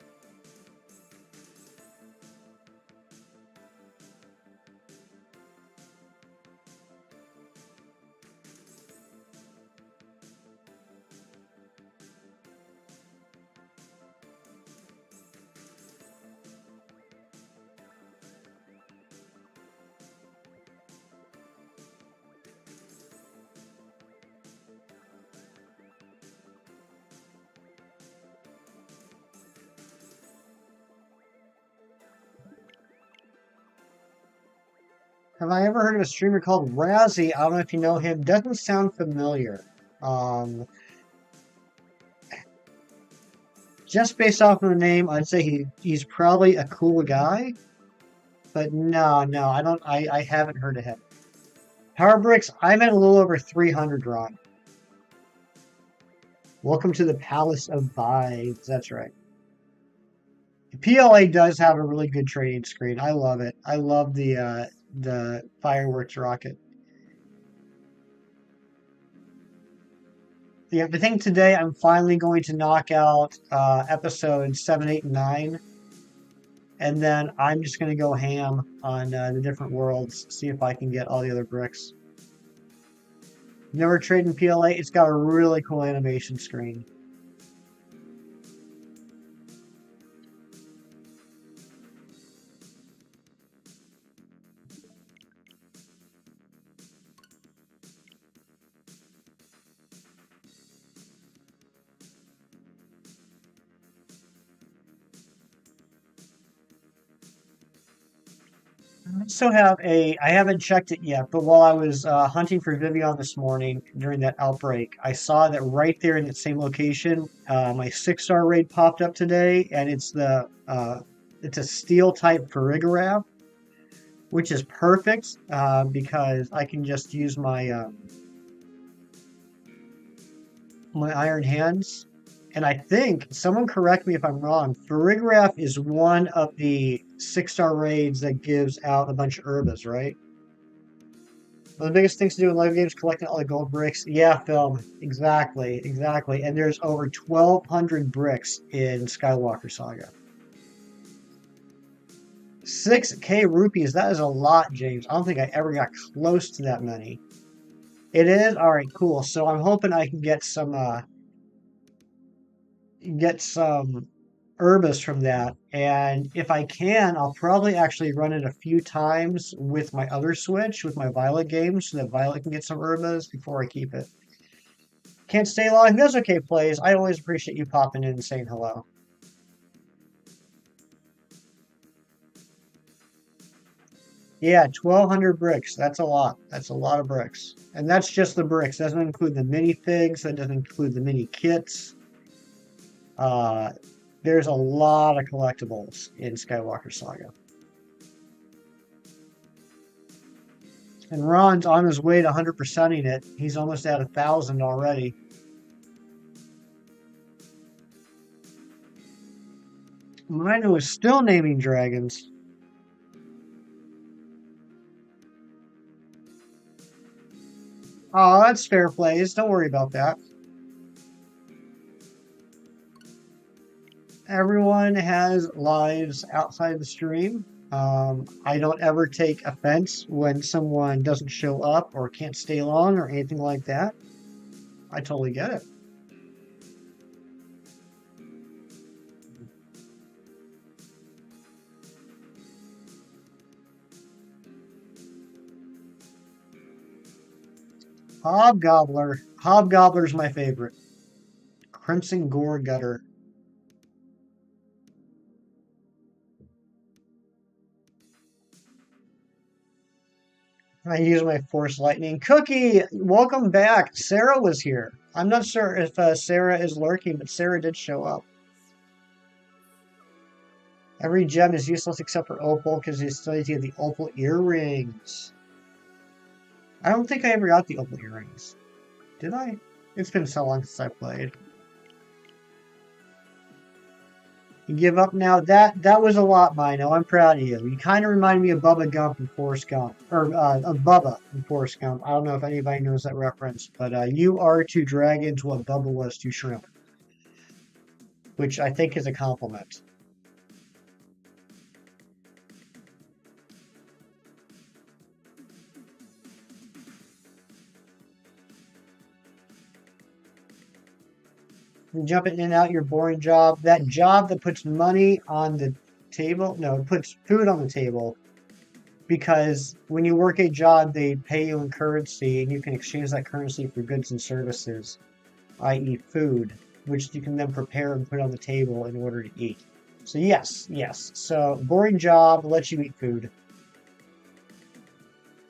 A: Have I ever heard of a streamer called Razzie? I don't know if you know him. Doesn't sound familiar. Just based off of the name, I'd say he's probably a cool guy. But no, I haven't heard of him. Power Bricks, I'm at a little over 300, Ron. Welcome to the Palace of Vibes. That's right. PLA does have a really good trading screen. I love it. I love the fireworks rocket. Yeah, I think today I'm finally going to knock out episodes 7, 8, and 9. And then I'm just going to go ham on the different worlds, see if I can get all the other bricks. Never traded in PLA. It's got a really cool animation screen. I still have I haven't checked it yet, but while I was hunting for Vivian this morning during that outbreak, I saw that right there in that same location, my 6-star raid popped up today, and it's it's a steel type Farigiraf, which is perfect because I can just use my my iron hands. And I think, someone correct me if I'm wrong, Farigiraf is one of the 6-star raids that gives out a bunch of herbas, right? One of the biggest things to do in live games, collecting all the gold bricks. Yeah, Phil, exactly. And there's over 1,200 bricks in Skywalker Saga. 6K rupees, that is a lot, James. I don't think I ever got close to that many. It is? Alright, cool. So I'm hoping I can get some herbas from that, and if I can, I'll probably actually run it a few times with my other Switch, with my Violet game, so that Violet can get some herbas before I keep it. Can't stay long. That's okay, Plays. I always appreciate you popping in and saying hello. Yeah, 1,200 bricks. That's a lot. That's a lot of bricks. And that's just the bricks. That doesn't include the minifigs. That doesn't include the mini kits. There's a lot of collectibles in Skywalker Saga. And Ron's on his way to 100%ing it. He's almost at 1,000 already. Mino is still naming dragons. Oh, that's fair plays. Don't worry about that. Everyone has lives outside the stream. I don't ever take offense when someone doesn't show up or can't stay long or anything like that. I totally get it. Hobgobbler. Hobgobbler's my favorite. Crimson Gore Gutter. I use my Force Lightning. Cookie, welcome back. Sarah was here. I'm not sure if Sarah is lurking, but Sarah did show up. Every gem is useless except for Opal because you still need to get the Opal earrings. I don't think I ever got the Opal earrings. Did I? It's been so long since I played. You give up now? That was a lot, Mino. I'm proud of you. You kind of remind me of Bubba Gump and Forrest Gump. Or of Bubba and Forrest Gump. I don't know if anybody knows that reference. But you are to dragons what Bubba was to shrimp. Which I think is a compliment. You're jumping in and out your boring job. That job that puts money on the table. No, it puts food on the table. Because when you work a job, they pay you in currency, and you can exchange that currency for goods and services, i.e. food, which you can then prepare and put on the table in order to eat. So yes. So boring job lets you eat food.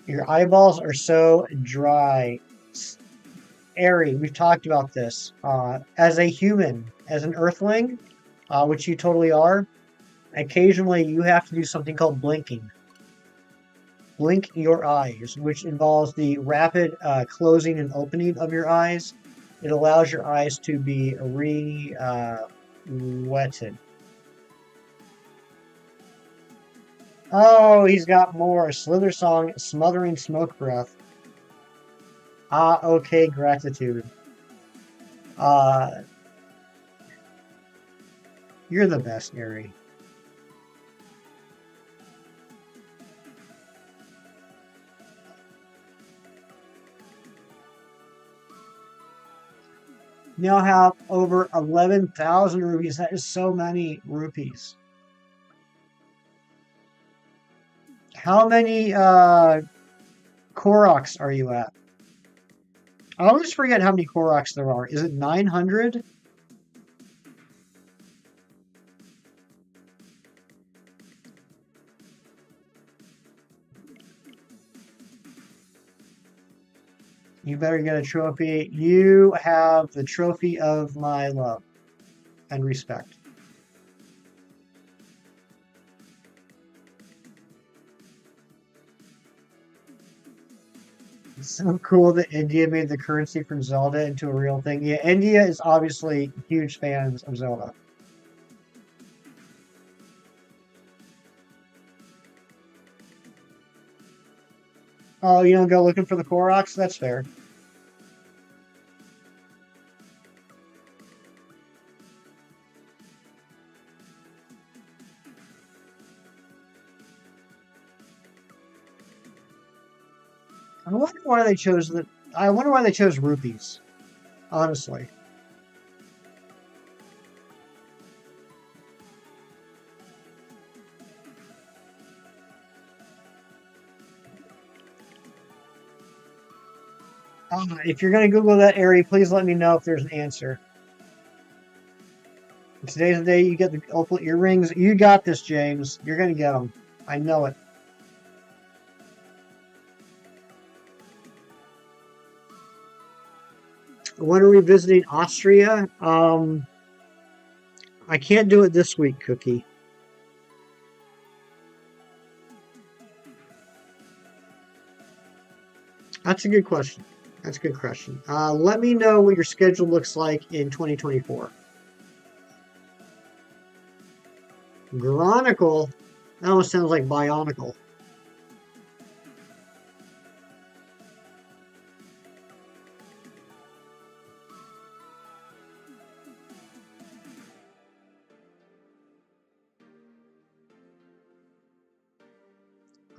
A: Your eyeballs are so dry. Airy, we've talked about this. As a human, as an earthling, which you totally are, occasionally you have to do something called blinking. Blink your eyes, which involves the rapid closing and opening of your eyes. It allows your eyes to be wetted. Oh, he's got more. Slither Song, Smothering Smoke Breath. Ah, okay, gratitude. Uh, you're the best, Ari. Now have over 11,000 rupees. That is so many rupees. How many Koroks are you at? I always forget how many Koroks there are. Is it 900? You better get a trophy. You have the trophy of my love and respect. It's so cool that India made the currency from Zelda into a real thing. Yeah, India is obviously huge fans of Zelda. Oh, you don't go looking for the Koroks? That's fair. I wonder why they chose the. I wonder why they chose rupees. Honestly. If you're going to Google that area, please let me know if there's an answer. Today's the day you get the opal earrings. You got this, James. You're going to get them. I know it. When are we visiting Austria? I can't do it this week, Cookie. That's a good question. That's a good question. Let me know what your schedule looks like in 2024. Chronicle? That almost sounds like Bionicle.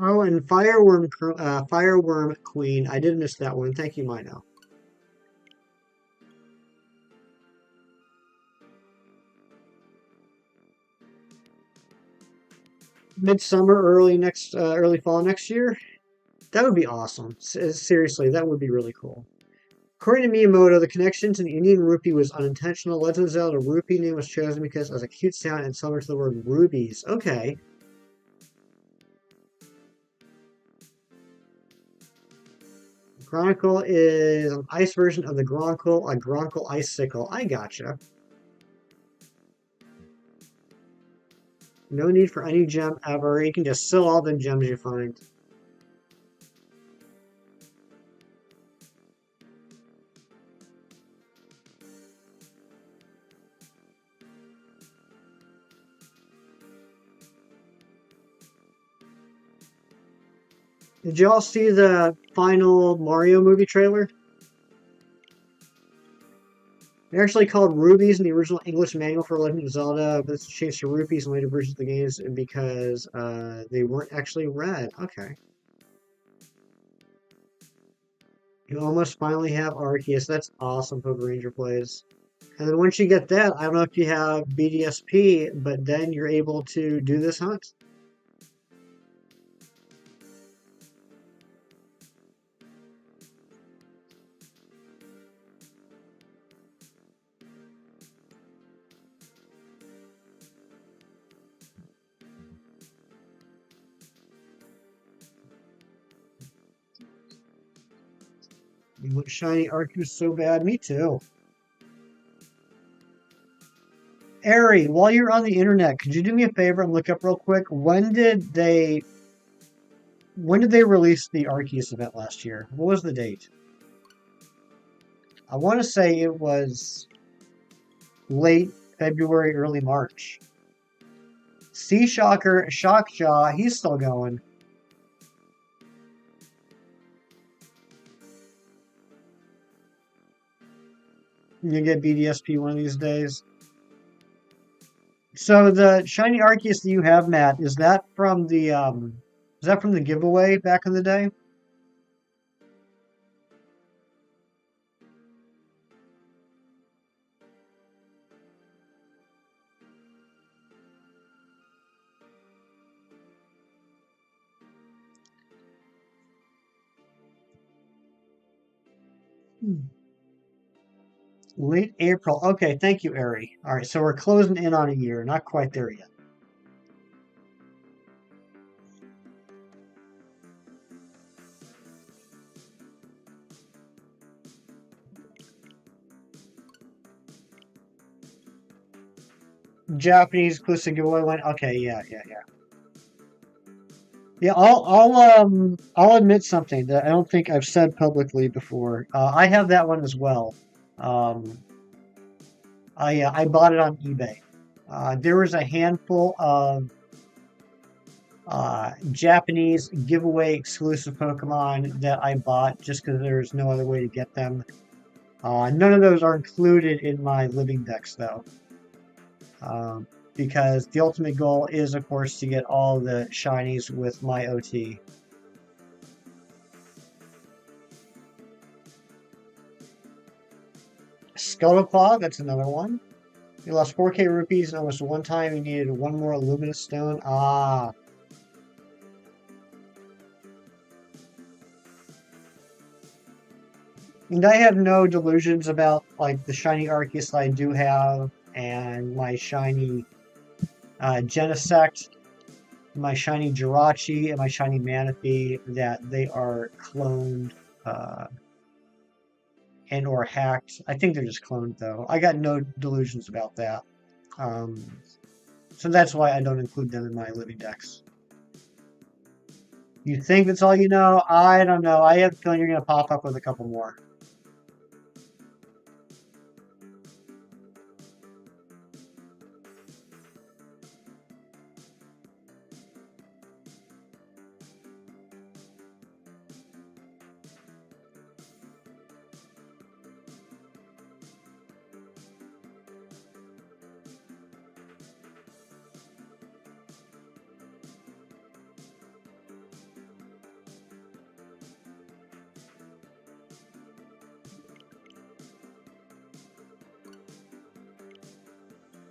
A: Oh, and Fireworm Queen. I did miss that one. Thank you, Mino. Midsummer, early fall next year. That would be awesome. Seriously, that would be really cool. According to Miyamoto, the connection to the Indian rupee was unintentional. Legend of Zelda rupee name was chosen because it has a cute sound and similar to the word rubies. Okay. Chronicle is an ice version of the Gronkle, a Gronkle icicle. I gotcha. No need for any gem ever. You can just sell all the gems you find. Did y'all see the final Mario movie trailer? They're actually called rubies in the original English manual for Legend of Zelda, but it's changed to rupees in later versions of the games because they weren't actually red. Okay. You almost finally have Arceus. That's awesome, Poke Ranger plays. And then once you get that, I don't know if you have BDSP, but then you're able to do this hunt. You want shiny Arceus so bad? Me too. Ari, while you're on the internet, could you do me a favor and look up real quick? When did they release the Arceus event last year? What was the date? I want to say it was late February, early March. Sea Shocker, Shockjaw, he's still going. You get BDSP one of these days. So the shiny Arceus that you have, Matt, is that from the giveaway back in the day? Hmm. Late April. Okay, thank you, Ari. All right, so we're closing in on a year. Not quite there yet. Japanese exclusive giveaway one. Okay, yeah, yeah, yeah. Yeah, I'll admit something that I don't think I've said publicly before. I have that one as well. Um, I bought it on eBay. There was a handful of Japanese giveaway exclusive Pokemon that I bought just because there's no other way to get them. None of those are included in my living decks though, um, because the ultimate goal is, of course, to get all the shinies with my OT. Scuttleclaw, that's another one. You lost 4K rupees and almost one time you needed one more luminous stone. Ah. And I have no delusions about like the shiny Arceus I do have and my shiny Genesect, my shiny Jirachi, and my shiny Manaphy that they are cloned uh, and or hacked. I think they're just cloned though. I got no delusions about that. Um, so that's why I don't include them in my living decks. You think that's all you know? I don't know. I have a feeling you're going to pop up with a couple more.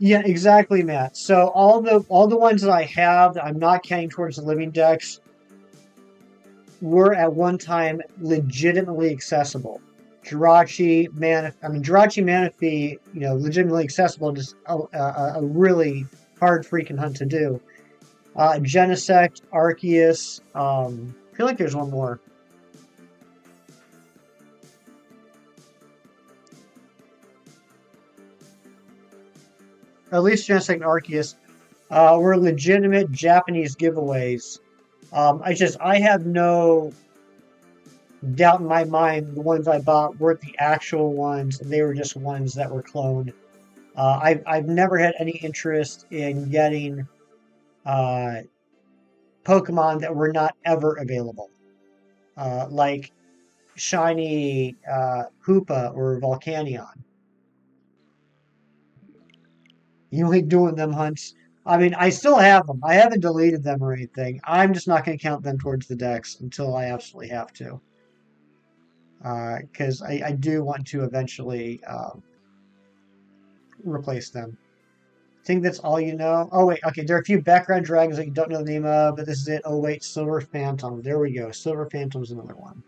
A: Yeah, exactly, Matt. So all the ones that I have that I'm not counting towards the living decks were at one time legitimately accessible. Jirachi Manaphy, legitimately accessible, just a really hard freaking hunt to do. Genesect, Arceus, I feel like there's one more. At least Genesect and Arceus were legitimate Japanese giveaways. I have no doubt in my mind the ones I bought weren't the actual ones. They were just ones that were cloned. I've never had any interest in getting uh, Pokemon that were not ever available, like shiny Hoopa or Volcanion. You ain't doing them hunts. I mean, I still have them. I haven't deleted them or anything. I'm just not going to count them towards the decks until I absolutely have to. Because I do want to eventually replace them. I think that's all you know. Oh, wait. Okay, there are a few background dragons that you don't know the name of, but this is it. Oh, wait. Silver Phantom. There we go. Silver Phantom's another one.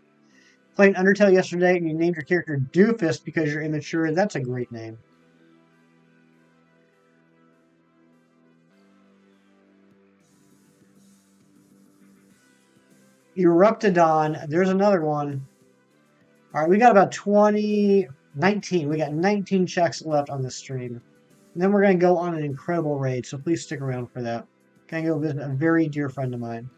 A: Playing Undertale yesterday, and you named your character Doofus because you're immature. That's a great name. Eruptodon. There's another one. All right, we got about 19. We got 19 checks left on this stream. And then we're going to go on an incredible raid, so please stick around for that. Going to go visit a very dear friend of mine.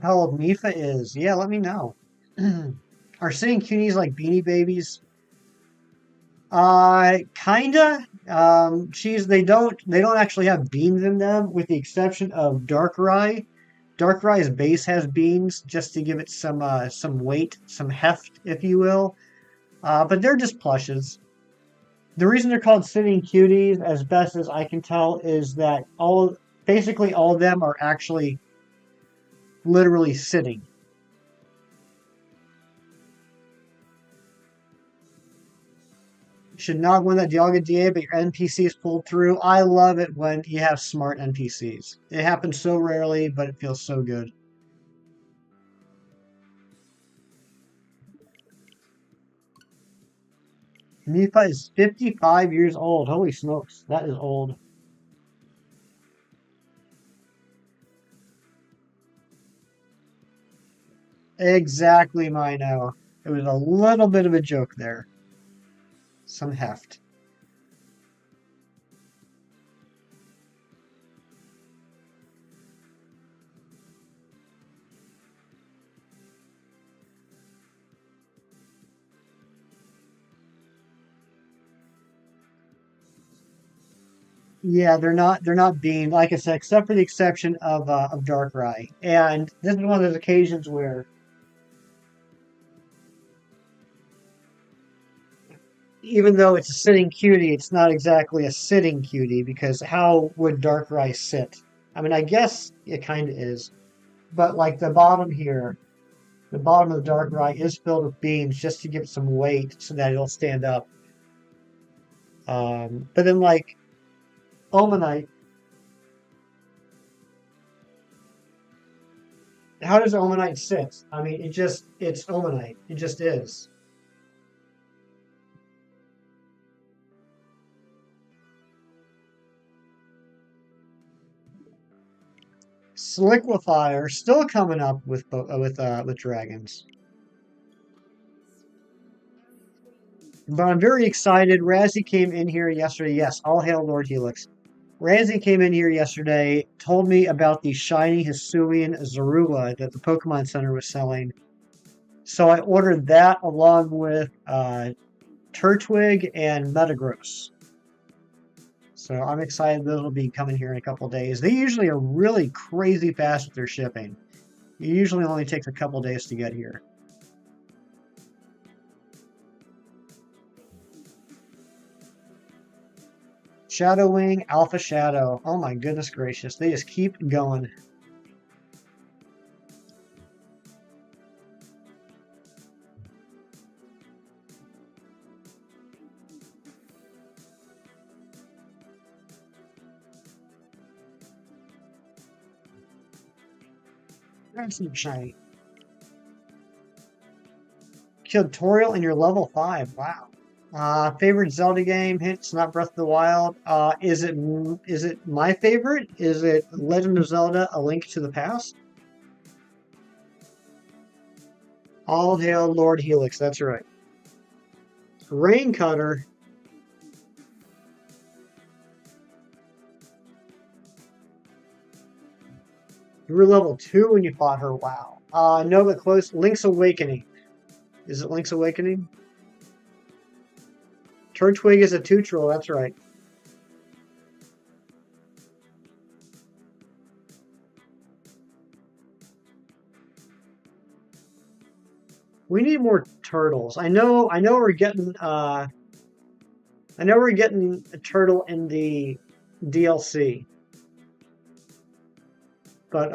A: How old Mifa is? Yeah, let me know. Are sitting cuties like Beanie Babies? Kinda. They don't actually have beans in them, with the exception of Darkrai. Darkrai's base has beans just to give it some weight, some heft, if you will. But they're just plushes. The reason they're called sitting cuties, as best as I can tell, is that basically all of them are actually literally sitting. Should not win that Dialga DA, but your NPCs pulled through. I love it when you have smart NPCs. It happens so rarely, but it feels so good. Mifa is 55 years old. Holy smokes, that is old. Exactly, Mino. It was a little bit of a joke there. Some heft. Yeah, they're not being, like I said, except for the exception of Darkrai. And this is one of those occasions where, even though it's a sitting cutie, it's not exactly a sitting cutie, because how would Darkrai sit? I mean, I guess it kind of is, but like the bottom here, the bottom of the Darkrai is filled with beams just to give it some weight so that it'll stand up. But then like Omanite, how does Omanite sit? I mean, it's Omanite. It just is. Sliquify still coming up with dragons. But I'm very excited. Razzie came in here yesterday. Yes, all hail Lord Helix. Razzie came in here yesterday, told me about the shiny Hisuian Zorua that the Pokemon Center was selling. So I ordered that along with Turtwig and Metagross. So I'm excited those will be coming here in a couple days. They usually are really crazy fast with their shipping. It usually only takes a couple days to get here. Shadow Wing, Alpha Shadow. Oh my goodness gracious. They just keep going. That's some shiny. Tutorial and you're level 5. Wow. Favorite Zelda game? It's not Breath of the Wild. Is it my favorite? Is it Legend of Zelda: A Link to the Past? All hail Lord Helix. That's right. Rain Cutter. You were level 2 when you fought her. Wow. No, but close. Link's Awakening. Is it Link's Awakening? Turtwig is a Tutorial. That's right. We need more turtles. I know we're getting a turtle in the DLC. But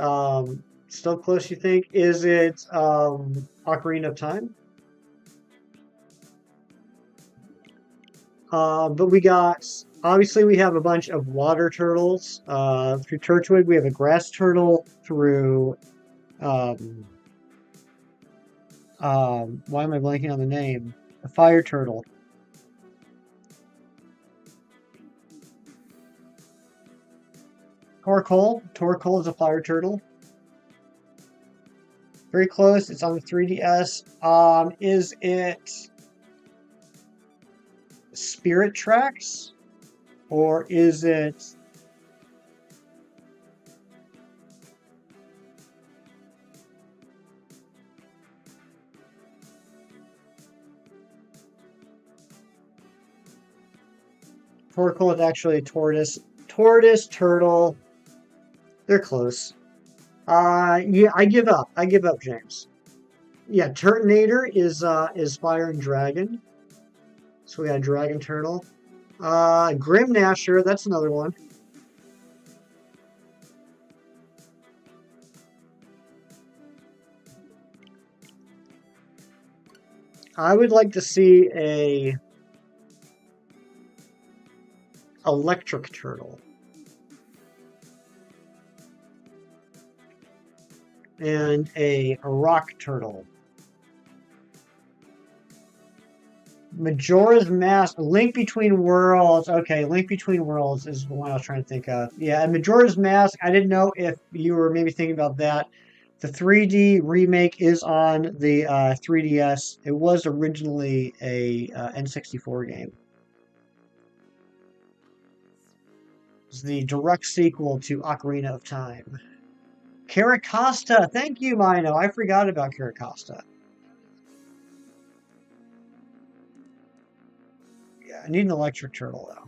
A: still close, you think? Is it Ocarina of Time? But we got Obviously, we have a bunch of water turtles. Through Torchwood, we have a grass turtle. Through um, why am I blanking on the name? A fire turtle. Torkoal is a fire turtle. Very close. It's on the 3DS. Is it Spirit Tracks? Or is it... Torkoal is actually a tortoise. Tortoise, turtle. They're close. Yeah, I give up. I give up, James. Yeah, Turtonator is Fire and Dragon. So we got Dragon Turtle. Grim Gnasher, that's another one. I would like to see a Electric Turtle. And a Rock Turtle. Majora's Mask, Link Between Worlds. Okay, Link Between Worlds is the one I was trying to think of. Yeah, and Majora's Mask, I didn't know if you were maybe thinking about that. The 3D remake is on the 3DS. It was originally a N64 game. It's the direct sequel to Ocarina of Time. Caracosta, thank you, Mino. I forgot about Caracosta. Yeah, I need an electric turtle, though.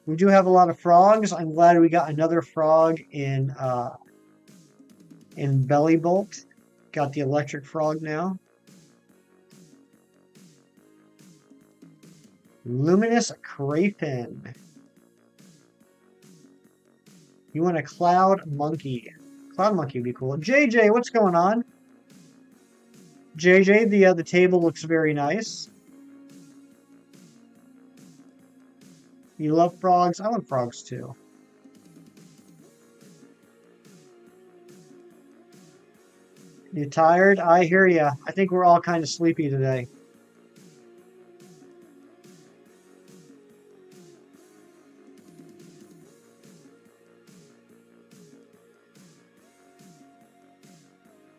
A: We do have a lot of frogs. I'm glad we got another frog in Belly Bolt. Got the electric frog now. Luminous Crayfin. You want a Cloud Monkey. Cloud Monkey would be cool. JJ, what's going on? JJ, the table looks very nice. You love frogs? I love frogs too. You tired? I hear ya. I think we're all kind of sleepy today.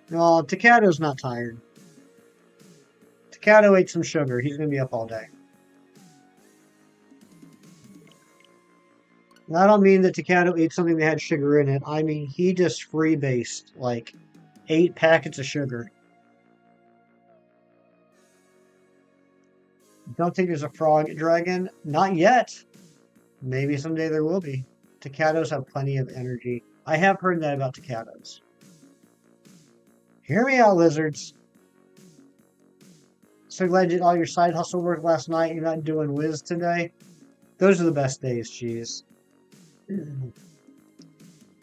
A: No, Takado's not tired. Takado ate some sugar. He's going to be up all day. And I don't mean that Takado ate something that had sugar in it. I mean, he just freebased like 8 packets of sugar. Don't think there's a frog dragon? Not yet. Maybe someday there will be. Takados have plenty of energy. I have heard that about Takados. Hear me out, lizards. So glad you did all your side hustle work last night. You're not doing whiz today. Those are the best days, cheese.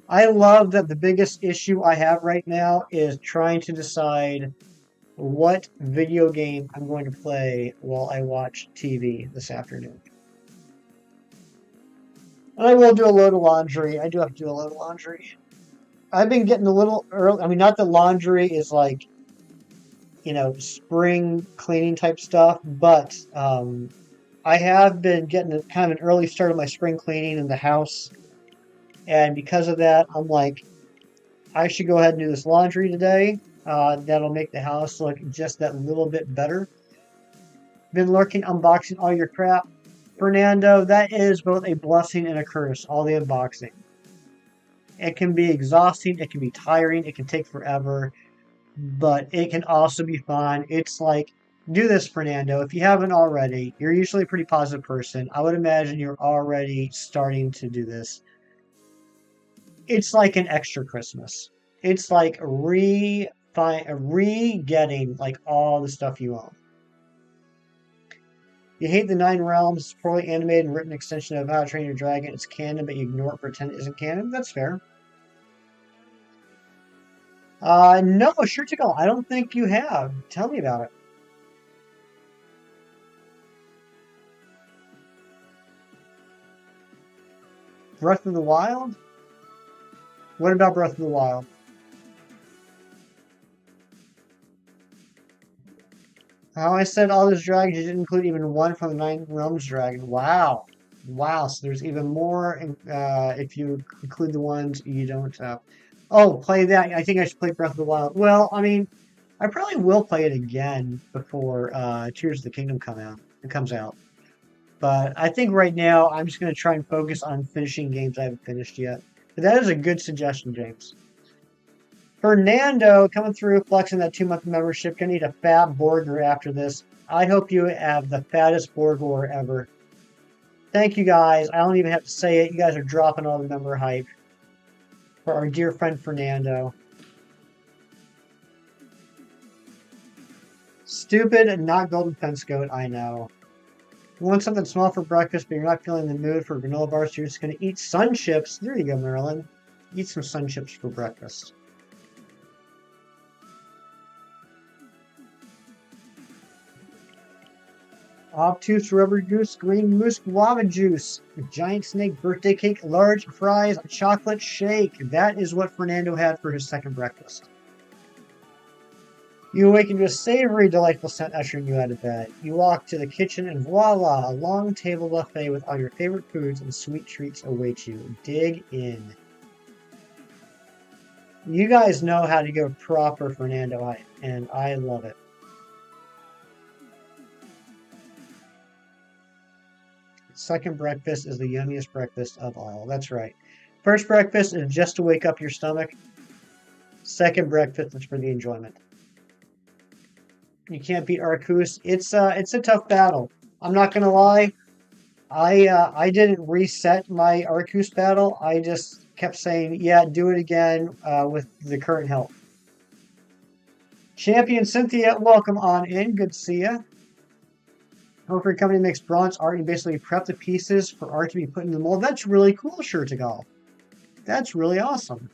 A: I love that the biggest issue I have right now is trying to decide what video game I'm going to play while I watch TV this afternoon. And I will do a load of laundry. I do have to do a load of laundry. I've been getting a little early. I mean, not that laundry is like, spring cleaning type stuff, but I have been getting kind of an early start of my spring cleaning in the house. And because of that, I'm like, I should go ahead and do this laundry today. That'll make the house look just that little bit better. Been lurking, unboxing all your crap. Fernando, that is both a blessing and a curse, all the unboxing. It can be exhausting, it can be tiring, it can take forever, but it can also be fun. It's like, do this, Fernando. If you haven't already, you're usually a pretty positive person. I would imagine you're already starting to do this. It's like an extra Christmas. It's like re-getting like all the stuff you own. You hate the 9 Realms, poorly animated and written extension of How to Train Your Dragon. It's canon, but you ignore it, pretend it isn't canon. That's fair. No, sure to go. I don't think you have. Tell me about it. Breath of the Wild? What about Breath of the Wild? Oh, I said all those dragons, you didn't include even one from the Nine Realms dragon. Wow. Wow, so there's even more if you include the ones you don't. Oh, play that. I think I should play Breath of the Wild. Well, I mean, I probably will play it again before Tears of the Kingdom comes out. But I think right now I'm just going to try and focus on finishing games I haven't finished yet. But that is a good suggestion, James. Fernando coming through, flexing that 2-month membership. Gonna need a fat burger after this. I hope you have the fattest burger ever. Thank you guys. I don't even have to say it. You guys are dropping all the member hype for our dear friend Fernando. Stupid and not golden fence goat, I know. You want something small for breakfast, but you're not feeling the mood for granola bars, so you're just gonna eat sun chips. There you go, Marilyn. Eat some sun chips for breakfast. Obtuse rubber goose, green moose, guava juice, giant snake birthday cake, large fries, chocolate shake. That is what Fernando had for his second breakfast. You awaken to a savory, delightful scent ushering you out of bed. You walk to the kitchen and voila, a long table buffet with all your favorite foods and sweet treats await you. Dig in. You guys know how to go proper Fernando, and I love it. Second breakfast is the yummiest breakfast of all. That's right. First breakfast is just to wake up your stomach. Second breakfast is for the enjoyment. You can't beat Arceus. It's a tough battle. I'm not gonna lie. I didn't reset my Arceus battle. I just kept saying, yeah, do it again with the current health. Champion Cynthia, welcome on in. Good to see you. Comfey Company makes bronze art. You basically prep the pieces for art to be put in the mold. That's really cool, sure to go. That's really awesome.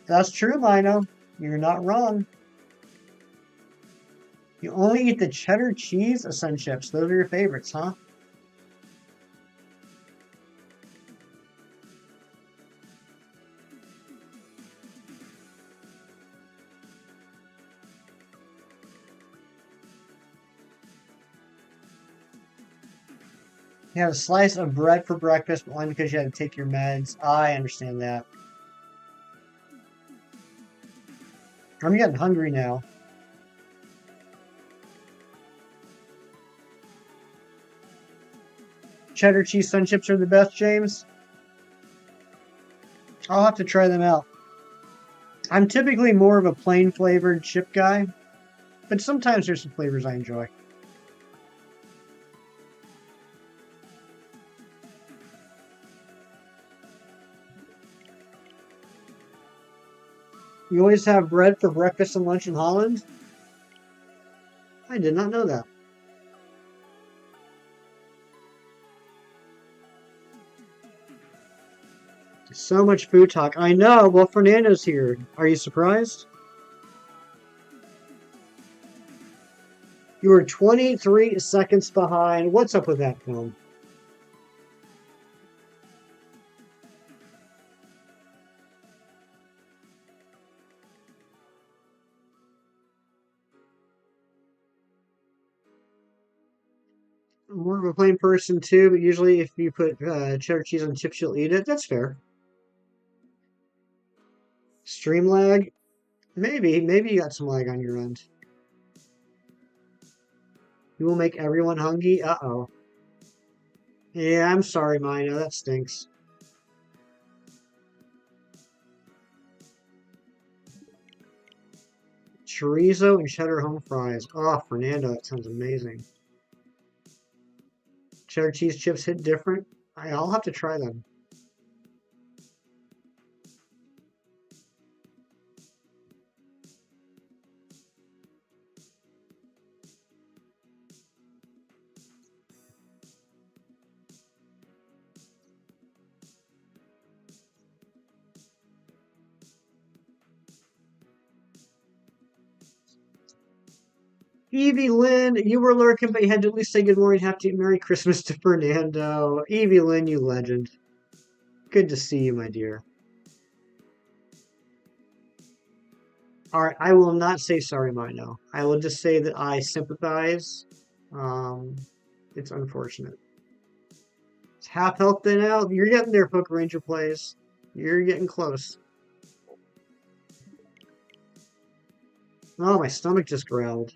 A: That's true, Lino. You're not wrong. You only eat the cheddar cheese sun chips. Those are your favorites, huh? You had a slice of bread for breakfast, but only because you had to take your meds. I understand that. I'm getting hungry now. Cheddar cheese sun chips are the best, James. I'll have to try them out. I'm typically more of a plain flavored chip guy, but sometimes there's some flavors I enjoy. You always have bread for breakfast and lunch in Holland? I did not know that. So much food talk. I know. Well, Fernando's here. Are you surprised? You were 23 seconds behind. What's up with that film? I'm more of a plain person too, but usually if you put cheddar cheese on chips, you'll eat it. That's fair. Stream lag? Maybe you got some lag on your end. You will make everyone hungry? Uh-oh. Yeah, I'm sorry, Mina. That stinks. Chorizo and cheddar home fries. Oh, Fernando, that sounds amazing. Cheddar cheese chips hit different. I'll have to try them. Evie Lynn, you were lurking, but you had to at least say good morning, have to Merry Christmas to Fernando. Evie Lynn, you legend. Good to see you, my dear. Alright, I will not say sorry, Mino. I will just say that I sympathize. It's unfortunate. It's half health now. You're getting there, Poke Ranger plays. You're getting close. Oh, my stomach just growled.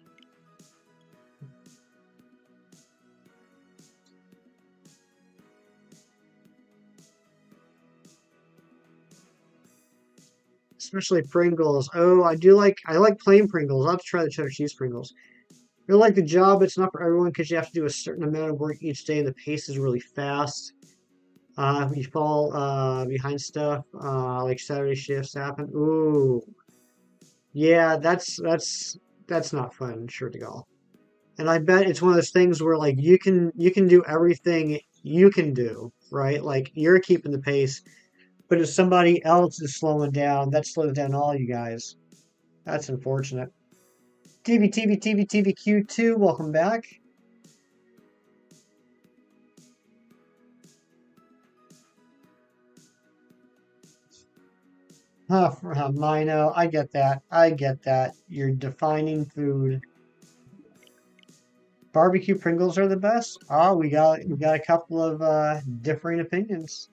A: Especially Pringles. Oh, I like plain Pringles. I'll have to try the cheddar cheese Pringles. I like the job. It's not for everyone because you have to do a certain amount of work each day and the pace is really fast. You fall behind stuff, like Saturday shifts happen. Ooh. Yeah, that's not fun, sure to go. And I bet it's one of those things where like you can do everything you can do, right? Like you're keeping the pace, but if somebody else is slowing down, that slows down all you guys. That's unfortunate. TVQ2, welcome back. Mino, I get that. I get that. You're defining food. Barbecue Pringles are the best. Oh, we got a couple of differing opinions.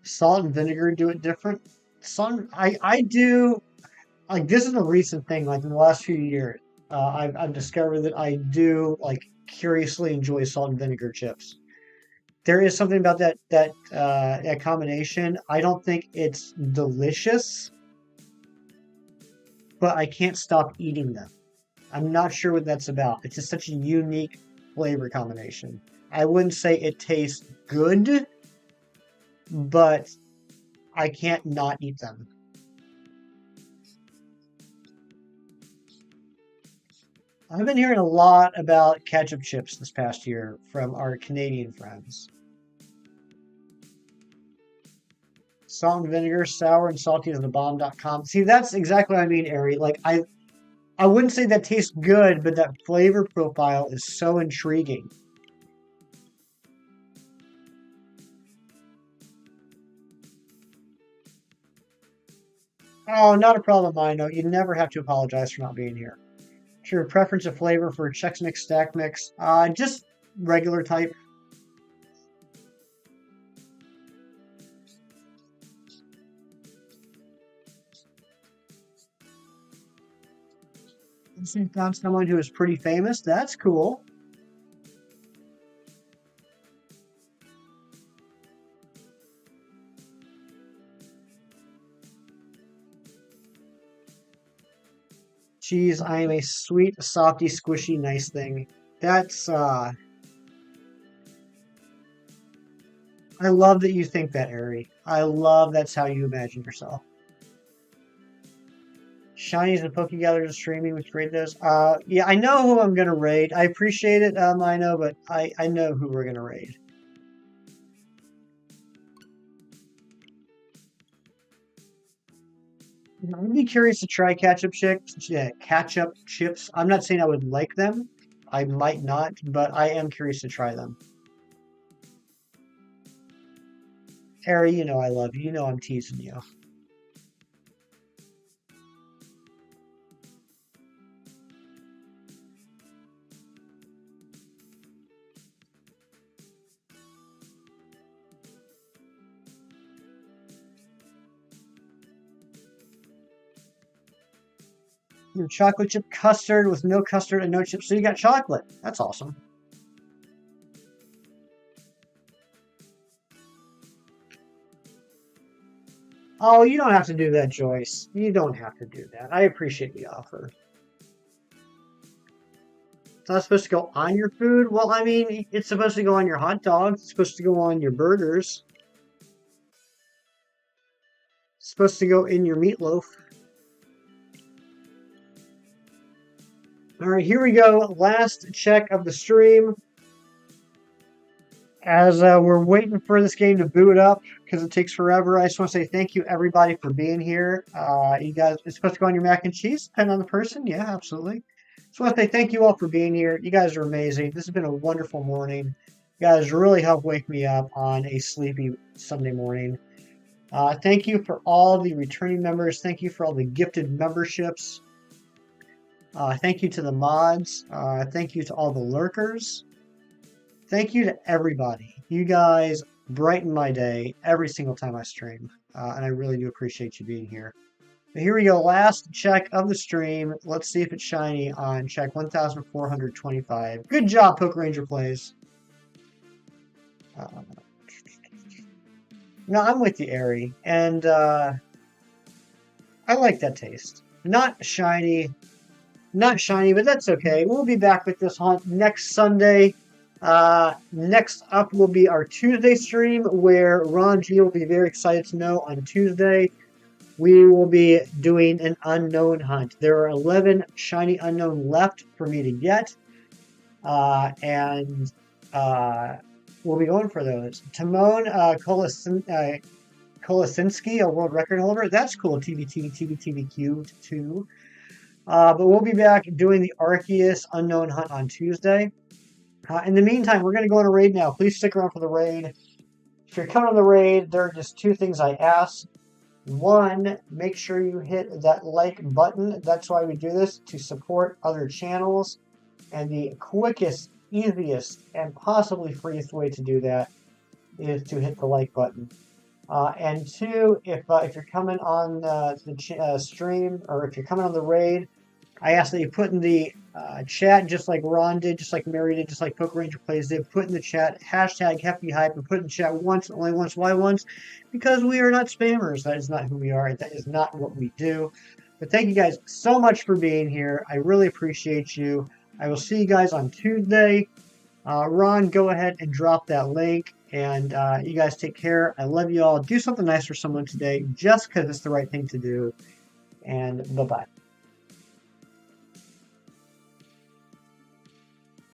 A: Salt and vinegar do it different. I do like this is a recent thing. Like in the last few years, I've discovered that I do like curiously enjoy salt and vinegar chips. There is something about that combination. I don't think it's delicious, but I can't stop eating them. I'm not sure what that's about. It's just such a unique flavor combination. I wouldn't say it tastes good, but I can't not eat them. I've been hearing a lot about ketchup chips this past year from our Canadian friends. Salt and vinegar, sour and salty as the bomb.com. See, that's exactly what I mean, Ari. Like I wouldn't say that tastes good, but that flavor profile is so intriguing. Oh, not a problem, I know. You never have to apologize for not being here. Sure, preference of flavor for Chex Mix, Stack Mix. Just regular type. Found someone who is pretty famous. That's cool. Geez, I am a sweet, softy, squishy, nice thing. That's I love that you think that, Ari. I love that's how you imagine yourself. Shinies and Pokegathers streaming with trade those. Yeah, I know who I'm gonna raid. I appreciate it, I know, but I know who we're gonna raid. I'd be curious to try ketchup chips. Yeah, ketchup chips. I'm not saying I would like them. I might not, but I am curious to try them. Harry, you know I love you. You know I'm teasing you. Your chocolate chip custard with no custard and no chips. So you got chocolate. That's awesome. Oh, you don't have to do that, Joyce. You don't have to do that. I appreciate the offer. It's not supposed to go on your food? Well, I mean, it's supposed to go on your hot dogs. It's supposed to go on your burgers. It's supposed to go in your meatloaf. All right, here we go. Last check of the stream. As we're waiting for this game to boot up because it takes forever, I just want to say thank you everybody for being here. You guys, it's supposed to go on your mac and cheese, depending on the person. Yeah, absolutely. Just want to say thank you all for being here. You guys are amazing. This has been a wonderful morning. You guys really helped wake me up on a sleepy Sunday morning. Thank you for all the returning members. Thank you for all the gifted memberships. Thank you to the mods. Thank you to all the lurkers. Thank you to everybody. You guys brighten my day every single time I stream. And I really do appreciate you being here. But here we go. Last check of the stream. Let's see if it's shiny on check 1425. Good job, Poke Ranger Plays. No, I'm with you, Ari. And I like that taste. Not shiny, but that's okay. We'll be back with this hunt next Sunday. Next up will be our Tuesday stream, where Ron G will be very excited to know on Tuesday we will be doing an unknown hunt. There are 11 shiny unknown left for me to get, and we'll be going for those. Timon Kolasinski, a world record holder. That's cool. TBTBTBTBQ 2. But we'll be back doing the Arceus unknown hunt on Tuesday. In the meantime, we're going to go on a raid now. Please stick around for the raid. If you're coming on the raid, there are just two things I ask. One, make sure you hit that like button. That's why we do this, to support other channels. And the quickest, easiest, and possibly freest way to do that is to hit the like button. And two, if you're coming on the stream, or if you're coming on the raid, I ask that you put in the chat, just like Ron did, just like Mary did, just like Poke Ranger Plays did, put in the chat, hashtag HeftyHype, and put in the chat once, only once. Why once? Because we are not spammers. That is not who we are. That is not what we do. But thank you guys so much for being here. I really appreciate you. I will see you guys on Tuesday. Ron, go ahead and drop that link. And you guys take care. I love you all. Do something nice for someone today, just because it's the right thing to do. And bye-bye.